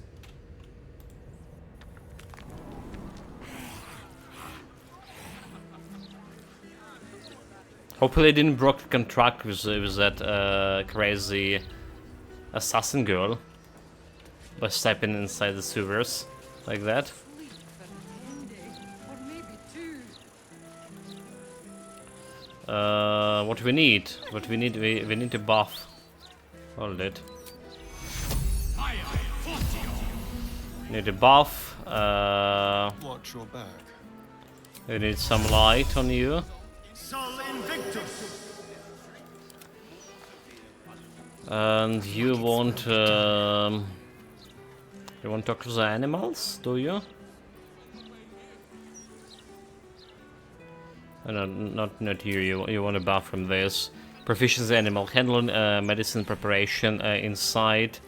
Hopefully I didn't broke contract with that crazy assassin girl by stepping inside the sewers like that. What do we need? We need to buff. Hold it. Need a buff. Watch your back. We need some light on you. And you want to talk to the animals, do you? No, not you. You want to buff from this. Proficiency animal handling, medicine preparation, inside.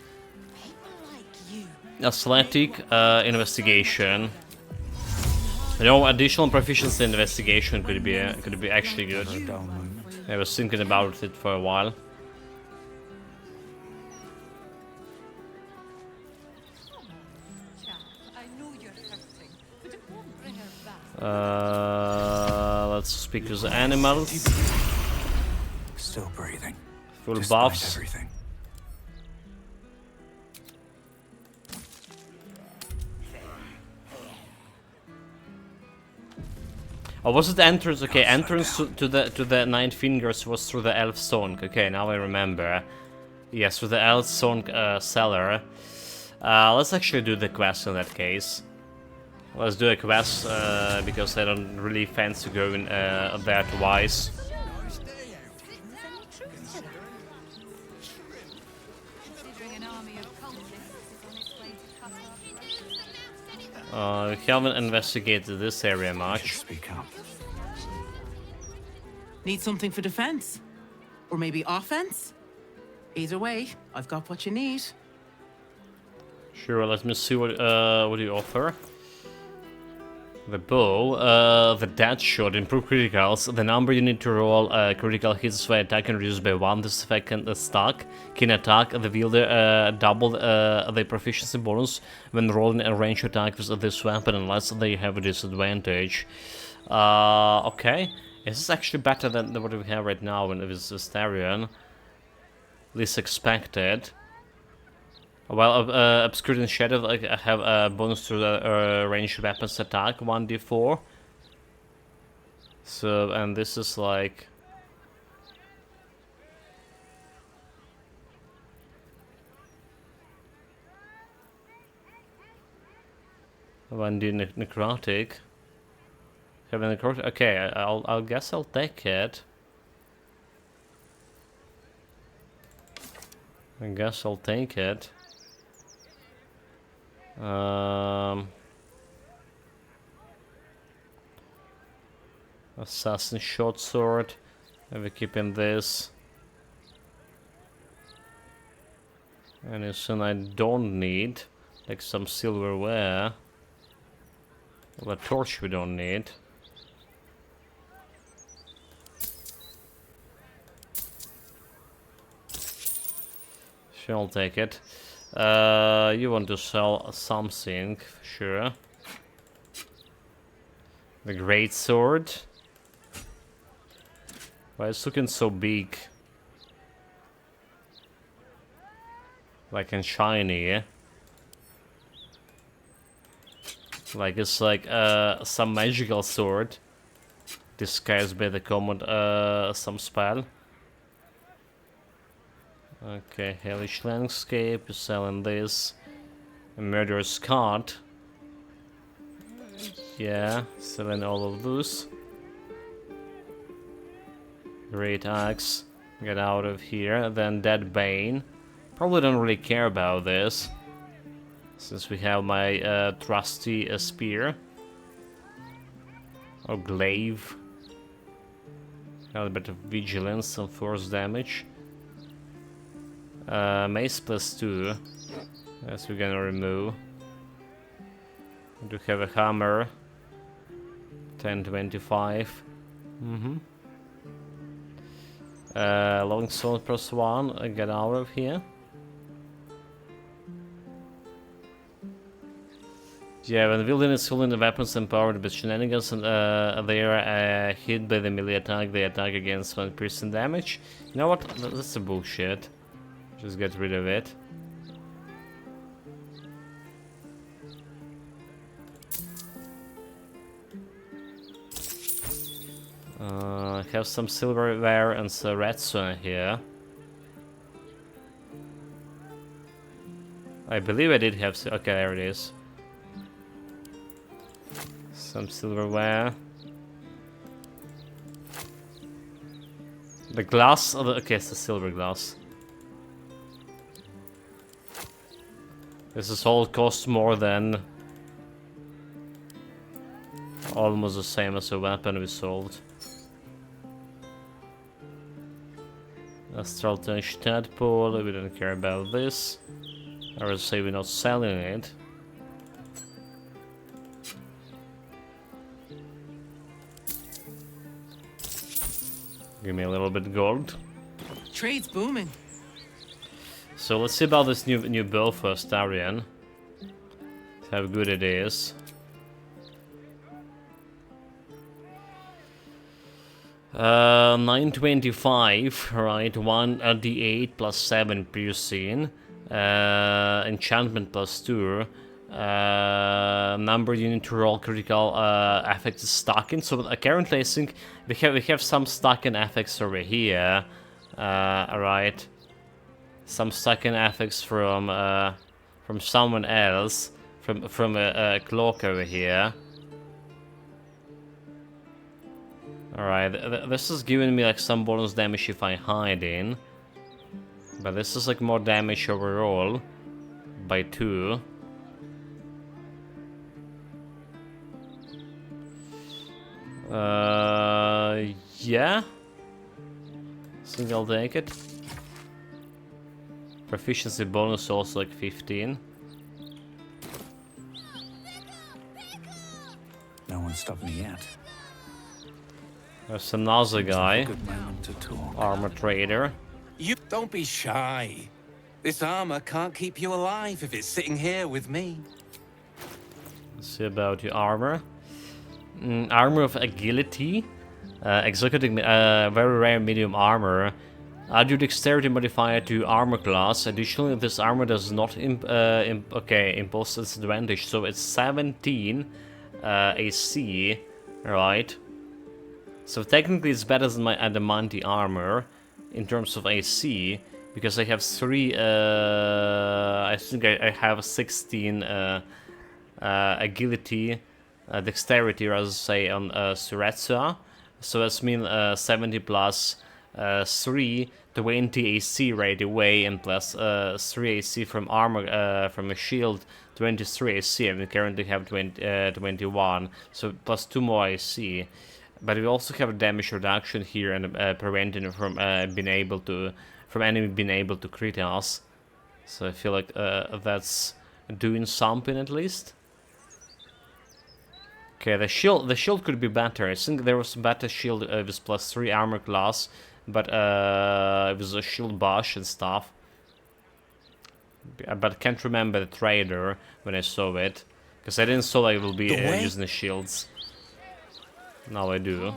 Athletic, investigation. You know, additional proficiency investigation could be actually good. I was thinking about it for a while. Let's speak to the animals. Still breathing. Full buffs. Everything. Oh, was it entrance? Okay, entrance to the Nine Fingers was through the Elf Stone. Okay, now I remember. Yes, through the Elf Stone cellar. Let's actually do the quest in that case. Let's do a quest because I don't really fancy going there twice. We haven't investigated this area much. Speak up. Need something for defense? Or maybe offense? Either way, I've got what you need. Sure, let me see what you offer. The bow, the death shot, improve criticals. The number you need to roll critical hits by attack and reduced by 1 the second stack. Can attack the wielder double the proficiency bonus when rolling a ranged attack with this weapon unless they have a disadvantage. Okay, this is actually better than what we have right now with Astarion. Least expected. Well, Obscured and Shadow, I have a bonus to the ranged weapons attack, 1d4. So, and this is like... One d necrotic. Have a necrotic. Okay, I'll guess I'll take it. I guess I'll take it. Assassin short sword. We're keeping this. Anything I don't need, like some silverware. Well, a torch we don't need. Sure, I'll take it. You want to sell something, sure. The great sword. Why it's looking so big? Like and shiny, yeah? Like it's like some magical sword disguised by the common some spell. Okay, hellish landscape, you're selling this. A murderous card. Yeah, selling all of those. Great axe, get out of here. Then Dead Bane. Probably don't really care about this, since we have my trusty spear. Or glaive. Got a bit of vigilance and force damage. Mace +2. As we're gonna remove. We do have a hammer. 1025. Longsword +1. Get out of here. Yeah, when wilderness holding the weapons empowered with shenanigans and they are hit by the melee attack, they attack against 1% damage. You know what? That's a bullshit. Just get rid of it. I have some silverware and some redstone here. I believe I did have... Okay, there it is. Some silverware. The glass... Oh, okay, it's the silver glass. This is all cost more than... Almost the same as the weapon we sold. Astral Touch Tadpole, we don't care about this. I would say we're not selling it. Give me a little bit gold. Trade's booming. So let's see about this new bow for Astarion. How good it is. 925, right? 1d8 plus 7 piercing. Enchantment +2. Number you need to roll critical effects stacking. So currently I think we have some stacking effects over here. Alright. Some stacking effects from someone else. From a cloak over here. Alright, this is giving me like some bonus damage if I hide in. But this is like more damage overall. By 2. Yeah. I think I'll take it. Proficiency bonus also like 15. No one stopped me yet. There's another guy. Good moment to talk. Armor trader. You don't be shy. This armor can't keep you alive if it's sitting here with me. Let's see about your armor. Armor of agility. Executing very rare medium armor. Add your dexterity modifier to armor class. Additionally, this armor does not impose disadvantage. So it's 17 AC, right? So technically it's better than my adamantine armor in terms of AC, because I have 3, I think I have 16 agility, dexterity rather say on Suretsa. So that's mean 70 plus 3, 20 AC right away, and plus 3 AC from armor, from a shield, 23 AC, and we currently have 21, so plus 2 more AC. But we also have a damage reduction here and preventing from enemy being able to crit us. So I feel like that's doing something at least. Okay, the shield could be better. I think there was a better shield with plus 3 armor class, but it was a shield bash and stuff. But can't remember the trader when I saw it. Because I didn't saw that it will be using the shields. Now I do.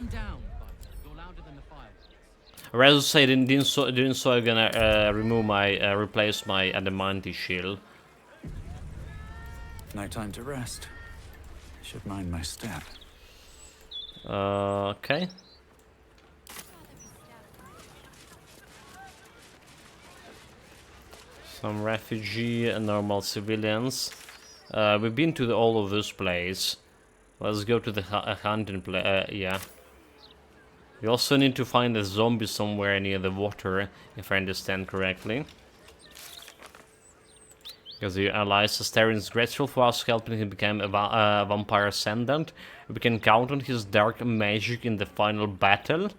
Or as I say, didn't so I'm gonna remove my replace my adamantine shield. No time to rest. Should mind my step. Okay. Some refugee and normal civilians. We've been to all of this place. Let's go to the hunting place. Yeah. We also need to find a zombie somewhere near the water, if I understand correctly. Because the allies Astarion is grateful for us helping him become a vampire ascendant. We can count on his dark magic in the final battle.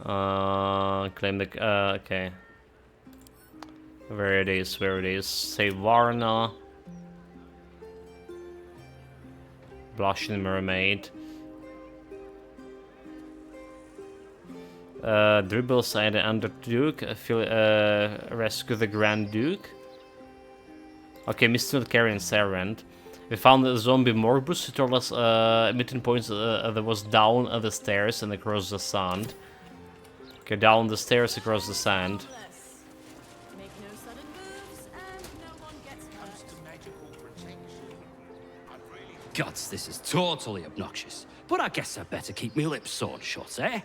Claim the... okay. Where it is, where it is. Save Varna. Blushing Mermaid. Dribble side under Duke. Rescue the Grand Duke. Okay, Mr. Carrion's errand. We found a zombie Morbus. He told us meeting points that was down the stairs and across the sand. Okay, down the stairs across the sand. Gods, this is totally obnoxious. But I guess I'd better keep my lips sewn shut, eh?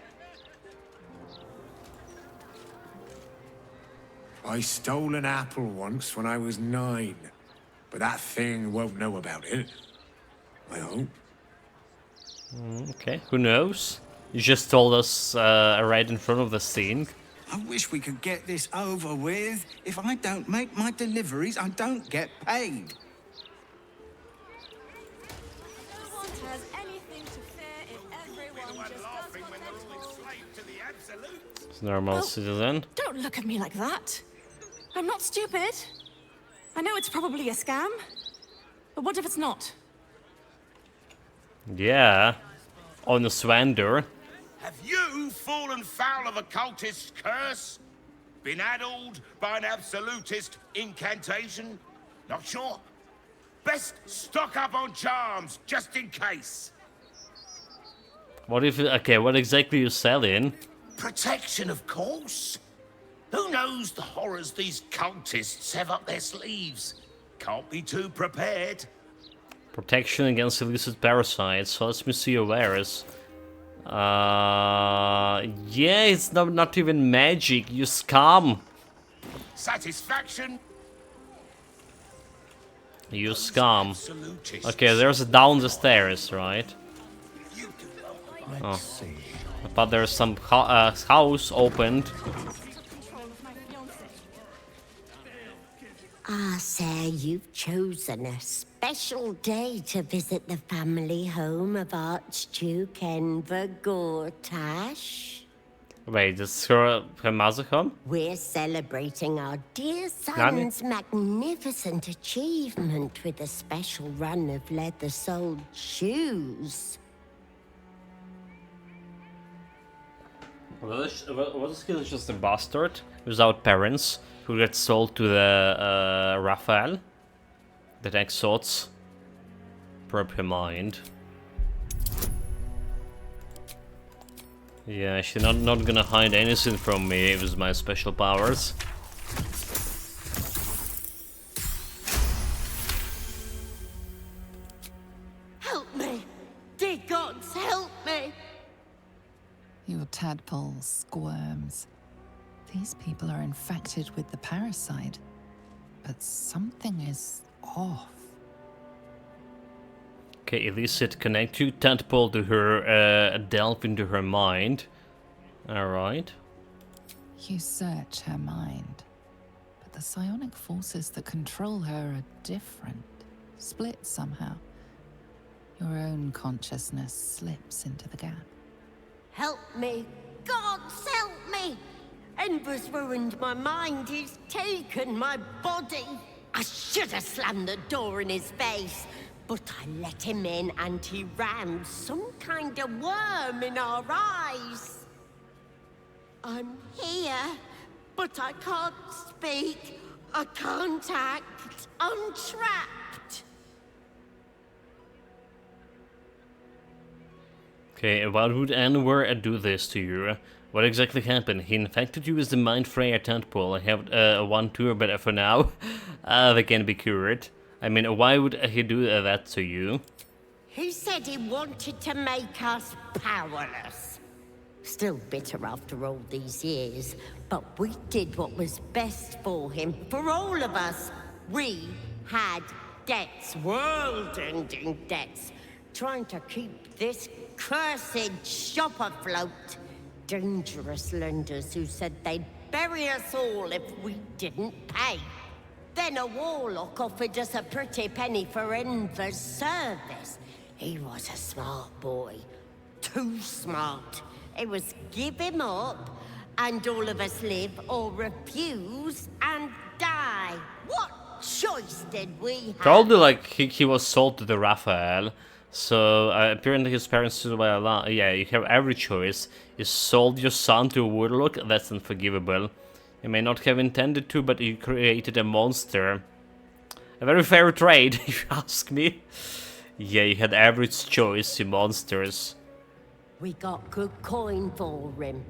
I stole an apple once when I was 9. But that thing won't know about it. I hope. Okay, who knows? You just told us right in front of the scene. I wish we could get this over with. If I don't make my deliveries, I don't get paid. No one has anything to fear if everyone just does what they're told. It's normal citizen. Don't look at me like that. I'm not stupid. I know it's probably a scam, but what if it's not? Yeah. On the Swander. Have you fallen foul of a cultist's curse? Been addled by an absolutist incantation? Not sure? Best stock up on charms, just in case. What if... okay, what exactly are you selling? Protection, of course. Who knows the horrors these cultists have up their sleeves? Can't be too prepared. Protection against illicit parasites. So let me see your wares. Yeah, it's not even magic. You scum. Satisfaction. You scum. Okay, there's a down the stairs, right? Oh. But there's some house opened. Ah, sir, you've chosen a special day to visit the family home of Archduke Enver Gortash. Wait, this is her mother home? We're celebrating our dear son's magnificent achievement with a special run of leather-soled shoes. Was he just a bastard without parents who gets sold to the Raphael? That exalts proper mind. Yeah, she's not gonna hide anything from me with my special powers. Help me! Dear gods, help me! Your tadpole squirms. These people are infected with the parasite, but something is off. Okay, illicit connect you tadpole to her, delve into her mind. Alright. You search her mind, but the psionic forces that control her are different, split somehow. Your own consciousness slips into the gap. Help me! Gods, help me! Enver's ruined my mind, he's taken my body. I should have slammed the door in his face, but I let him in and he rammed some kind of worm in our eyes. I'm here, but I can't speak. I can't act. I'm trapped. Okay, why would Anwar do this to you? What exactly happened? He infected you with the Mind Freya tadpole. I have one tour, but for now, they can be cured. I mean, why would he do that to you? He said he wanted to make us powerless. Still bitter after all these years, but we did what was best for him, for all of us. We had debts, world-ending debts, trying to keep this cursed shop afloat. Dangerous lenders who said they'd bury us all if we didn't pay. Then a warlock offered us a pretty penny for Enver's service. He was a smart boy. Too smart. It was give him up, and all of us live or refuse and die. What choice did we have? Probably like he was sold to the Raphael. So apparently his parents said, well, yeah, you have every choice. You sold your son to a warlock, that's unforgivable. You may not have intended to, but you created a monster. A very fair trade, if you ask me. Yeah, you had every choice, you monsters. We got good coin for him.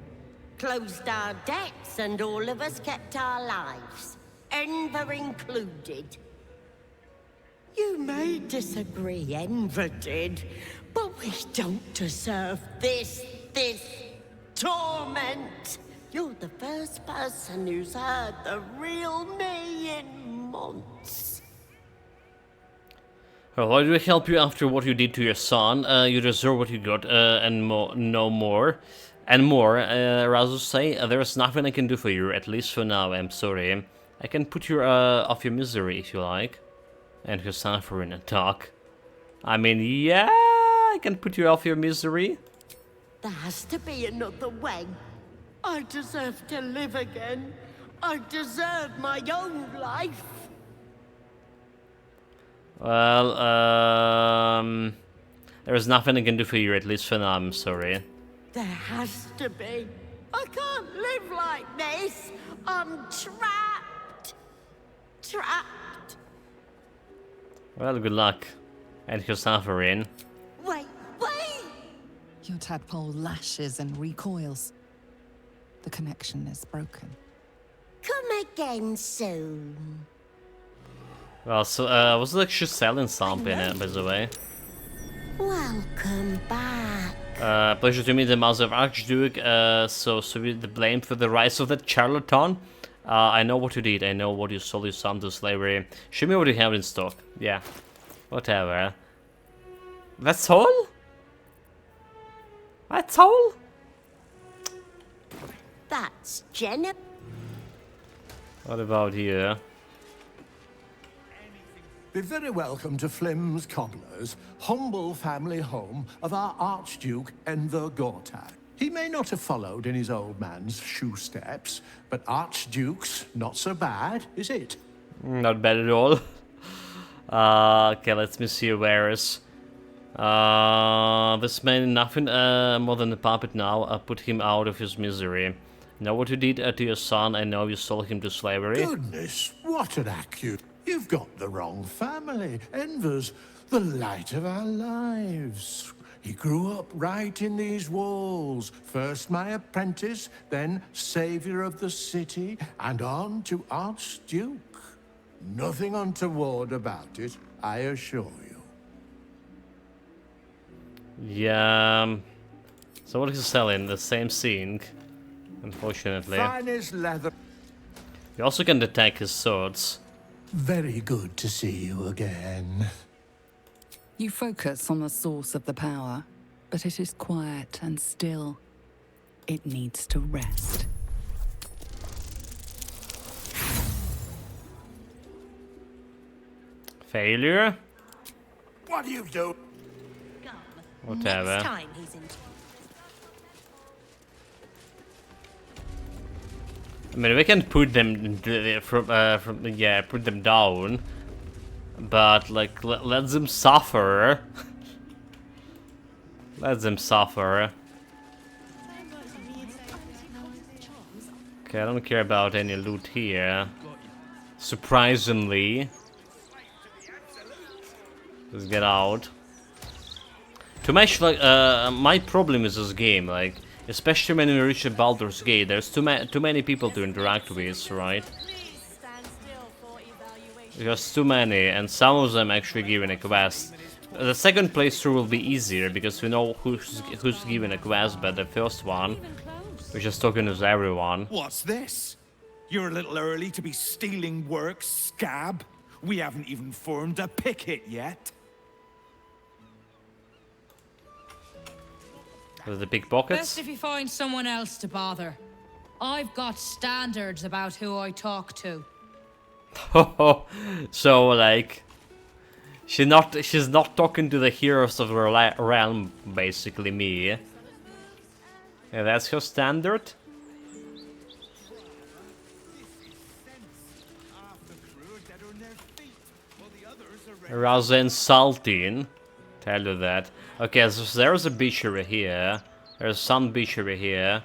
Closed our debts and all of us kept our lives. Enver included. You may disagree, Enver did, but we don't deserve this torment. You're the first person who's heard the real me in months. Well, why do I help you after what you did to your son? You deserve what you got, and no more. And more, Razu say, there's nothing I can do for you, at least for now, I'm sorry. I can put you off your misery if you like. And your suffering and talk. I mean, yeah, I can put you off your misery. There has to be another way. I deserve to live again. I deserve my own life. Well, there's nothing I can do for you, at least for now, I'm sorry. There has to be. I can't live like this. I'm trapped. Trapped. Well, good luck. And your suffering. Wait. Your tadpole lashes and recoils. The connection is broken. Come again soon. Well, so, I was actually selling something, by the way. Welcome back. Pleasure to meet the Mother of Archduke, so with the blame for the rise of that charlatan. I know what you did, I know what you sold your son to slavery. Show me what you have in stock. Yeah, whatever. That's all? That's all? That's Jenna. What about you? Be very welcome to Flim's Cobblers, humble family home of our Archduke Enver Gortag. He may not have followed in his old man's shoe steps, but Archduke's not so bad, is it? Not bad at all. Okay, let me see where's. This man nothing more than a puppet now. Put him out of his misery. Know what you did to your son, I know you sold him to slavery. Goodness, what an accusation. You've got the wrong family. Enver's the light of our lives. He grew up right in these walls. First my apprentice, then savior of the city, and on to Archduke. Nothing untoward about it, I assure you. Yeah. So what is he selling? The same thing, unfortunately. Finest leather. You also can detect his swords. Very good to see you again. You focus on the source of the power, but it is quiet and still. It needs to rest. Failure? What do you do? Whatever. Next time he's in. I mean, we can put them put them down, but like let them suffer. Let them suffer. Okay, I don't care about any loot here. Surprisingly. Let's get out. Too much, like, my problem is this game, like, especially when we reach the Baldur's Gate, there's too many people to interact with, right? There's too many, and some of them actually given a quest. The second playthrough will be easier because we know who's given a quest, but the first one, we're just talking with everyone. What's this? You're a little early to be stealing work, scab. We haven't even formed a picket yet. With the pickpockets? Best if you find someone else to bother. I've got standards about who I talk to. So, like, she's not talking to the heroes of her realm, basically me. Yeah, that's her standard. Rather insulting, tell you that. Okay, so there's a beachery here. There's some beachery here.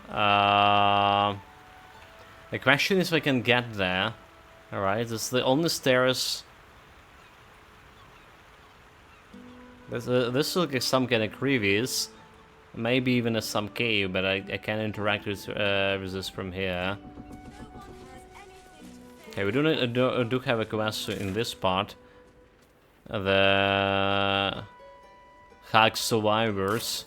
The question is if I can get there. Alright, this is the only stairs. This looks like some kind of crevice. Maybe even some cave, but I can interact with this from here. Okay, we do have a quest in this part. The Hag survivors.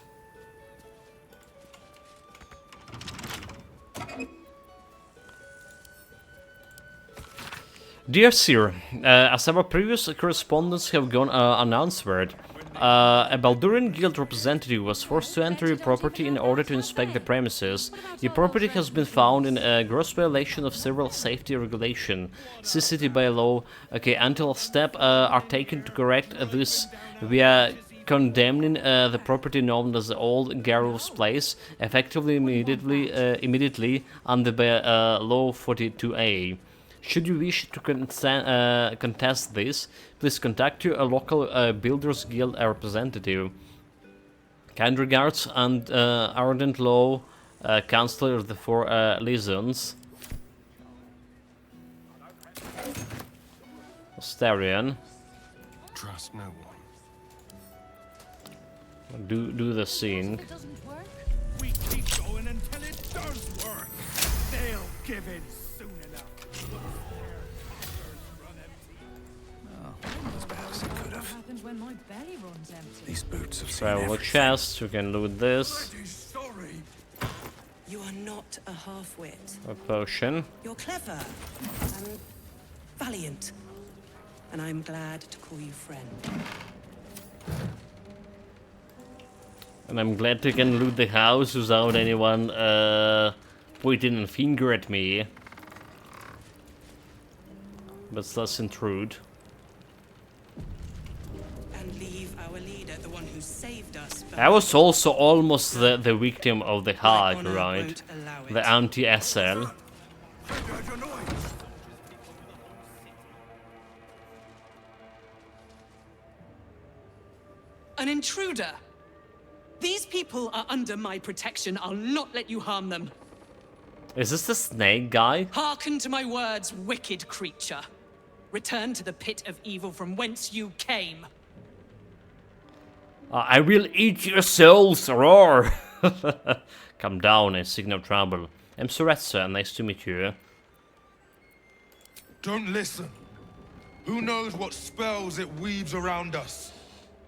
Dear Sir, as our previous correspondence have gone unanswered, a Baldurian guild representative was forced to enter your property in order to inspect the premises. Your property has been found in a gross violation of several safety regulations. See city by law. Okay, until steps are taken to correct this, we are condemning the property known as the Old Garrow's Place, effectively immediately under Law 42A. Should you wish to contest this, please contact your local Builders Guild representative. Kind regards, and Ardent Law, Counselor of the Four Legions. Astarion. Trust no one. Do the scene. We keep going until it does work. They'll give in soon enough. Perhaps it could have. When my belly runs empty. These boots have seen Travel chest, you can loot this. You are not a half-wit. A potion. You're clever and valiant, and I'm glad to call you friend. And I'm glad you can loot the house without anyone pointing a finger at me. But let's intrude. And leave our leader, the one who saved us. I was also almost the victim of the Hag, right? The anti-SL. An intruder. These people are under my protection. I'll not let you harm them. Is this the snake guy? Hearken to my words, wicked creature. Return to the pit of evil from whence you came. I will eat your souls, roar! Come down and seek no trouble. I'm Suretsa, nice to meet you. Don't listen. Who knows what spells it weaves around us?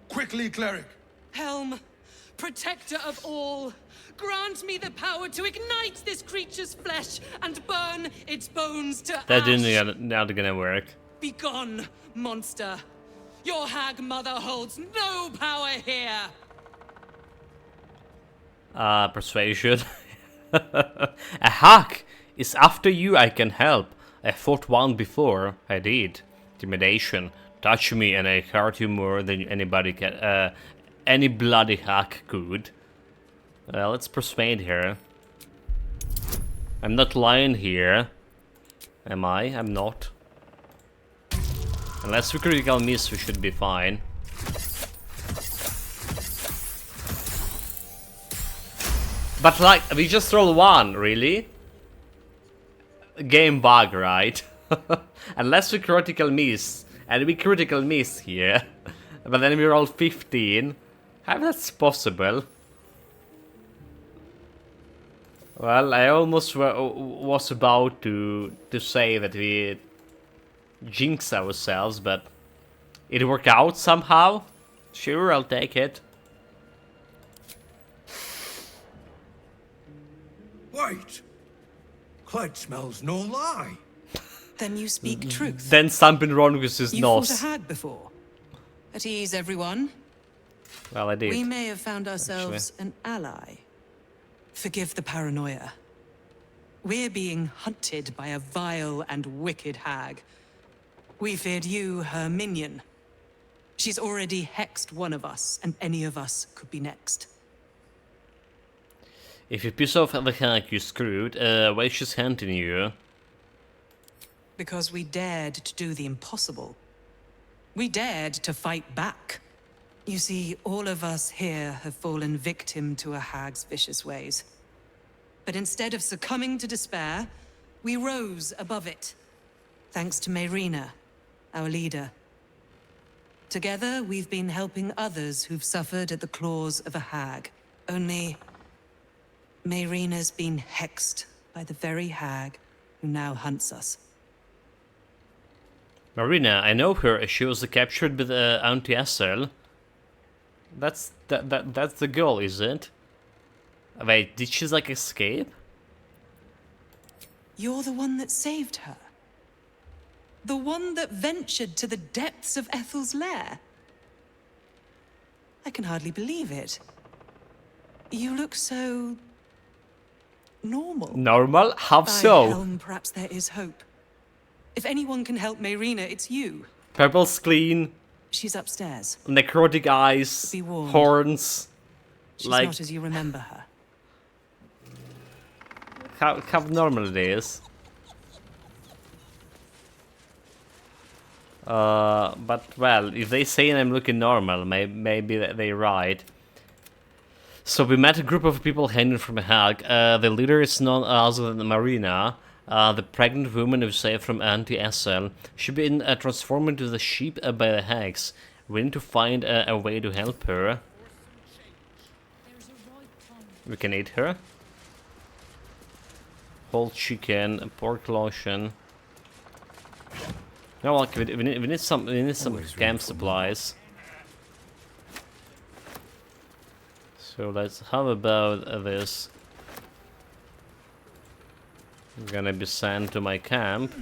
Quickly, cleric. Helm, protector of all, grant me the power to ignite this creature's flesh and burn its bones to That ash. not gonna work. Begone, monster. Your hag mother holds no power here. Persuasion. A hack is after you, I can help. I fought one before, I did. Intimidation. Touch me and I hurt you more than anybody can, any bloody hack could. Let's persuade her. I'm not lying here. Am I? I'm not. Unless we critical miss, we should be fine. But like, we just roll 1, really? Game bug, right? Unless we critical miss. And we critical miss here. But then we roll 15. How that's possible? Well, I almost was about to say that we jinx ourselves, but it worked out somehow. Sure, I'll take it. Wait! Clyde smells no lie. Then you speak truth. Then something wrong with his You nose. fought a hag before. At ease, everyone. Well, I did. We may have found ourselves an ally. Forgive the paranoia. We're being hunted by a vile and wicked hag. We feared you, her minion. She's already hexed one of us, and any of us could be next. If you piss off the hag, you're screwed. Why is she hunting you? Because we dared to do the impossible. We dared to fight back. You see, all of us here have fallen victim to a hag's vicious ways. But instead of succumbing to despair, we rose above it. Thanks to Mayrina, our leader. Together, we've been helping others who've suffered at the claws of a hag. Only, Mayrina's been hexed by the very hag who now hunts us. Marina, I know her. She was captured with Auntie Essel. That's the goal, is it? Wait, did she like escape? You're the one that saved her. The one that ventured to the depths of Ethel's lair. I can hardly believe it. You look so... normal. Normal? How By so? Helm, perhaps there is hope. If anyone can help Mayrina, it's you. Purple's clean. She's upstairs. Necrotic eyes. Be warned. Horns. She's like not as you remember her. how normal it is. But well, if they say I'm looking normal, maybe they're right. So we met a group of people hanging from a hag. The leader is none other than Marina, the pregnant woman who saved from Auntie Essel. She's been transformed into the sheep by the hags. We need to find a way to help her. We can eat her. Whole chicken, pork lotion. No, like we need some camp supplies. So let's. How about this? I'm gonna be sent to my camp.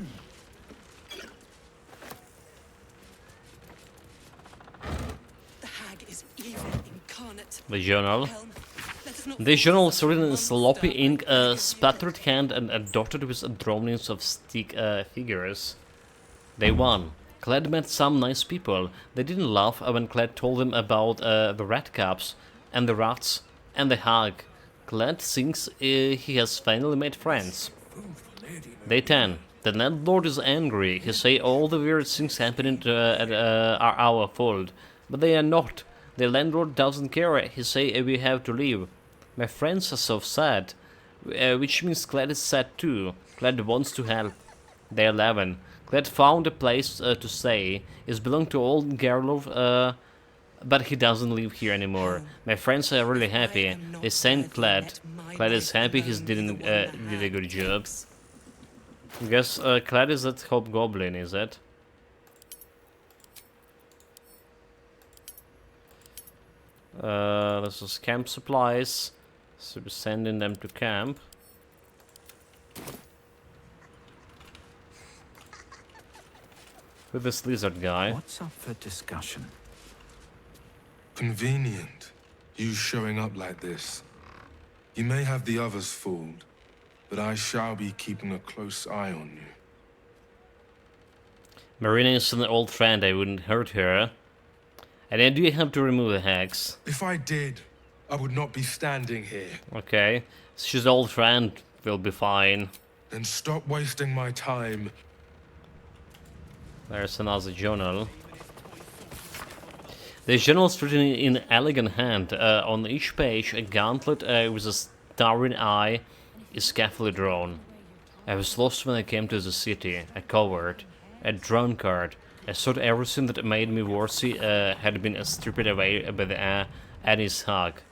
The hag is evil incarnate. The journal. This journal is written in sloppy ink, spattered hand, and dotted with drawings of stick figures. Day 1. Cled met some nice people. They didn't laugh when Cled told them about the rat caps, and the rats, and the hag. Cled thinks he has finally made friends. Day 10. The landlord is angry. He say all the weird things happening are our fault, but they are not. The landlord doesn't care. He say we have to leave. My friends are so sad, which means Cled is sad too. Cled wants to help. Day 11. Cled found a place to stay. It belonged to old Gerlov, but he doesn't live here anymore. My friends are really happy. They sent Cled. Cled is happy he did a good job. I guess Cled is that hobgoblin, is it? This is camp supplies. So we're sending them to camp. With this lizard guy. What's up for discussion? Convenient. You showing up like this. You may have the others fooled, but I shall be keeping a close eye on you. Marina is an old friend, I wouldn't hurt her. And then do you have to remove the hex? If I did, I would not be standing here. Okay. She's an old friend, we'll be fine. Then stop wasting my time. There's another journal. The journal is written in elegant hand. On each page, a gauntlet with a towering eye is carefully drawn. I was lost when I came to the city, a coward, a drunkard. I thought everything that made me worthy had been stripped away by the Annie's hug.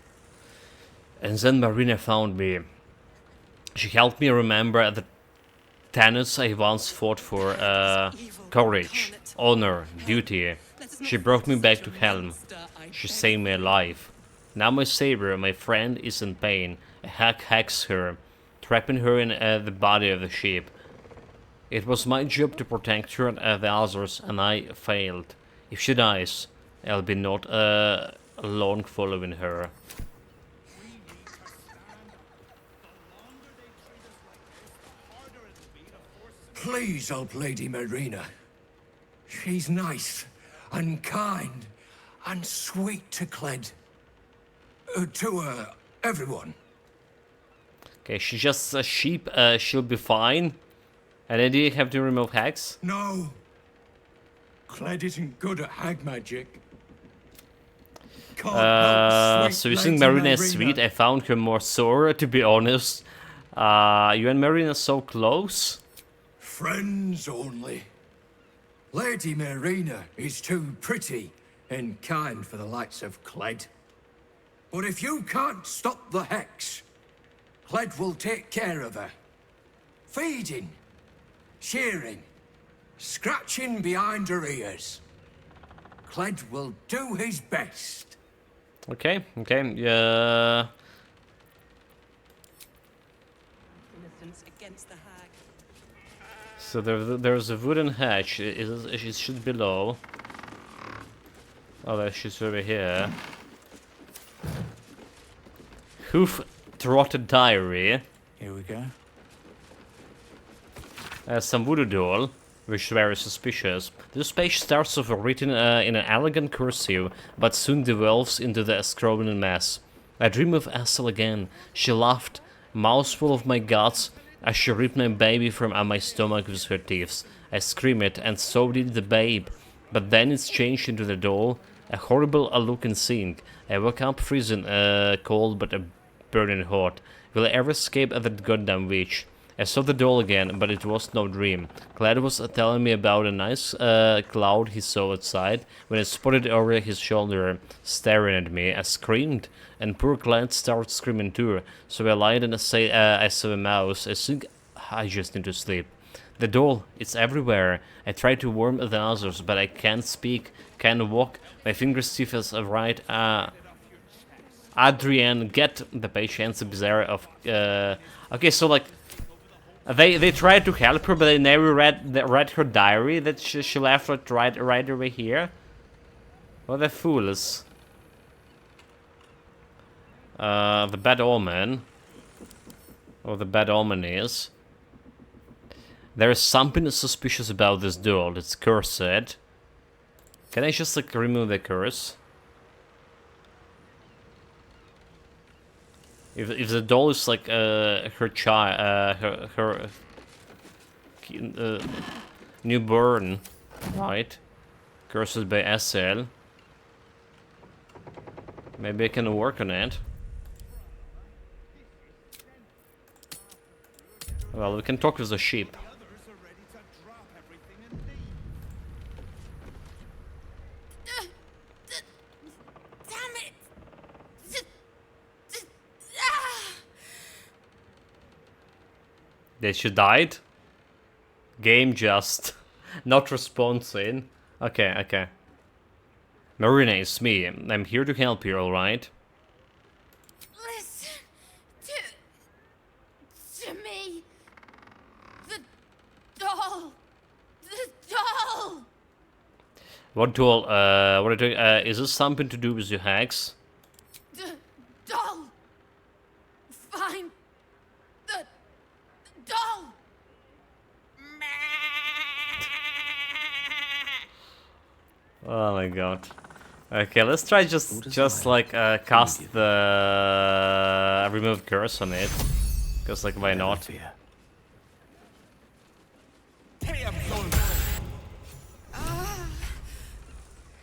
And then Marina found me. She helped me remember the tenets I once fought for, courage, honor, duty. She brought me back to Helm. She saved my life. Now my savior, my friend, is in pain. A hag hacks her, trapping her in the body of the ship. It was my job to protect her and the others, and I failed. If she dies, I'll be not long following her. Please help Lady Marina. She's nice and kind and sweet to Cled. To everyone. Okay, she's just a sheep. She'll be fine. And then do you have to remove hacks? No. Cled isn't good at hag magic. So you think Marina is sweet? I found her more sore, to be honest. You and Marina so close? Friends only. Lady Marina is too pretty and kind for the likes of Cled. But if you can't stop the hex, Cled will take care of her. Feeding, shearing, scratching behind her ears. Cled will do his best. Okay, yeah. So there's a wooden hatch. It should be below. Oh, there she's over here. Hoof-trotted diary. Here we go. Some voodoo doll, which is very suspicious. This page starts off written in an elegant cursive, but soon devolves into the scrolling mess. I dream of Essel again. She laughed, mouthful of my guts, as she ripped my baby from my stomach with her teeth. I screamed, and so did the babe. But then it's changed into the doll, a horrible looking thing. I woke up freezing, cold but burning hot. Will I ever escape that goddamn witch? I saw the doll again, but it was no dream. Cled was telling me about a nice cloud he saw outside when it spotted over his shoulder, staring at me. I screamed, and poor Cled started screaming too. So I lied and I saw a mouse. I think I just need to sleep. The doll, it's everywhere. I try to warn the others, but I can't speak, can't walk. My fingers stiff as a right. Adrian, get the patience bizarre of. Okay, so like. They tried to help her, but they never read her diary that she left right over here. What the fools. The bad omen. Or the bad omen is. There is something suspicious about this doll. It's cursed. Can I just like remove the curse? If the doll is like her child, her newborn, right? Cursed by SL. Maybe I can work on it. Well, we can talk with the sheep. That she died? Game just not responding. Okay. Marina, it's me. I'm here to help you, alright? Listen to me. The doll. What doll? What are you doing? Is this something to do with your hacks? The doll. Find the doll. Oh my god. Okay, let's try just like cast the remove curse on it. Because like why not?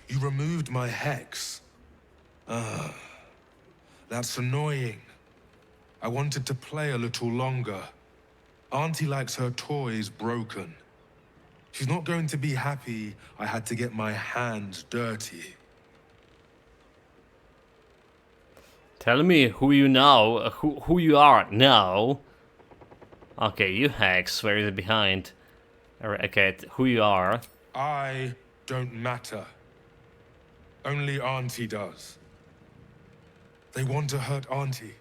You removed my hex. That's annoying. I wanted to play a little longer. Auntie likes her toys broken. She's not going to be happy I had to get my hands dirty. Tell me who you know, who you are now. Okay, you hacks, where is it behind? Okay, who you are. I don't matter. Only Auntie does. They want to hurt Auntie.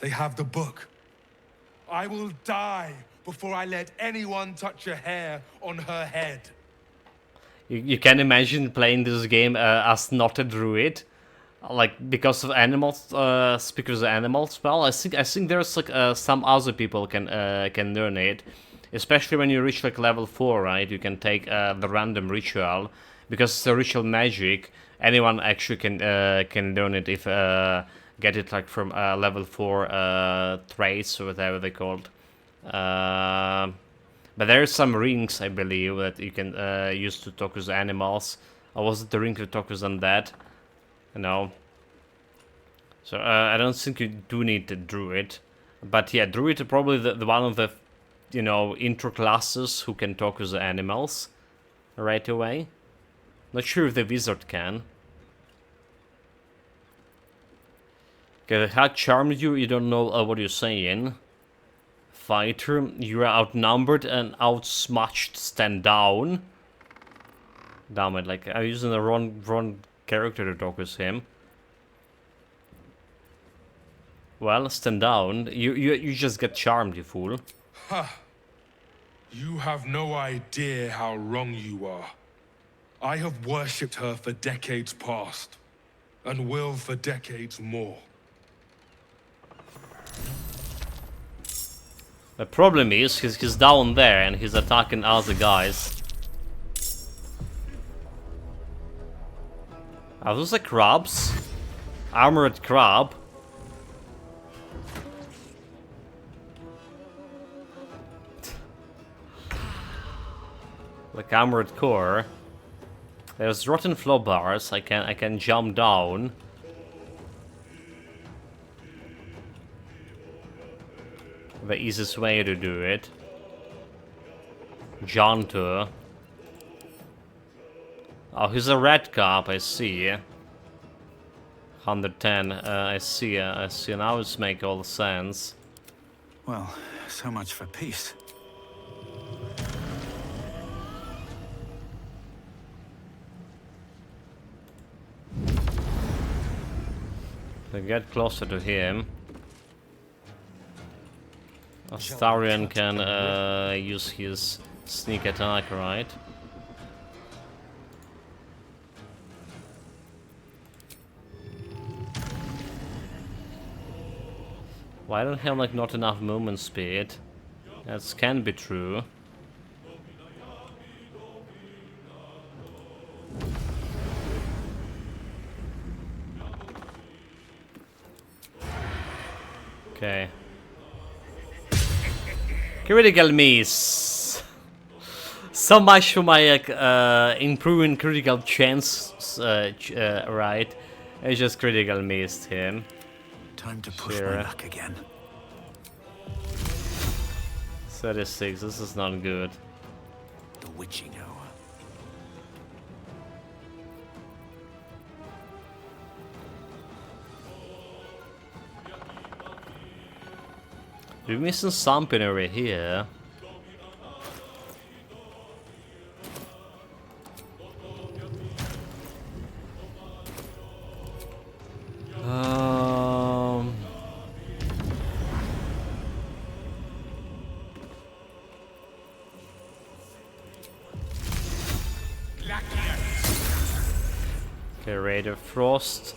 They have the book. I will die before I let anyone touch a hair on her head. You can imagine playing this game as not a druid, like because of animals, because of animals. Well, I think there's like some other people can learn it, especially when you reach like level 4, right? You can take the random ritual because it's a ritual magic. Anyone actually can learn it if get it like from level 4 traits or whatever they're called. But there are some rings, I believe, that you can use to talk with animals. Or was it the ring to talk with undead? No. So I don't think you do need the druid. But yeah, druid is probably the one of the, you know, intro classes who can talk with the animals right away. Not sure if the wizard can. Okay, the hat charmed you, you don't know what you're saying. Fighter, you are outnumbered and outsmatched, stand down. Damn it, like I'm using the wrong character to talk with him. Well, stand down. You just get charmed, you fool. Ha! You have no idea how wrong you are. I have worshipped her for decades past, and will for decades more. The problem is, he's down there and he's attacking other guys. Are those like crabs? Armored crab? Like armored core. There's rotten flow bars. I can jump down. The easiest way to do it. Janto. Oh, he's a red cap, I see. 110, I see, now it's make all sense. Well, so much for peace. To get closer to him. Astarion can use his sneak attack, right? Why don't I have like not enough movement speed? That can be true. Okay. Critical miss. So much for my improving critical chance, right? I just critical missed him. Time to push my luck again. 36, this is not good. The witching hour. We're missing something over here. Okay, Raider Frost.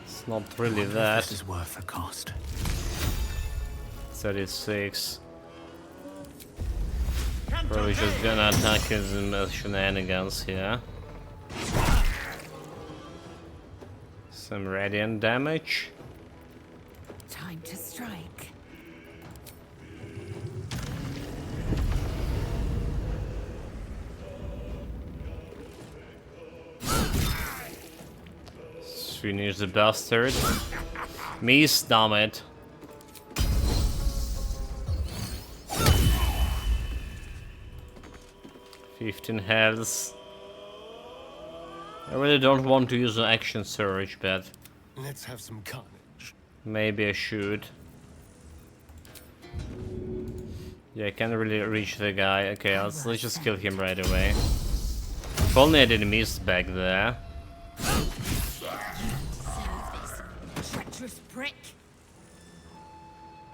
It's not really that. This is worth the cost. 36. Probably just gonna attack his shenanigans here. Some radiant damage. Time to strike. Finish the bastard. Miss, damn it. 15 health. I really don't want to use an action surge, but Let's have some carnage. maybe I should. Yeah, I can't really reach the guy. Okay, let's just kill him right away. If only I didn't miss back there. Treacherous prick.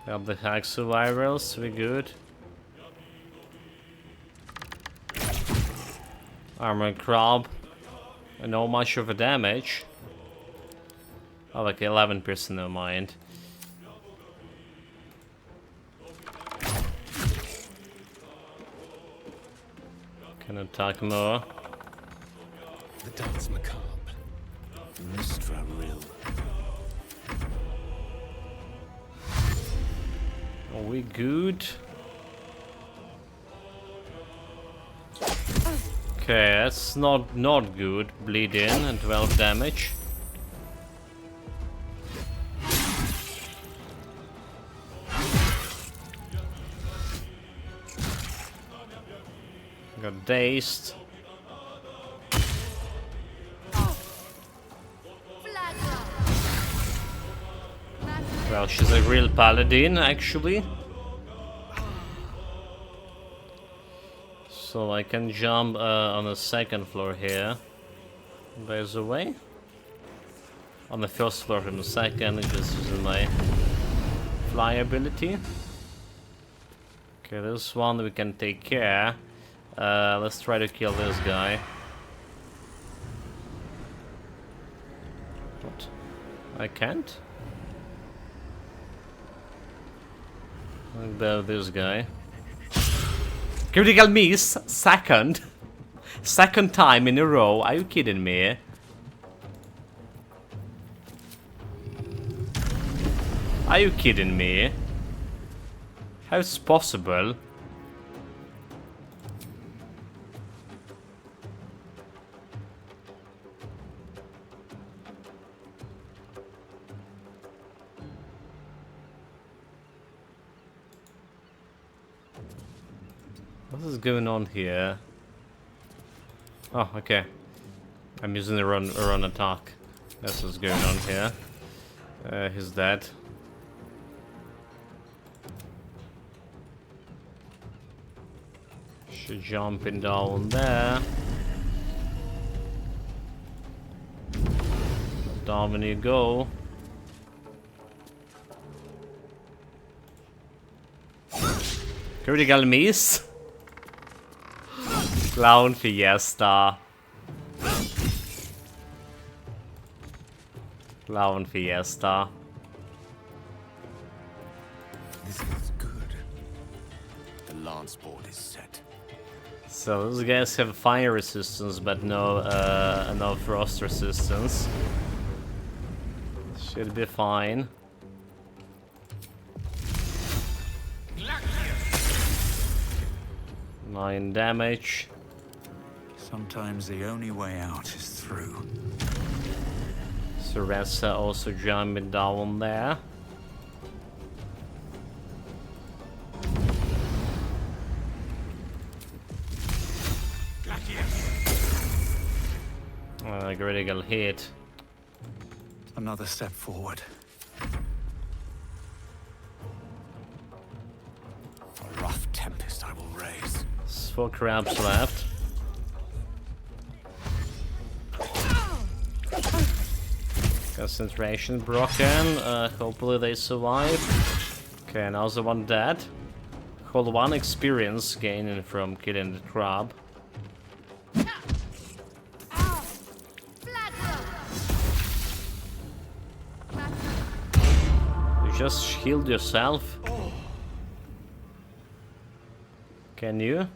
Got the hack survivors, we good. Armor crab. No much of a damage. Oh, like 11%, no mind. Can attack more. The dance macabre. Mistra Rill. Are we good? Okay, that's not good. Bleed in and 12 damage. Got dazed. Well, she's a real paladin, actually. So I can jump on the second floor here. There's a way. On the first floor from the second, just using my fly ability. Okay, this one we can take care. Let's try to kill this guy. What? I can't? What about this guy? Critical miss! Second! Second time in a row, are you kidding me? Are you kidding me? How's it possible? What is going on here? Oh, okay. I'm using the run attack. That's what's going on here. He's dead. Should jumping down there. Down when you go. Critical miss. Clown Fiesta. Clown Fiesta. This feels good. The lance board is set. So those guys have fire resistance, but no frost resistance. Should be fine. Nine damage. Sometimes the only way out is through. Saressa also jumping down there. Critical hit. Another step forward. A rough tempest I will raise. 4 crabs left. Concentration broken. Hopefully they survive. Okay, now the one dead. Hold 1 experience gaining from killing the crab. You just healed yourself. Can you?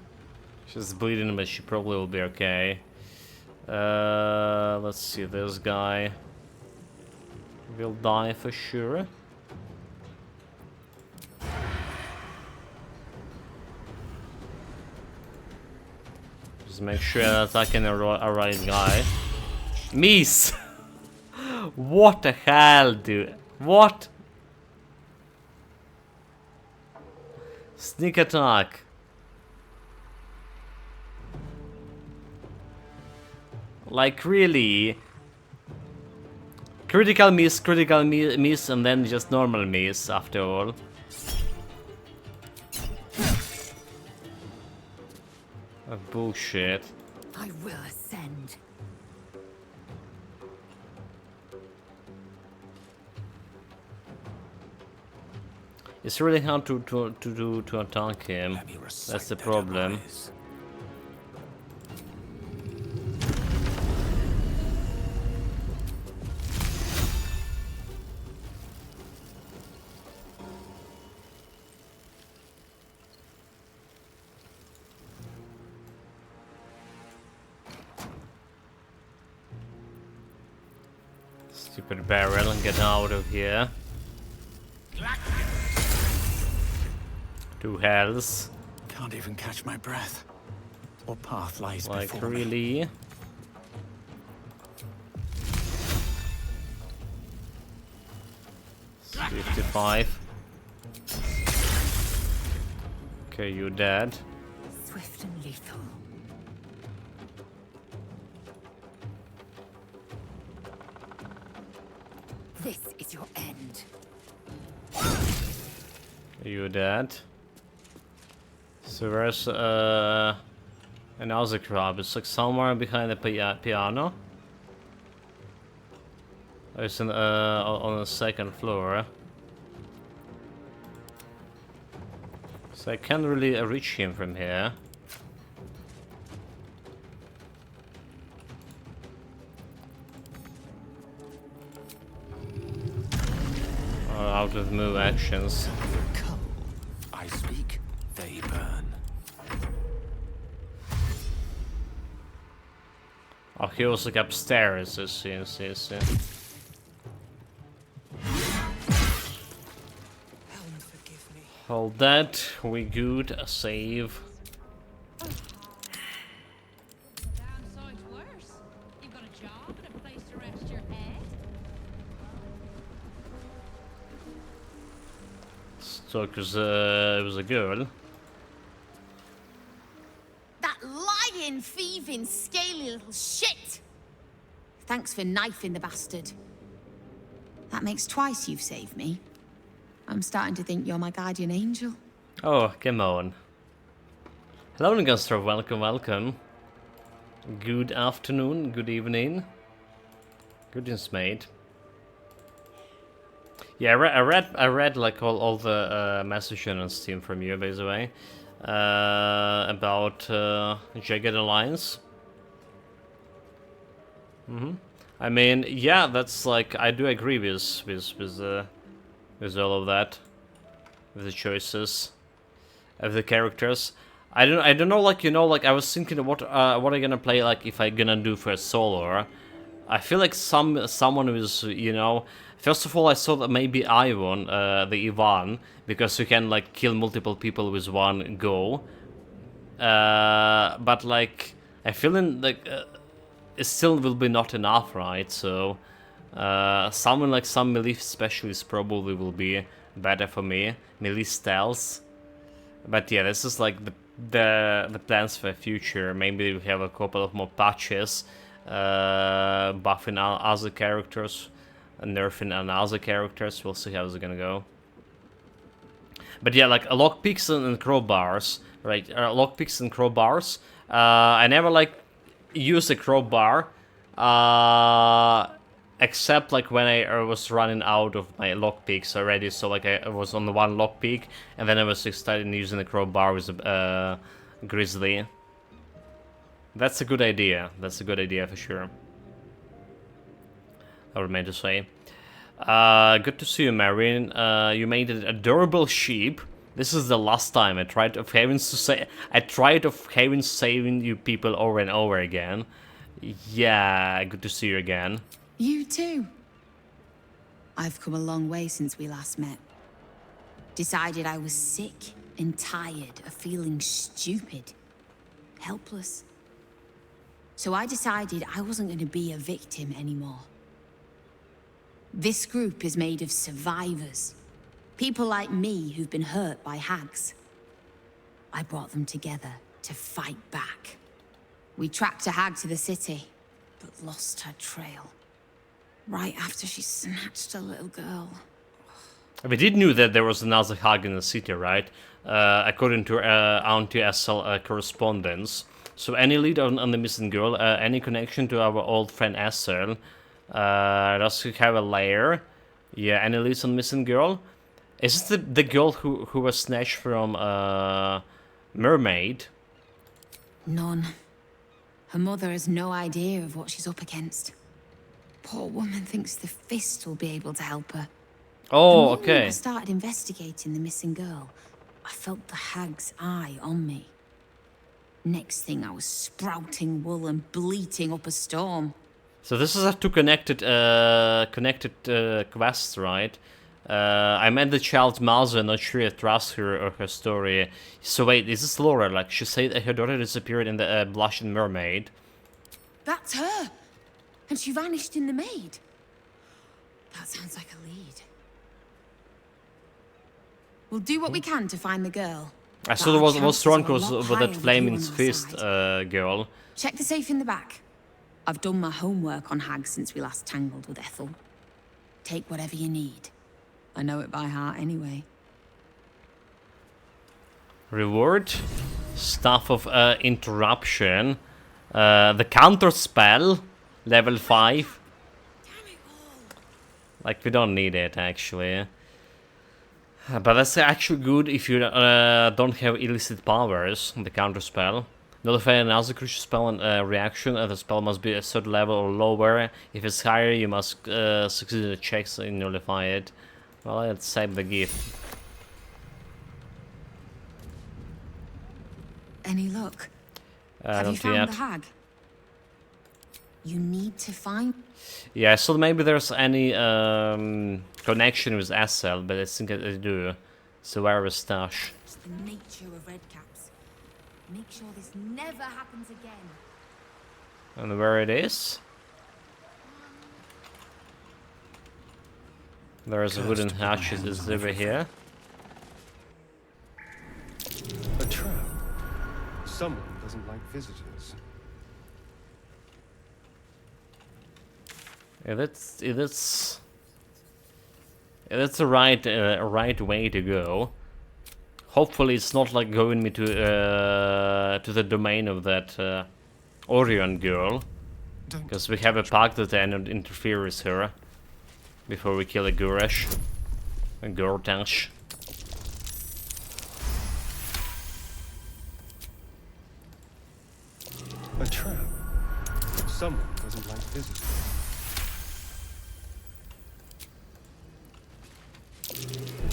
She's bleeding, but she probably will be okay. Let's see, this guy will die for sure. Just make sure I'm attacking a right guy. Miss! What the hell, dude? What? Sneak attack. Like, really? Critical miss, and then just normal miss after all. Bullshit. I will ascend. It's really hard to attack him. That's the problem. Stupid barrel, and get out of here. 2 healths. Can't even catch my breath. What path lies like before me? really? $55. Okay, you're dead. Swift and lethal. This is your end. You're dead. So where's another crab? It's like somewhere behind the piano. Oh, it's on the 2nd floor. So I can't really reach him from here. Out of move actions. I speak, they burn. Oh, he was like upstairs, as soon as Hold that, we good, a save. So, because it was a girl. That lying, thieving, scaly little shit! Thanks for knifing the bastard. That makes twice you've saved me. I'm starting to think you're my guardian angel. Oh, come on. Hello, Gunster. Welcome, welcome. Good afternoon, good evening. Goodness, mate. Yeah, I read like all the messages on Steam from you, by the way, about Jagged Alliance. I mean, yeah, that's like I do agree with all of that, with the choices of the characters. I don't know, like, you know, like I was thinking what I gonna play, like if I gonna do for a solo. I feel like someone who's, you know, first of all I saw that maybe Ivan, the Ivan, because you can like kill multiple people with one go. But like I feel in like it still will be not enough, right? So someone like some melee specialist probably will be better for me. Melee styles. But yeah, this is like the plans for the future. Maybe we have a couple of more patches, buffing other characters, nerfing other characters. We'll see how it's gonna go. But yeah, like lockpicks and crowbars, right? Lockpicks and crowbars. I never like use a crowbar, except like when I was running out of my lockpicks already. So like I was on the one lockpick, and then I was starting using the crowbar with a grizzly. That's a good idea. That's a good idea for sure. I remain to say. Good to see you, Marion. You made an adorable sheep. This is the last time I tried of having saving you people over and over again. Yeah, good to see you again. You too. I've come a long way since we last met. Decided I was sick and tired of feeling stupid, helpless. So I decided I wasn't going to be a victim anymore. This group is made of survivors. People like me who've been hurt by hags. I brought them together to fight back. We tracked a hag to the city, but lost her trail. Right after she snatched a little girl. We did knew that there was another hug in the city, right? According to Auntie SL correspondence. So any lead on the missing girl, any connection to our old friend SL, does he have a lair? Yeah, any leads on missing girl? Is this the girl who was snatched from Mermaid? None. Her mother has no idea of what she's up against. Poor woman thinks the Fist will be able to help her. Oh, the moment okay. I started investigating the missing girl, I felt the hag's eye on me. Next thing, I was sprouting wool and bleating up a storm. So this is a two connected quests, right? I met the child's mother, not sure I trust her or her story. So wait, is this Laura? Like, she said that her daughter disappeared in the Blushing Mermaid. That's her! And she vanished in the maid. That sounds like a lead. We'll do what we can to find the girl. I saw there was strong because of that flaming fist girl. Check the safe in the back. I've done my homework on hags since we last tangled with Ethel. Take whatever you need. I know it by heart anyway. Reward. Staff of Interruption. The counter spell. Level 5. Like, we don't need it, actually. But that's actually good if you don't have illicit powers. The counter spell. Notify another crucial spell and reaction. The spell must be a certain level or lower. If it's higher, you must succeed in the checks and nullify it. Well, let's save the gift. Any luck? Have you found the hag? You need to find... Yeah, so maybe there's any connection with SL, but I think I do. So where is Stash? It's the nature of redcaps. Make sure this never happens again. And where it is? There's a wooden hatch, is over here. A trap. Someone doesn't like visitors. Yeah, that's the right way to go. Hopefully, it's not like going me to the domain of that Orion girl, because we have a pact that I don't interfere with her before we kill a Guresh, a Gortash. A trap. Someone doesn't like visitors.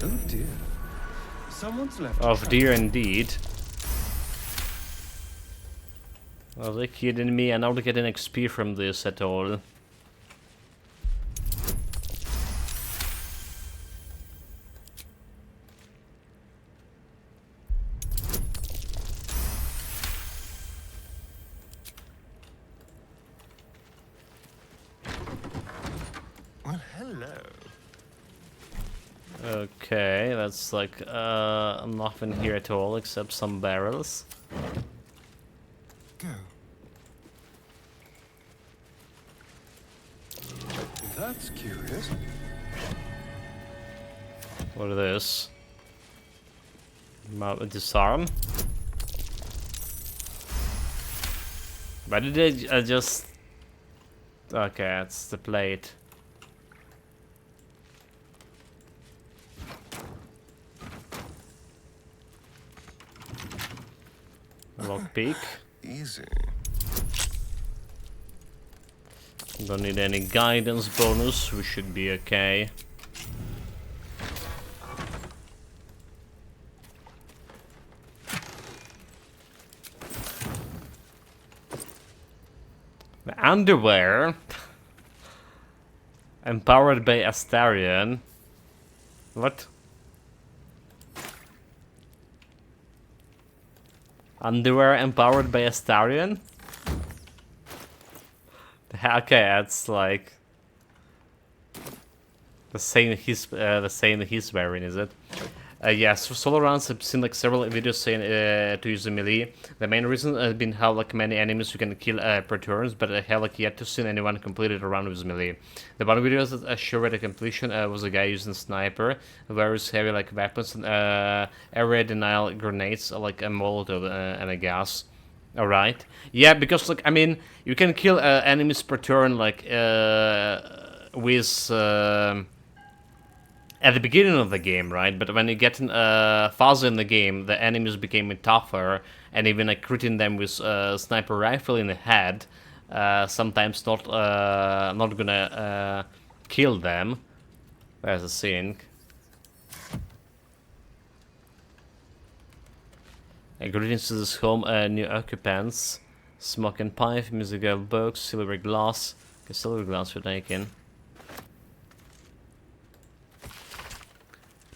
Oh dear. Someone's left. Oh dear, indeed. Are they kidding me? I'm not getting XP from this at all. Well, hello. Okay, that's like nothing here at all except some barrels. Go. That's curious. What is this? Disarm? Why did I just... Okay, that's the plate. Lockpick. Easy. Don't need any guidance bonus, we should be okay. The underwear. Empowered by Astarion. What? Underwear empowered by Astarion? Okay, that's like the same he's wearing, is it? Yes, for solo rounds I've seen like several videos saying to use the melee. The main reason has been how like many enemies you can kill per turns, but I have like yet to see anyone completed a round with melee. The one video that I showed at the completion was a guy using sniper, various heavy like weapons and area denial grenades, like a molotov and a gas. Alright. Yeah, because like I mean you can kill enemies per turn like with at the beginning of the game, right? But when you get farther in the game, the enemies became tougher, and even like critting them with a sniper rifle in the head, sometimes not gonna kill them. There's a sink. Greetings to this home, new occupants. Smoke and pipe, musical box, silver glass. Okay, silver glass we're taking.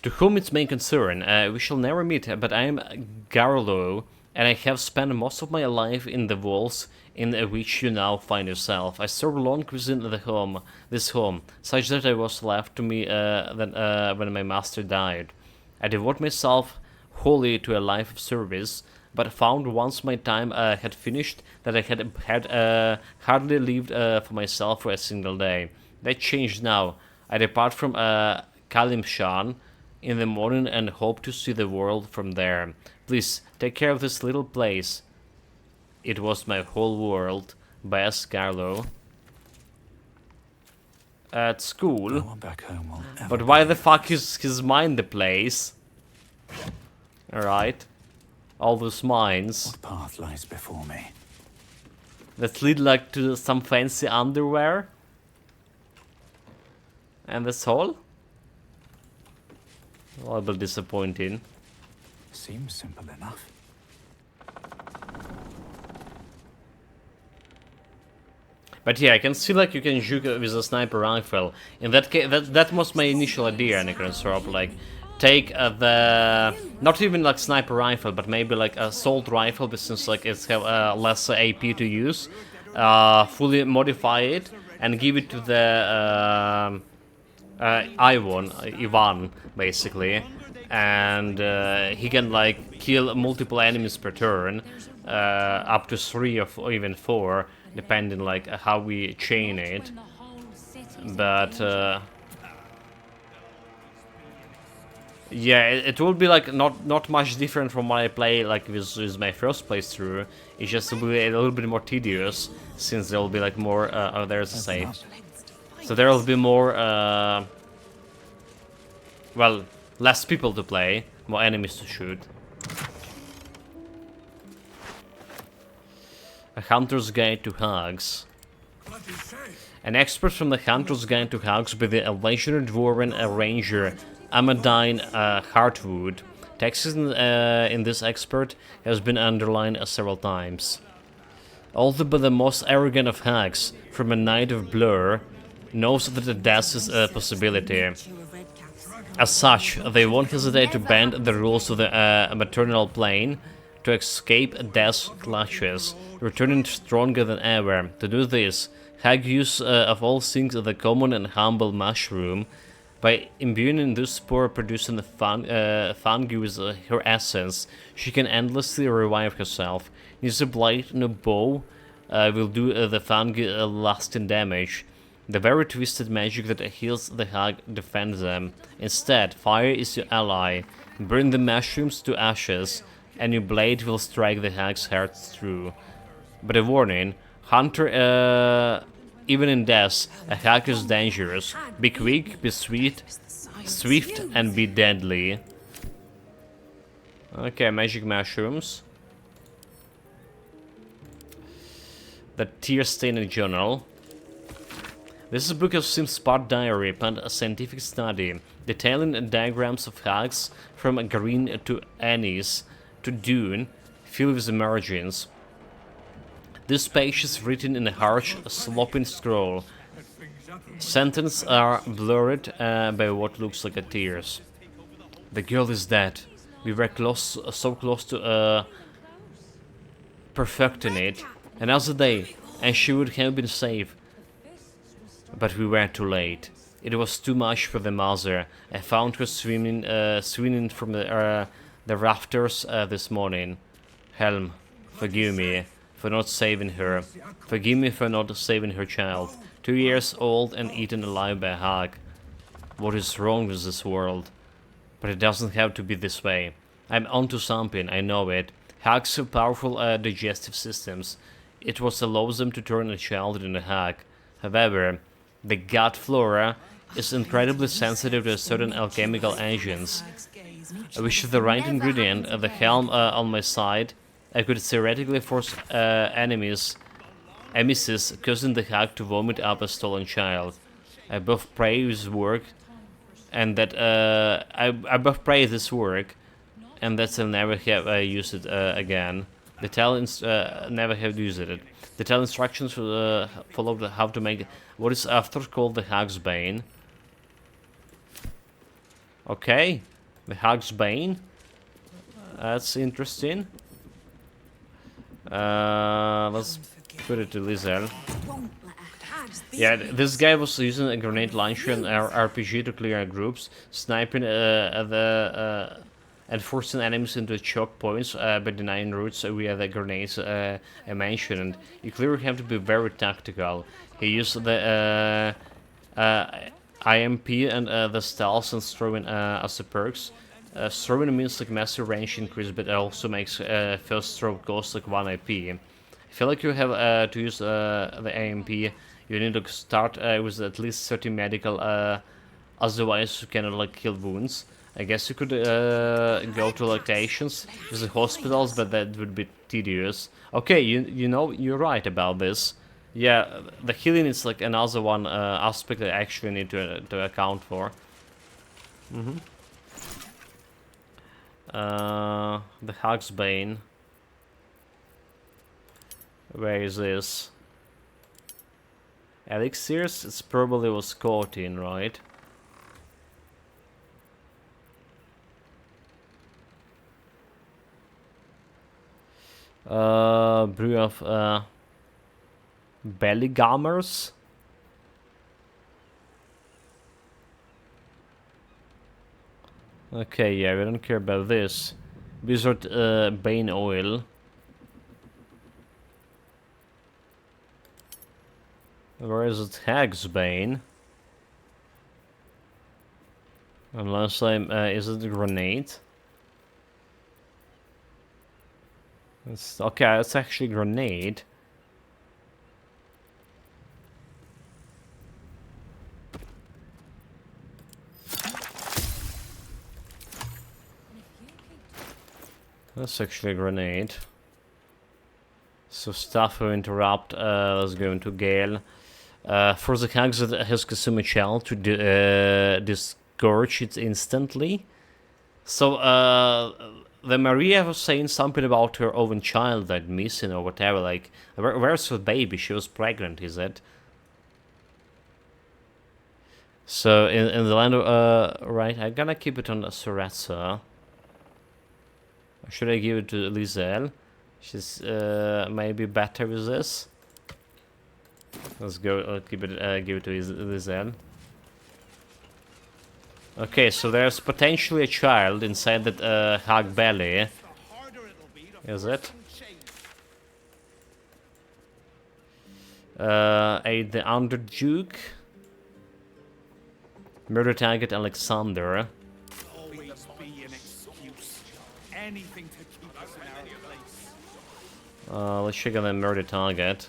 To whom it's main concern, we shall never meet, but I am Garlo, and I have spent most of my life in the walls in which you now find yourself. I served long within this home, such that I was left to me when my master died. I devote myself wholly to a life of service, but found once my time had finished that I had hardly lived for myself for a single day. That changed now. I depart from Kalimshan in the morning and hope to see the world from there. Please take care of this little place. It was my whole world. Best, Carlo. At school. No one back home will ever But why the fuck is his mine the place? Alright. All those mines. What path lies before me? That lead like to some fancy underwear. And that's all? A little bit disappointing. Seems simple enough. But yeah, I can see like you can juke with a sniper rifle. In that case, that was my initial idea, Necroswarp. Like, take the not even like sniper rifle, but maybe like assault rifle, but since like it's have less AP to use, fully modify it and give it to the Ivan, basically, and he can like kill multiple enemies per turn, up to 3 or even 4, depending like how we chain it. But yeah, it will be like not much different from what I play like with my first playthrough. It's just will be a little bit more tedious since there will be like more. Oh, there's a save. So there will be more, well, less people to play, more enemies to shoot. A Hunter's Guide to Hags. An expert from the Hunter's Guide to Hags by the legendary dwarven ranger Amadine Hartwood. Text in this expert has been underlined several times. Although but the most arrogant of hags, from a night of Blur, knows that the death is a possibility. As such, they won't hesitate to bend the rules of the maternal plane to escape death's clutches, returning stronger than ever. To do this, hag use of all things the common and humble mushroom. By imbuing this spore producing the fungi with her essence, she can endlessly revive herself. Neither a blade nor bow will do the fungi lasting damage. The very twisted magic that heals the hag defends them. Instead, fire is your ally. Burn the mushrooms to ashes, and your blade will strike the hag's heart through. But a warning, Hunter, even in death, a hag is dangerous. Be quick, be swift, and be deadly. Okay, magic mushrooms. The tear-stained journal. This is a book of Sim's part diary and a scientific study, detailing diagrams of hags from green to anise to dune, filled with margins. This page is written in a harsh, sloping scroll. Sentences are blurred by what looks like tears. The girl is dead. We were so close to perfecting it. Another day, and she would have been safe. But we were too late. It was too much for the mother. I found her swinging from the rafters this morning. Helm, forgive me for not saving her. Forgive me for not saving her child. 2 years old and eaten alive by a hag. What is wrong with this world? But it doesn't have to be this way. I'm onto something, I know it. Hags have powerful digestive systems. It was allows them to turn a child into a hag. However, the gut flora is incredibly sensitive to certain alchemical agents. With the right ingredient, the helm on my side, I could theoretically force emissaries causing the hag to vomit up a stolen child. I both praise this work, and that I both praise this work, and that I'll never have used it again. The tell never have used it. The tell instructions follow how to make what is after called the Hag's Bane. Okay, the Hag's Bane. That's interesting. Let's put it to Lizelle. Yeah, this guy was using a grenade launcher and RPG to clear groups, sniping and forcing enemies into choke points by denying routes via the grenades I mentioned. You clearly have to be very tactical. He used the IMP and the stealth and throwing as the perks. Throwing means like massive range increase, but it also makes first throw cost like 1 IP. I feel like you have to use the AMP. You need to start with at least 30 medical, otherwise you cannot like kill wounds. I guess you could go to locations with the hospitals, but that would be tedious. Okay, you know, you're right about this. Yeah, the healing is like another one aspect I actually need to account for. The Hag's Bane. Where is this? Elixirs? It's probably was caught in, right? Brew of bellygummers. Okay, yeah, we don't care about this. Wizard Bane oil. Where is it? Hag's Bane. Unless I'm is it a grenade? It's okay, it's actually a grenade. That's actually a grenade. So stuff will interrupt. Let's go into Gale. For the hags that has consumed a child to disgorge it instantly. So the Maria was saying something about her own child that missing or whatever. Like, where's her baby? She was pregnant, is it? So in the land of right, I'm gonna keep it on Sorasa. Or should I give it to Lizelle? She's maybe better with this. Let's go. Keep it. Give it to Lizelle. Okay, so there's potentially a child inside that hag belly. Is it? Aid the Underduke. Murder target Alexander. Always be an excuse. Anything to keep us in our place. Let's check on the murder target.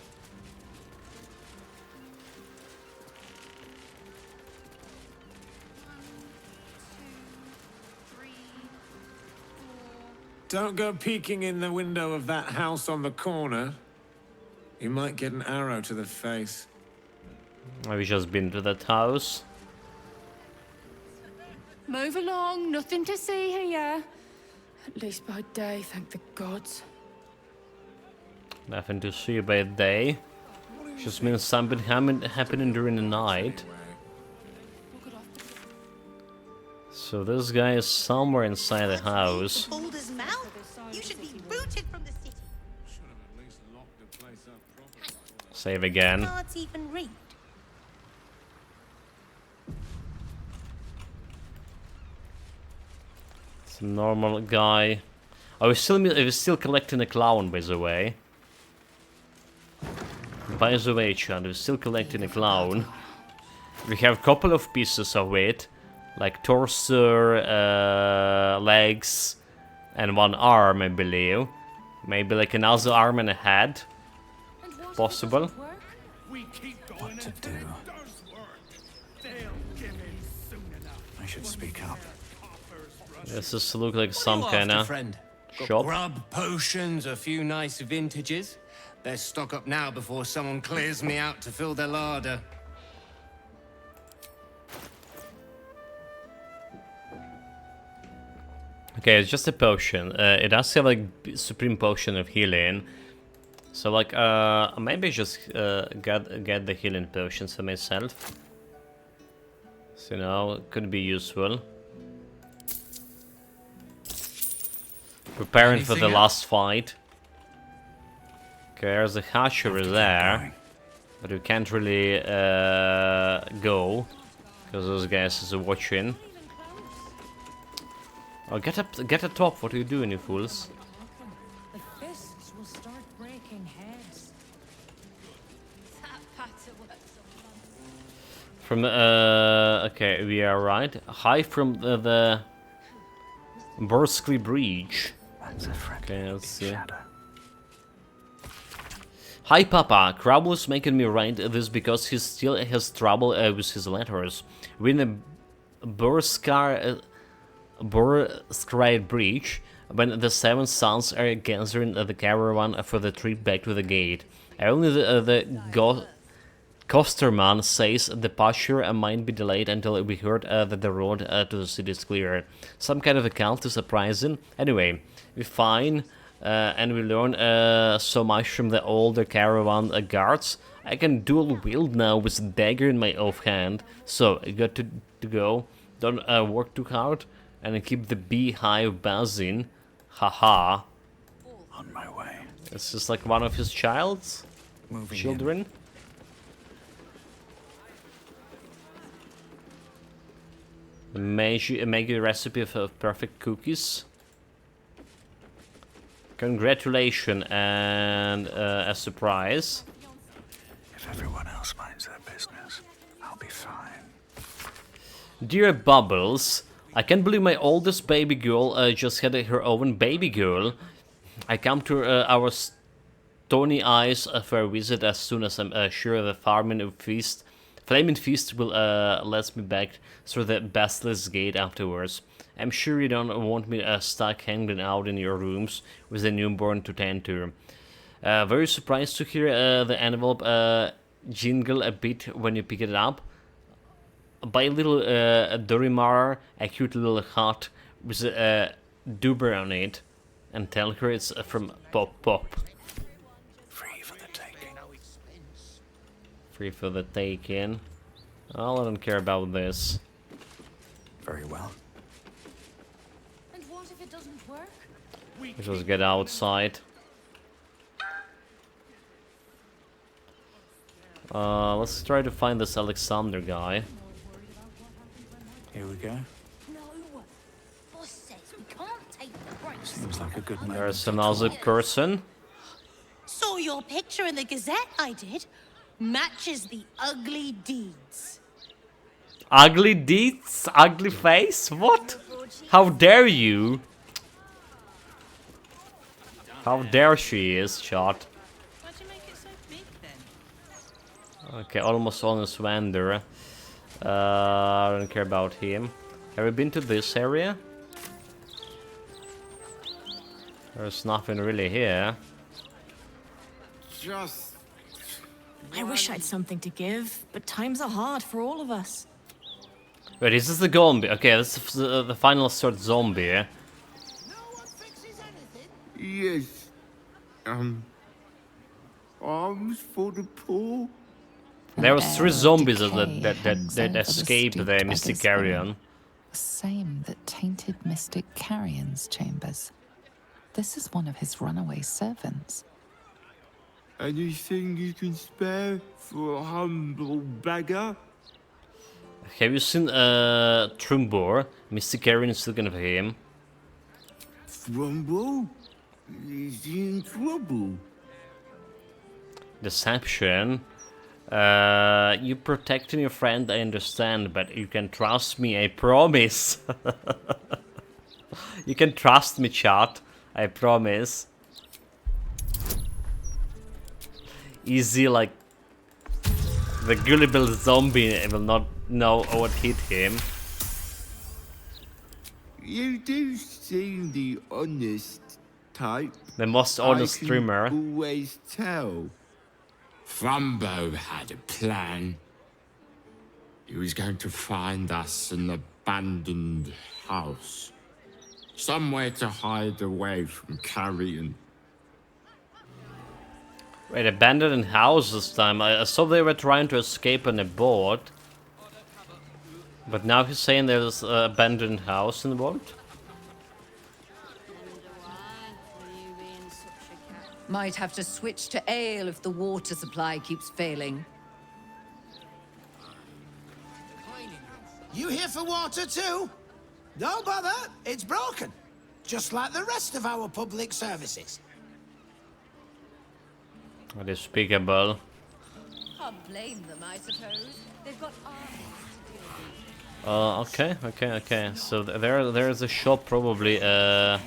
Don't go peeking in the window of that house on the corner. You might get an arrow to the face. Have you just been to that house? Move along, nothing to see here. At least by day, thank the gods. Nothing to see by day. Just means something happening during the night. So this guy is somewhere inside the house. Baldur's mouth? You should be booted from the city. Save again. Can't even read. Some normal guy. Oh, we're still collecting a clown, by the way. By the way, Chad, we're still collecting a clown. We have a couple of pieces of it, like torso, legs, and one arm, I believe. Maybe like another arm and a head. Possible. What to do? I should speak up. This just look like some What are you kind after, of friend? Got shop. grub, potions, a few nice vintages. Best stock up now before someone clears me out to fill their larder. Okay, it's just a potion. It does have like supreme potion of healing. So like, maybe just get the healing potions for myself. So you know, could be useful. Preparing for the last fight. Okay, there's a hatchery there, but we can't really go because those guys are watching. Oh, get up top! What are you doing, you fools? The fists will start breaking heads. From okay, we are right. High from the Burskly Bridge. Okay, let's see. Hi Papa, Crabble making me write this because he still has trouble with his letters. When the Burskly Bridge, when the seven sons are gathering the caravan for the trip back to the gate. Only the Costerman says the departure might be delayed until we heard that the road to the city is clear. Some kind of a cult is surprising. Anyway, we find and we learn so much from the older caravan guards. I can dual wield now with a dagger in my offhand. So I got to go. Don't work too hard and keep the beehive buzzing. Haha. On my way. This is like one of his children. Make a recipe of perfect cookies. Congratulations and a surprise. If everyone else minds their business, I'll be fine. Dear Bubbles, I can't believe my oldest baby girl just had her own baby girl. I come to our Stony Eyes for a visit as soon as I'm sure the Flaming Feast will let me back through the Basilisk Gate afterwards. I'm sure you don't want me stuck hanging out in your rooms with a newborn to tend to. Very surprised to hear the envelope jingle a bit when you pick it up. Buy a little Dorimar, a cute little heart with a Duber on it, and tell her it's from Pop Pop. Free for the taking. Free for the taking. Oh, I don't care about this. Very well. And what if it doesn't work? Let's just get outside. Let's try to find this Alexander guy. Here we go. No. Boss says we can't take the break. Seems like a good moment. There's another person. Saw your picture in the Gazette, I did. Matches the ugly deeds. Ugly deeds? Ugly face? What? How dare you? How dare she is, shot. Why'd you make it so big then? Okay, almost honest Wander. I don't care about him. Have you been to this area? There's nothing really here. Just... I wish I'd something to give, but times are hard for all of us. Wait, is this the zombie? Okay, this is the final sort zombie. Yes. Arms for the poor? There was 3 zombies that escaped the Mystic Carrion. The same that tainted Mystic Carrion's chambers. This is one of his runaway servants. Anything you can spare for a humble beggar? Have you seen Trumbor? Mystic Carrion is looking for him. Rumble? Is he in trouble? Deception. You protecting your friend, I understand, but you can trust me, I promise. You can trust me, chat, I promise. Easy, like the gullible zombie will not know what hit him. You do seem the honest type. The most honest I can streamer. Always tell. Frumbo had a plan. He was going to find us an abandoned house. Somewhere to hide away from Carrion. Wait, abandoned house this time. I saw they were trying to escape on a boat. But now he's saying there's an abandoned house in the boat? Might have to switch to ale if the water supply keeps failing. You here for water too? No bother, it's broken. Just like the rest of our public services. Despicable. Can't blame them, I suppose. They've got Okay. So there's a shop probably. Oh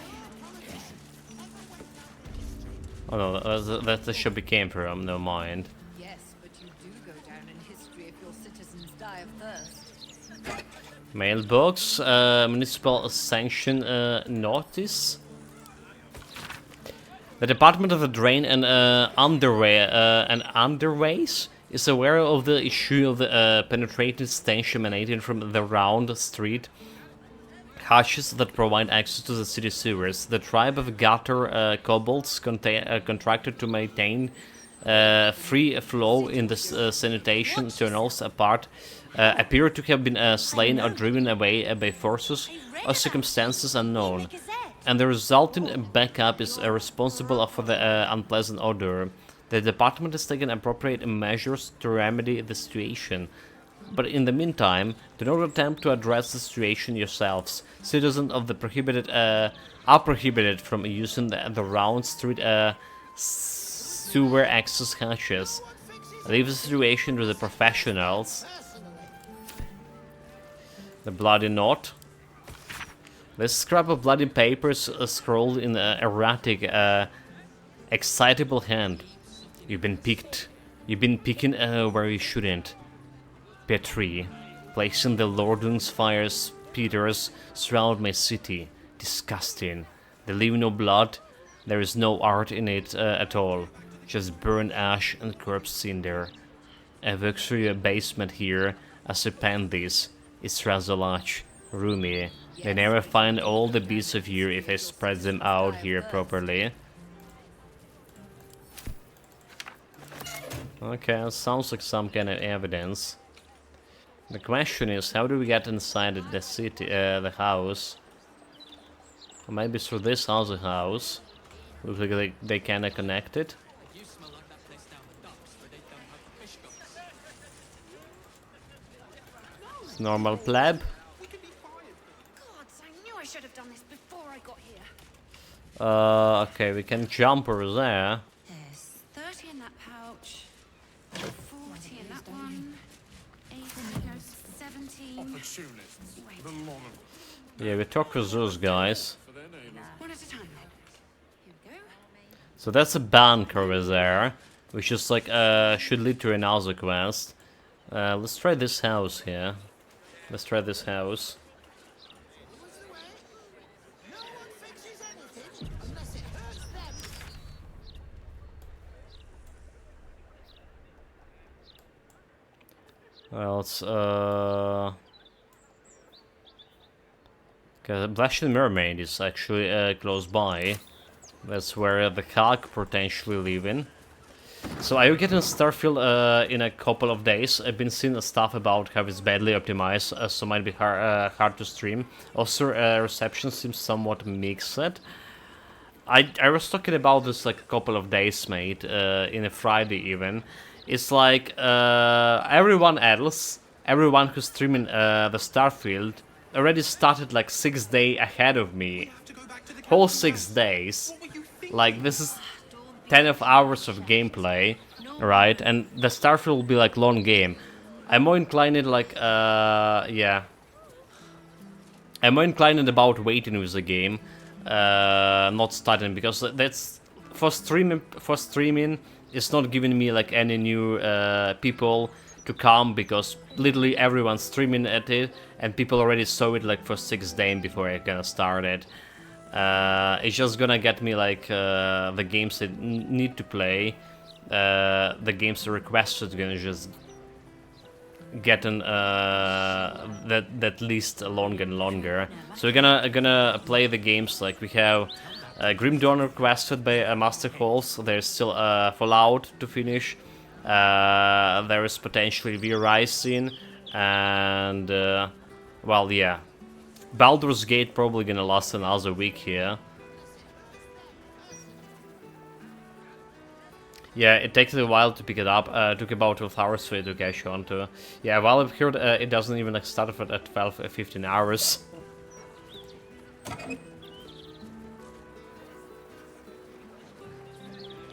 no, that's the shop he came from. Never mind. Yes, but you do go down in history if your citizens die of thirst. Mailbox, municipal sanction notice. The Department of the Drain and Underways is aware of the issue of the penetrating stench emanating from the round street hatches that provide access to the city sewers. The tribe of gutter kobolds contracted to maintain free flow in the sanitation tunnels appear to have been slain or driven away by forces or circumstances unknown, and the resulting backup is responsible for the unpleasant odor. The department has taken appropriate measures to remedy the situation. But in the meantime, do not attempt to address the situation yourselves. Citizens of the prohibited are prohibited from using the round street sewer access hatches. Leave the situation to the professionals. The bloody note. This scrap of bloody paper is scrawled in an erratic, excitable hand. You've been picked. You've been picking where you shouldn't. Petri, placing the Lordung's fire speeders surround my city. Disgusting. They leave no blood. There is no art in it at all. Just burned ash and corpse cinder. I work through your basement here as I pen this. It's rather large, roomy. They never find all the beasts of here if I spread them out here properly. Okay, sounds like some kind of evidence. The question is, how do we get inside the city, the house? Or maybe through this other house. Looks like they kinda connected. It's normal pleb. Gods, I knew I should have done this before I got here. Okay, we can jump over there. There's 30 in that pouch, 40 in that one, 17. Yeah, we talk with those guys. One at a time, then. Here we go. So that's a bank over there, which is like should lead to another quest. Let's try this house here. Let's try this house. Well, it's okay, the Blasted Mermaid is actually close by. That's where the Hulk potentially live in. So are you getting Starfield in a couple of days? I've been seeing stuff about how it's badly optimized, so might be hard to stream. Also, reception seems somewhat mixed. I was talking about this like a couple of days, mate, in a Friday even. It's like everyone else, everyone who's streaming the Starfield already started like 6 days ahead of me. whole 6 days. Like, this is 10 of hours of gameplay, right? And the Starfield will be like long game. I'm more inclined like, yeah. I'm more inclined about waiting with the game, not starting, because that's for streaming. It's not giving me like any new people to come, because literally everyone's streaming at it, and people already saw it like for 6 days before I gonna start it. It's just gonna get me like the games that need to play, the games requested gonna just getting that list longer and longer. So we're gonna play the games like we have Grim Dawn requested by Master Calls. There's still Fallout to finish. There is potentially V-Rising, and well, yeah, Baldur's Gate probably gonna last another week here. Yeah, it takes a while to pick it up. Took about 12 hours for it to catch on to. Yeah, while I've heard it doesn't even like start at 12, 15 hours.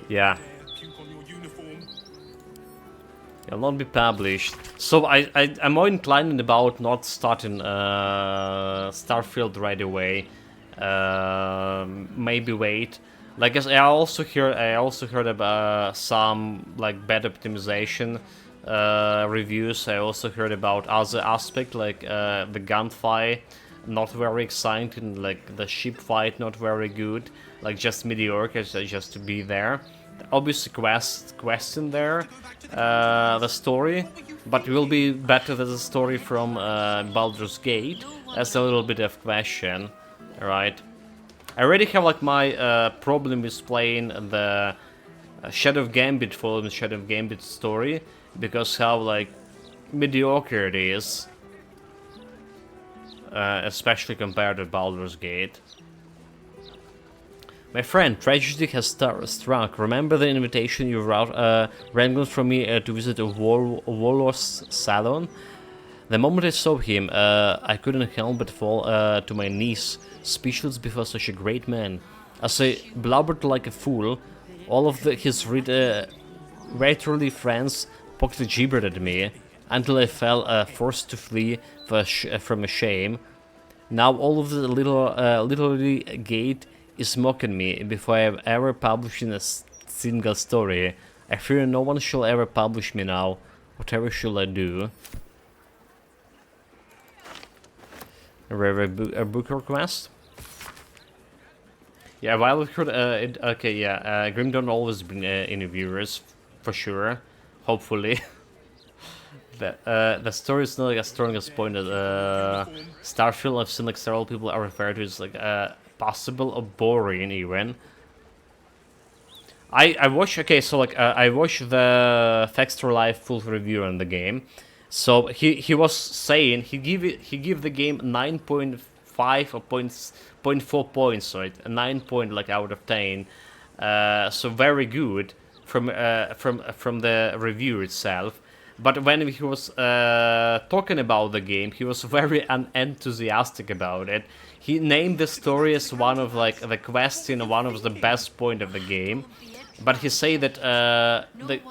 Yeah. It'll not be published. So I'm more inclined about not starting Starfield right away. Maybe wait. Like I also heard about some like bad optimization reviews. I also heard about other aspect like the gunfight not very exciting, like the ship fight not very good, like just mediocre, just to be there. Obviously quest in there, the story, but it will be better than the story from Baldur's Gate. That's a little bit of question, right? I already have like my problem with playing the Shadow of Gambit following Shadow of Gambit story, because how like mediocre it is, especially compared to Baldur's Gate. My friend, tragedy has struck. Remember the invitation you wrangled from me to visit a Warlord's salon? The moment I saw him, I couldn't help but fall to my knees, speechless before such a great man. As I blubbered like a fool, all of his writerly friends pocked gibbered at me, until I fell forced to flee from a shame. Now all of the literary gate is mocking me before I have ever published a single story. I fear no one shall ever publish me now. Whatever shall I do? A book request? Yeah, while we could, okay, yeah, Grim Dawn always bring interviewers, for sure, hopefully. The story is not like as strong as point that Starfield, I've seen like several people are referred to as like possible or boring even. I watched, okay, so like I watched the Texture Live full review on the game. So he was saying he give the game 9.5 or 0.4 points, right? A 9 point like out of 10. So very good from the review itself. But when he was talking about the game, he was very unenthusiastic about it. He named the story as one of like the quests in one of the best point of the game. But he said that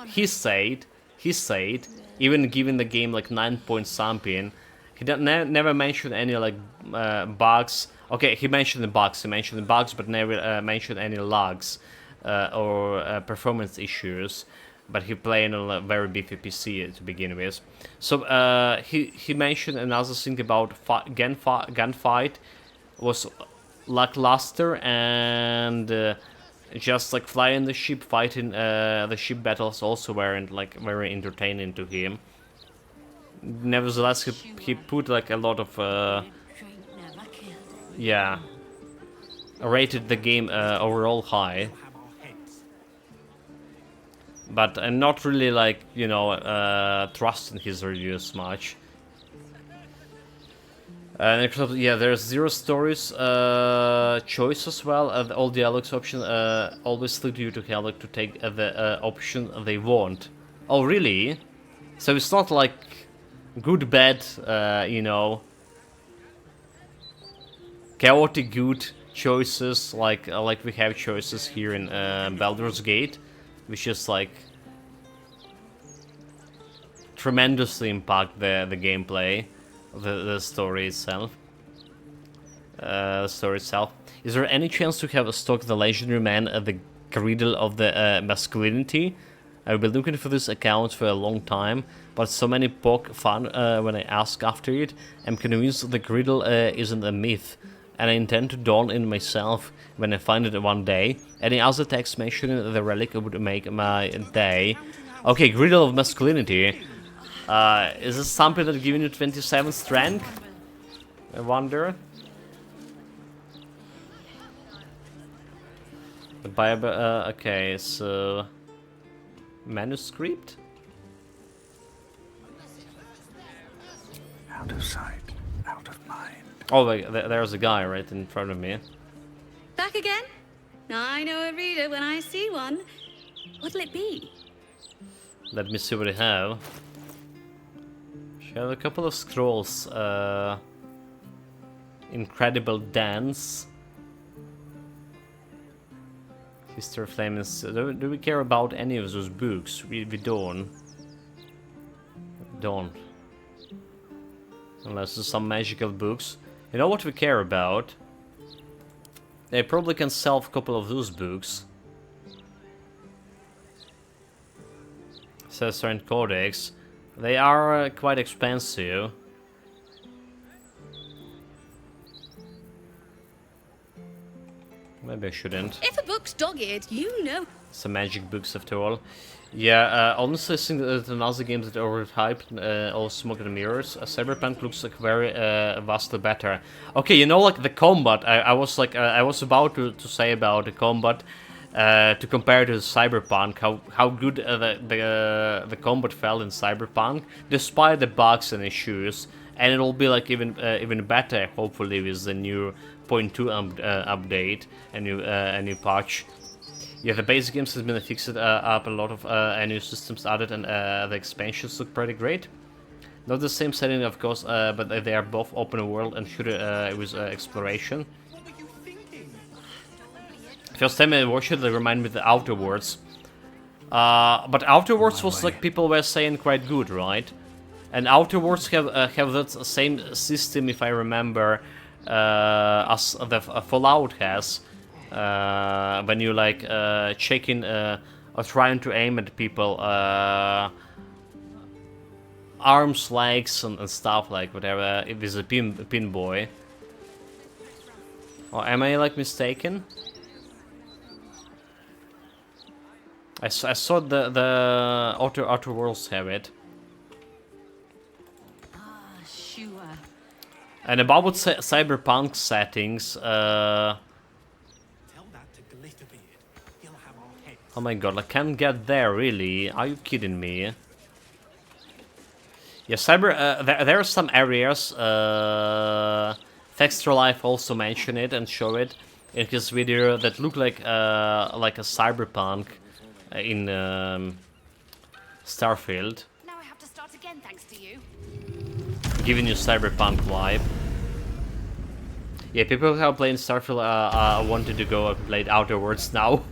he said even giving the game like 9 point something, he never mentioned any like bugs. Okay, he mentioned the bugs, but never mentioned any logs or performance issues. But he played on a very beefy PC to begin with. So he mentioned another thing about gunfight was lackluster, and just like flying the ship, fighting the ship battles also weren't like very entertaining to him. Nevertheless, he put like a lot of yeah, rated the game overall high. But I'm not really like, you know, trusting his reviews much. And yeah, there's 0 stories choice as well. All dialogues options always lead you to Helix to take the option they want. Oh, really? So it's not like good, bad, you know, chaotic good choices like we have choices here in Baldur's Gate, which is like tremendously impact the gameplay, the story itself. Is there any chance to have a stock the legendary man at the Griddle of the Masculinity? I've been looking for this account for a long time, but so many poke fun when I ask after it. I'm convinced the Griddle isn't a myth, and I intend to dawn in myself when I find it one day. Any other text mentioning the relic would make my day. Okay, Griddle of Masculinity. Is this something that giving you 27 strength? I wonder. The Bible, okay, so... Manuscript? Out of sight, out of mind. Oh, wait, there's a guy right in front of me. Back again? I know a reader when I see one. What'll it be? Let me see what I have. She have a couple of scrolls. Incredible Dance. History of Flames. Do we care about any of those books? We don't. Don't. Unless there's some magical books. You know what we care about? They probably can sell a couple of those books. Caesar and Codex. They are quite expensive. Maybe I shouldn't. If a book's dog-eared, you know. Some magic books after all. Yeah, honestly I think that another games that are overhyped, all Smoke and Mirrors. Cyberpunk looks like very vastly better. Okay, you know, like the combat, I was like, I was about to say about the combat, to compare to Cyberpunk, how good the combat felt in Cyberpunk, despite the bugs and issues, and it'll be like even better, hopefully, with the new 0.2 update, a new patch. Yeah, the base games has been fixed up, a lot of new systems added, and the expansions look pretty great. Not the same setting, of course, but they are both open world and shooter with exploration. First time I watched it, they remind me of the Outer Worlds. But Outer Worlds was like people were saying quite good, right? And Outer Worlds have that same system, if I remember, as the Fallout has. When you like checking or trying to aim at people, arms, legs, and stuff like whatever. It is a pin boy. Or am I like mistaken? I saw the Outer Worlds have it. Sure. And about cyberpunk settings, oh my god, I can't get there, really? Are you kidding me? Yeah, there are some areas, Textra Life also mentioned it and showed it in his video that look like a cyberpunk in Starfield. Now I have to start again thanks to you. Giving you cyberpunk vibe. Yeah, people who have played Starfield wanted to go and play Outer Worlds now.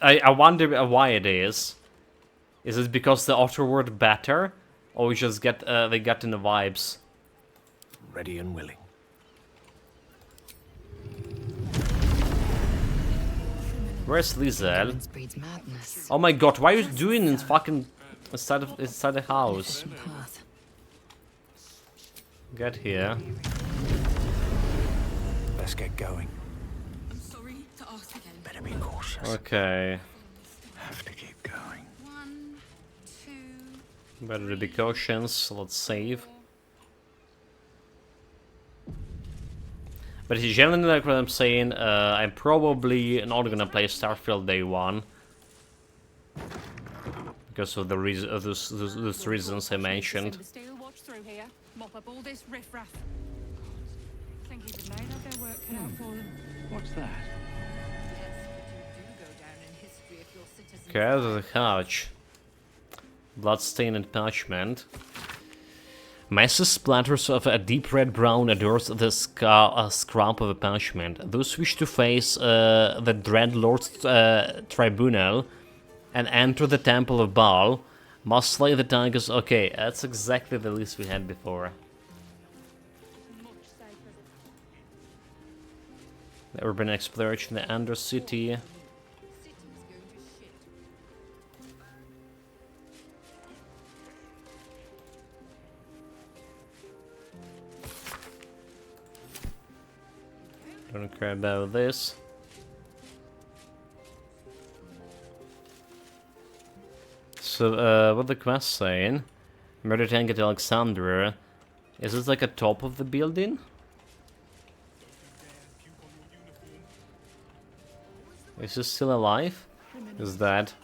I wonder why it is. Is it because the Outer World better, or we just get they got in the vibes? Ready and willing. Where's Lizel? Oh my god, why are you doing in fucking inside the house? Get here. Let's get going. I'm sorry to ask again. Better be cautious. Okay. Have to keep going. 1, 2. Better to be cautious. Let's save. But generally, like what I'm saying, I'm probably not gonna play Starfield day one because of the those reasons I mentioned. Watch through here, mop up all this riffraff. Think even they'd have their work cut out for them. What's that? Okay, there's a hatch. Bloodstain and parchment. Massive splatters of a deep red brown adorns the scrap of a parchment. Those wish to face the Dreadlord's tribunal and enter the Temple of Baal must slay the tigers. Okay, that's exactly the list we had before. The urban exploration, the Undercity. Don't care about this. So, what the quest saying? Murder tank at Alexandria. Is this like a top of the building? Is he still alive? Is that?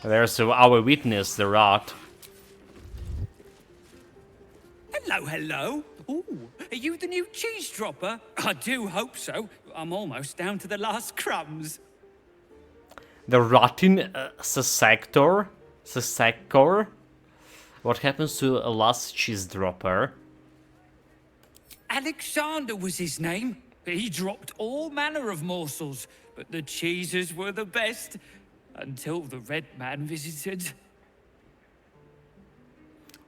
There's our witness, the rat. Hello, hello. Ooh, are you the new cheese dropper? I do hope so. I'm almost down to the last crumbs. The rotten Sector? What happens to a last cheese dropper? Alexander was his name. He dropped all manner of morsels, but the cheeses were the best. Until the Red Man visited.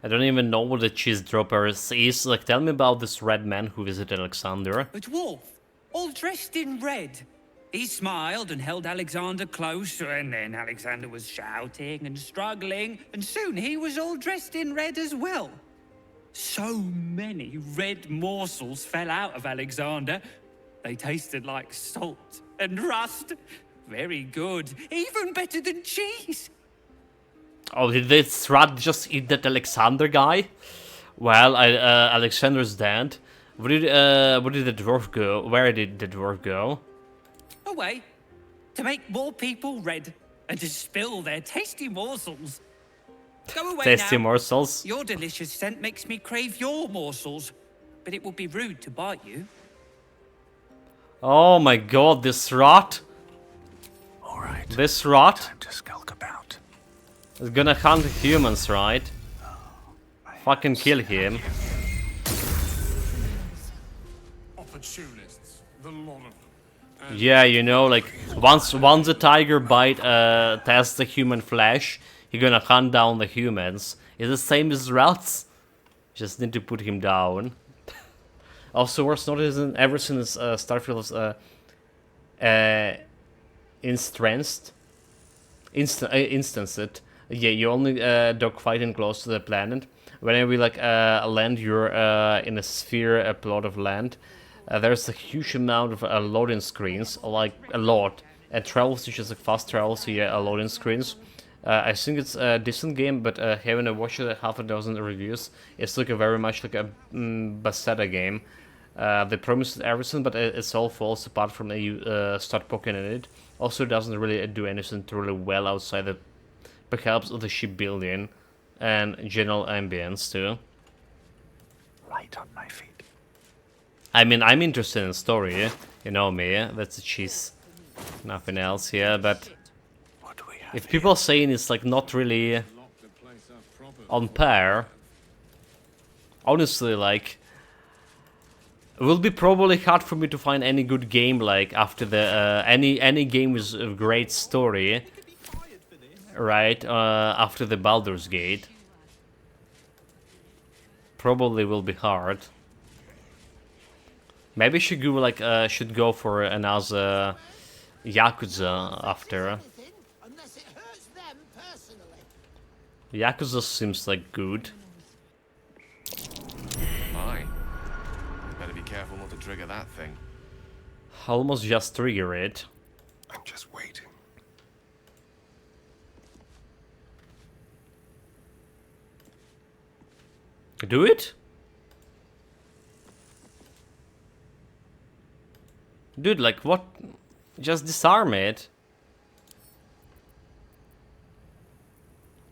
I don't even know what a cheese dropper is. Like, tell me about this red man who visited Alexander. A dwarf, all dressed in red. He smiled and held Alexander close, and then Alexander was shouting and struggling, and soon he was all dressed in red as well. So many red morsels fell out of Alexander. They tasted like salt and rust. Very good, even better than cheese. Oh, did this rat just eat that Alexander guy? Well, Alexander's dead. Where did the dwarf go? Where did the dwarf go? Away, to make more people red, and to spill their tasty morsels. Go away Tasty now. morsels? Your delicious scent makes me crave your morsels, but it would be rude to bite you. Oh my god, this rat! Alright. This rat? Time to skulk about. Is gonna hunt humans, right? Fucking kill him. Opportunists, the lot of them. Yeah, you know, like once a tiger bite tests the human flesh, he gonna hunt down the humans. It's the same as rats. Just need to put him down. Also, worth noticing, ever since Starfield's instanced, yeah, you only dogfighting close to the planet. Whenever you like land, you're in a sphere, a plot of land. There's a huge amount of loading screens, like a lot. And travels, which is like fast travels, so yeah, loading screens. I think it's a decent game, but having watched half a dozen reviews, it's like very much like a Bethesda game. They promised everything, but it's all false apart from you start poking in it. Also, doesn't really do anything truly well outside the perhaps of the shipbuilding and general ambience too. Right on my feet. I mean, I'm interested in story, you know me, that's a cheese. Nothing else here, but if people saying it's like not really on par, honestly, like, it will be probably hard for me to find any good game like after the any game with a great story, right? After the Baldur's Gate, probably will be hard. Maybe should go for another Yakuza after. Yakuza seems like good. My. Better be careful not to trigger that thing. Almost just trigger it. I'm just waiting. Do it? Dude, like what? Just disarm it.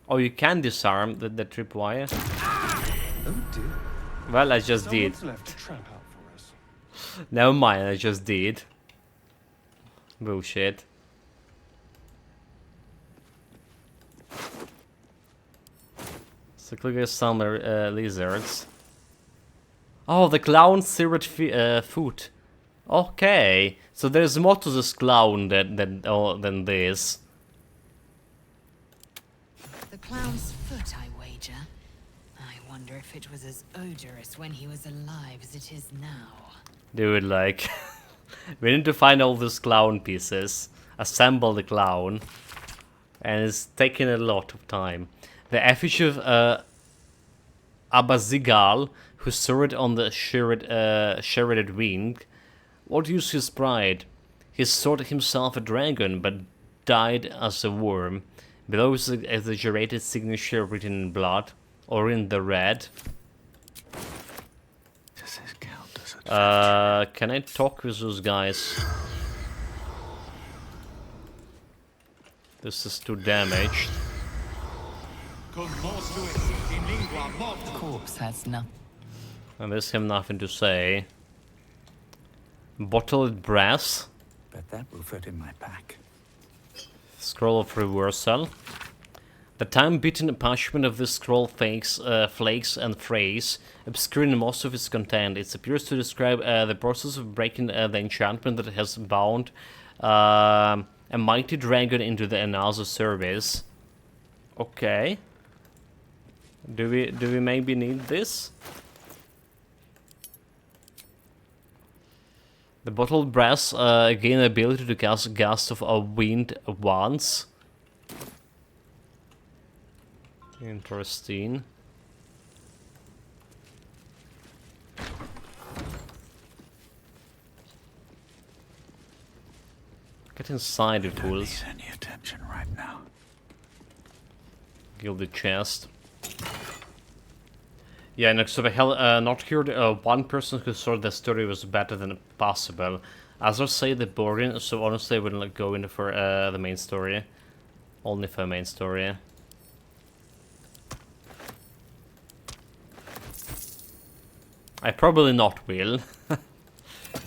Oh, you can disarm the tripwire. Oh dear. Well, I just did. Someone's left a trap out for us. Never mind, I just did. Bullshit. So look at some lizards. Oh, the clown seared foot. Okay, so there's more to this clown than this. The clown's foot, I wager. I wonder if it was as odorous when he was alive as it is now. Dude, like, we need to find all these clown pieces, assemble the clown, and it's taking a lot of time. The effigy of Abazigal, who soared on the shredded wing. What use his pride? He thought himself a dragon, but died as a worm. Below is the exaggerated signature written in blood, or in the red. Does this count as a can I talk with those guys? This is too damaged. The corpse has nothing. And there's him nothing to say. Bottled brass. Bet that will fit in my pack. Scroll of reversal. The time-beaten parchment of this scroll flakes and frays, obscuring most of its content. It appears to describe the process of breaking the enchantment that has bound a mighty dragon into the annals of service. Okay. Do we maybe need this? The bottled brass gain the ability to cast Gust of a Wind once. Interesting. Get inside, you fools. Any attention right now. Gilded chest. Yeah, and so the hell, not here. One person who saw the story was better than possible. Others say the boring, so honestly, I wouldn't go in for the main story. Only for the main story. I probably not will.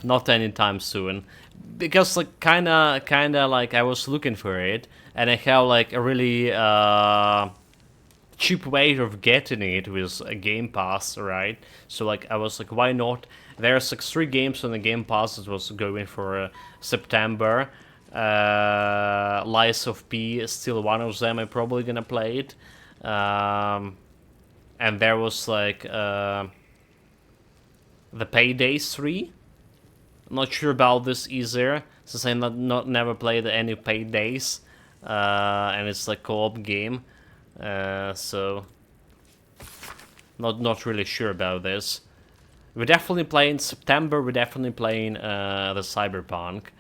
Not anytime soon. Because, like, kinda, like, I was looking for it, and I have, like, a really, cheap way of getting it with a Game Pass, right? So, like, I was like, why not? There's, like, 3 games on the Game Pass that was going for September. Lies of P is still one of them. I'm probably gonna play it. And there was, like, the Paydays 3. I'm not sure about this either, since I never played any Paydays, and it's like co-op game, so not really sure about this. We're definitely playing September. We're definitely playing the Cyberpunk.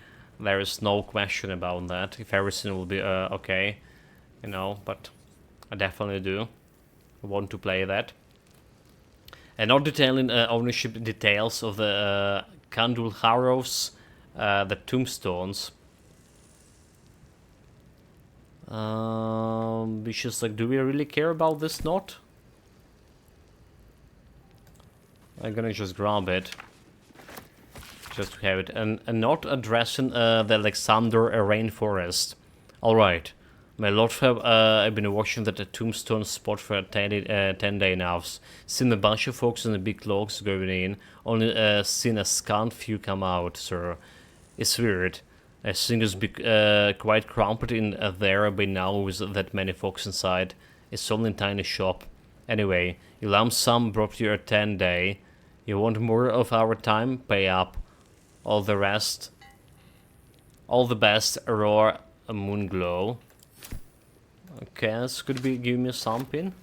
There is no question about that. If everything will be okay, you know. But I definitely do want to play that. And not detailing ownership details of the Kandul Harrows, the tombstones. Which is like, do we really care about this knot? I'm gonna just grab it. Just to have it. And not addressing the Alexander rainforest. Alright. My lord, I've been watching that tombstone spot for 10 day now. Seen a bunch of folks in the big logs going in. Only seen a scant few come out, sir. It's weird. I think it's quite cramped in there by now with that many folks inside. It's only a tiny shop. Anyway, you lump sum brought you a 10 day. You want more of our time? Pay up. All the rest. All the best, Aurora Moonglow. Okay, this could be give me something.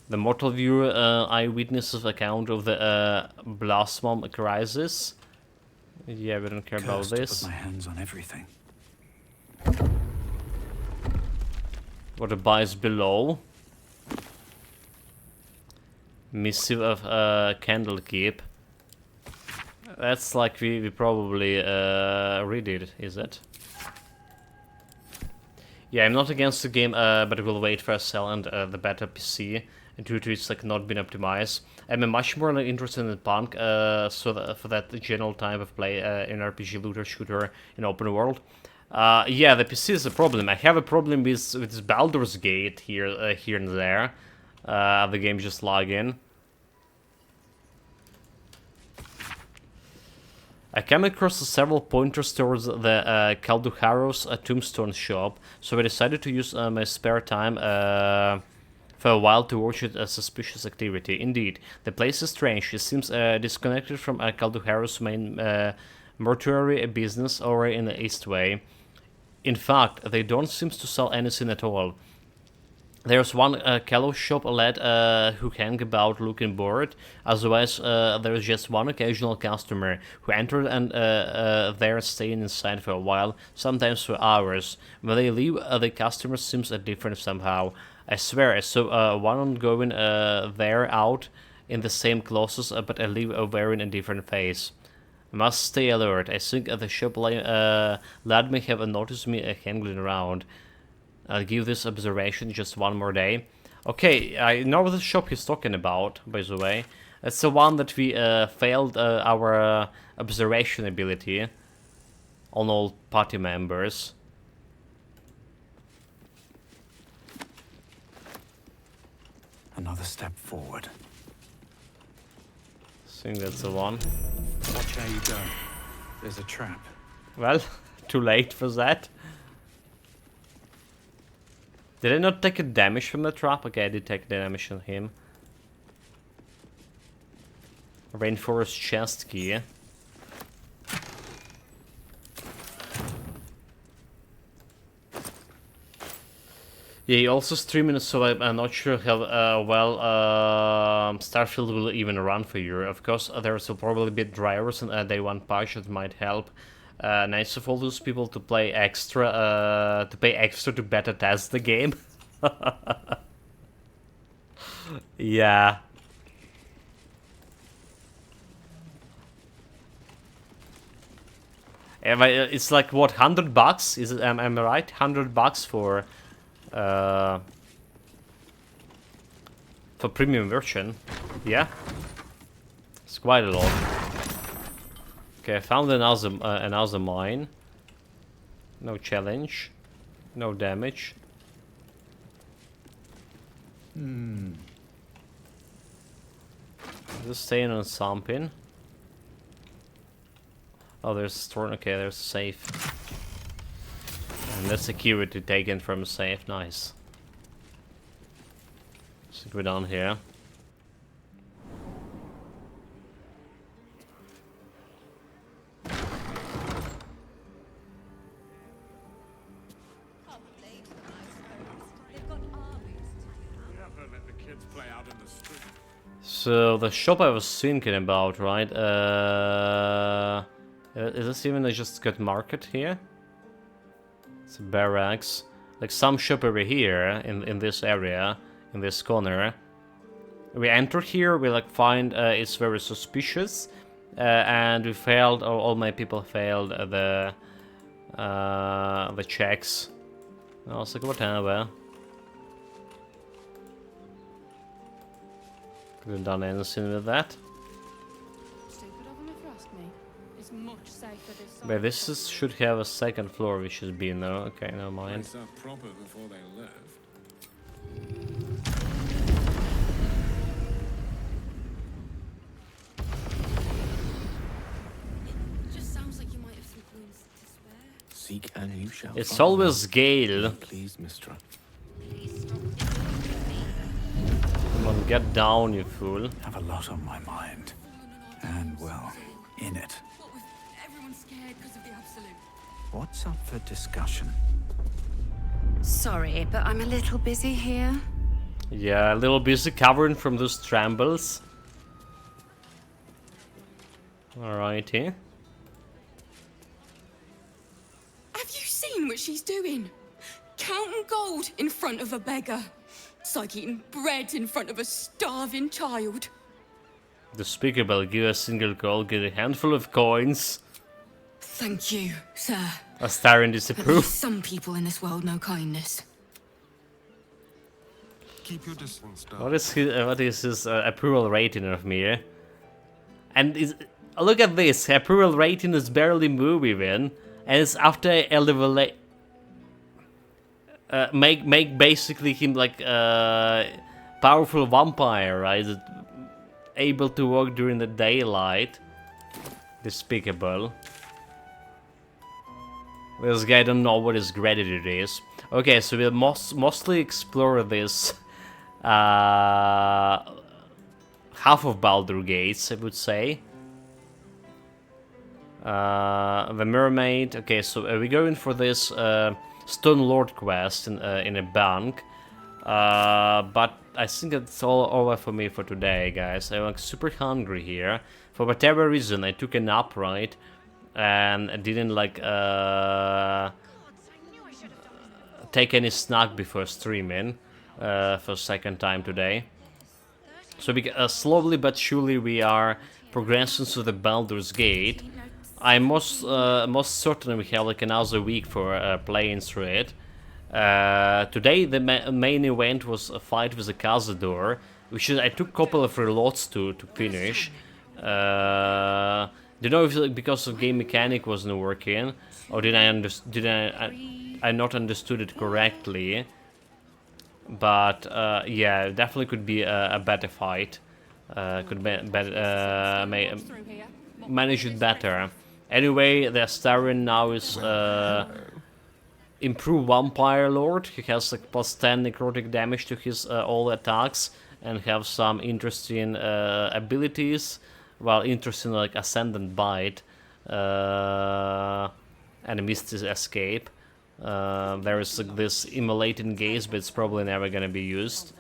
The Mortal Viewer eyewitness account of the Blasphemous crisis. Yeah, we don't care about this. To put my hands on everything. What abides below? Missive of Candlekeep. That's like we probably read it, is it? Yeah, I'm not against the game, but I will wait for a sell and the better PC due to it's like not been optimized. I'm much more interested in Punk, so for that general type of play in RPG looter shooter in open world. Yeah, the PC is a problem. I have a problem with this Baldur's Gate here and there. The game just log in. I came across several pointers towards the Kalduharos tombstone shop, so I decided to use my spare time for a while to watch it as suspicious activity. Indeed, the place is strange. It seems disconnected from Kalduharos' main mortuary business over in the East Way. In fact, they don't seem to sell anything at all. There's one callow shop lad who hang about looking bored, as well as there's just one occasional customer who entered and they're staying inside for a while, sometimes for hours. When they leave, the customer seems different somehow. I swear I saw one going there out in the same clothes, but I leave wearing a different face. I must stay alert. I think the shop lad may have noticed me hanging around. I'll give this observation just one more day. Okay, I know the shop he's talking about, by the way. It's the one that we failed our observation ability on all party members. Another step forward. I think that's the one. Watch how you go. There's a trap. Well, too late for that. Did I not take a damage from the trap? Okay, I did take damage on him. Rainforest chest key. Yeah, he also streaming, so I'm not sure how well Starfield will even run for you. Of course, there will probably be drivers and day one patch that might help. Nice of all those people to play extra, to pay extra to beta test the game. Yeah. It's like what, $100? Is it? Am I right? $100 for premium version. Yeah, it's quite a lot. Okay, I found another mine. No challenge, no damage. Just staying on something. Oh, there's a store. Okay, there's a safe. And that's security taken from a safe. Nice. So we're down here. So the shop I was thinking about, right? Is this even a just good market here? It's a barracks. Like some shop over here in this area, in this corner. We enter here, we like find it's very suspicious, and we failed. All my people failed the checks. I was like, whatever. Could have done anything with that. But this should have a second floor, which should be no. Okay, never mind. Proper before they left. Just sounds like you might have some clues to spare. Seek and you shall. It's always Gale. Please, Mistra. Come on, get down, you fool. Have a lot on my mind. And, well, in it. Everyone's scared because of the Absolute. What's up for discussion? Sorry, but I'm a little busy here. Yeah, a little busy covering from those trambles. Alrighty. Have you seen what she's doing? Counting gold in front of a beggar. It's like eating bread in front of a starving child. Despicable, give a single gold, get a handful of coins. Thank you, sir. A star in At disapprove. least some people in this world know kindness. Keep your distance, Dad. What is his approval rating of me? And look at this, approval rating is barely moving. and it's after a level make basically him like powerful vampire, right? Able to walk during the daylight. Despicable. This guy don't know what his gratitude is. Okay, so we'll mostly explore this half of Baldur Gates, I would say. The mermaid. Okay, so we're going for this Stone Lord quest in a bank. But I think it's all over for me for today, guys. I'm like super hungry here. For whatever reason, I took a nap, right? And I didn't like take any snack before streaming for second time today. So slowly but surely we are progressing to the Baldur's Gate. I'm most certain we have like another week for playing through it. Today the main event was a fight with the Cazador, which I took a couple of reloads to finish. Don't know if like, because of game mechanic wasn't working, or did I not understood it correctly. But yeah, definitely could be a better fight. Could manage it better. Anyway, the Astarion now is improved Vampire Lord. He has like plus 10 necrotic damage to his all attacks and have some interesting abilities. Well, interesting like Ascendant Bite and Misty Escape. There is like this Immolating Gaze, but it's probably never gonna be used.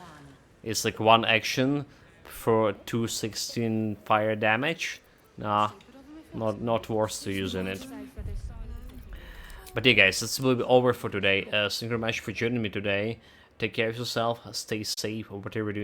It's like one action for 216 fire damage. Nah, not worth to using it. But yeah, guys, this will be over for today. Thank you very much for joining me today. Take care of yourself, stay safe, or whatever you're doing.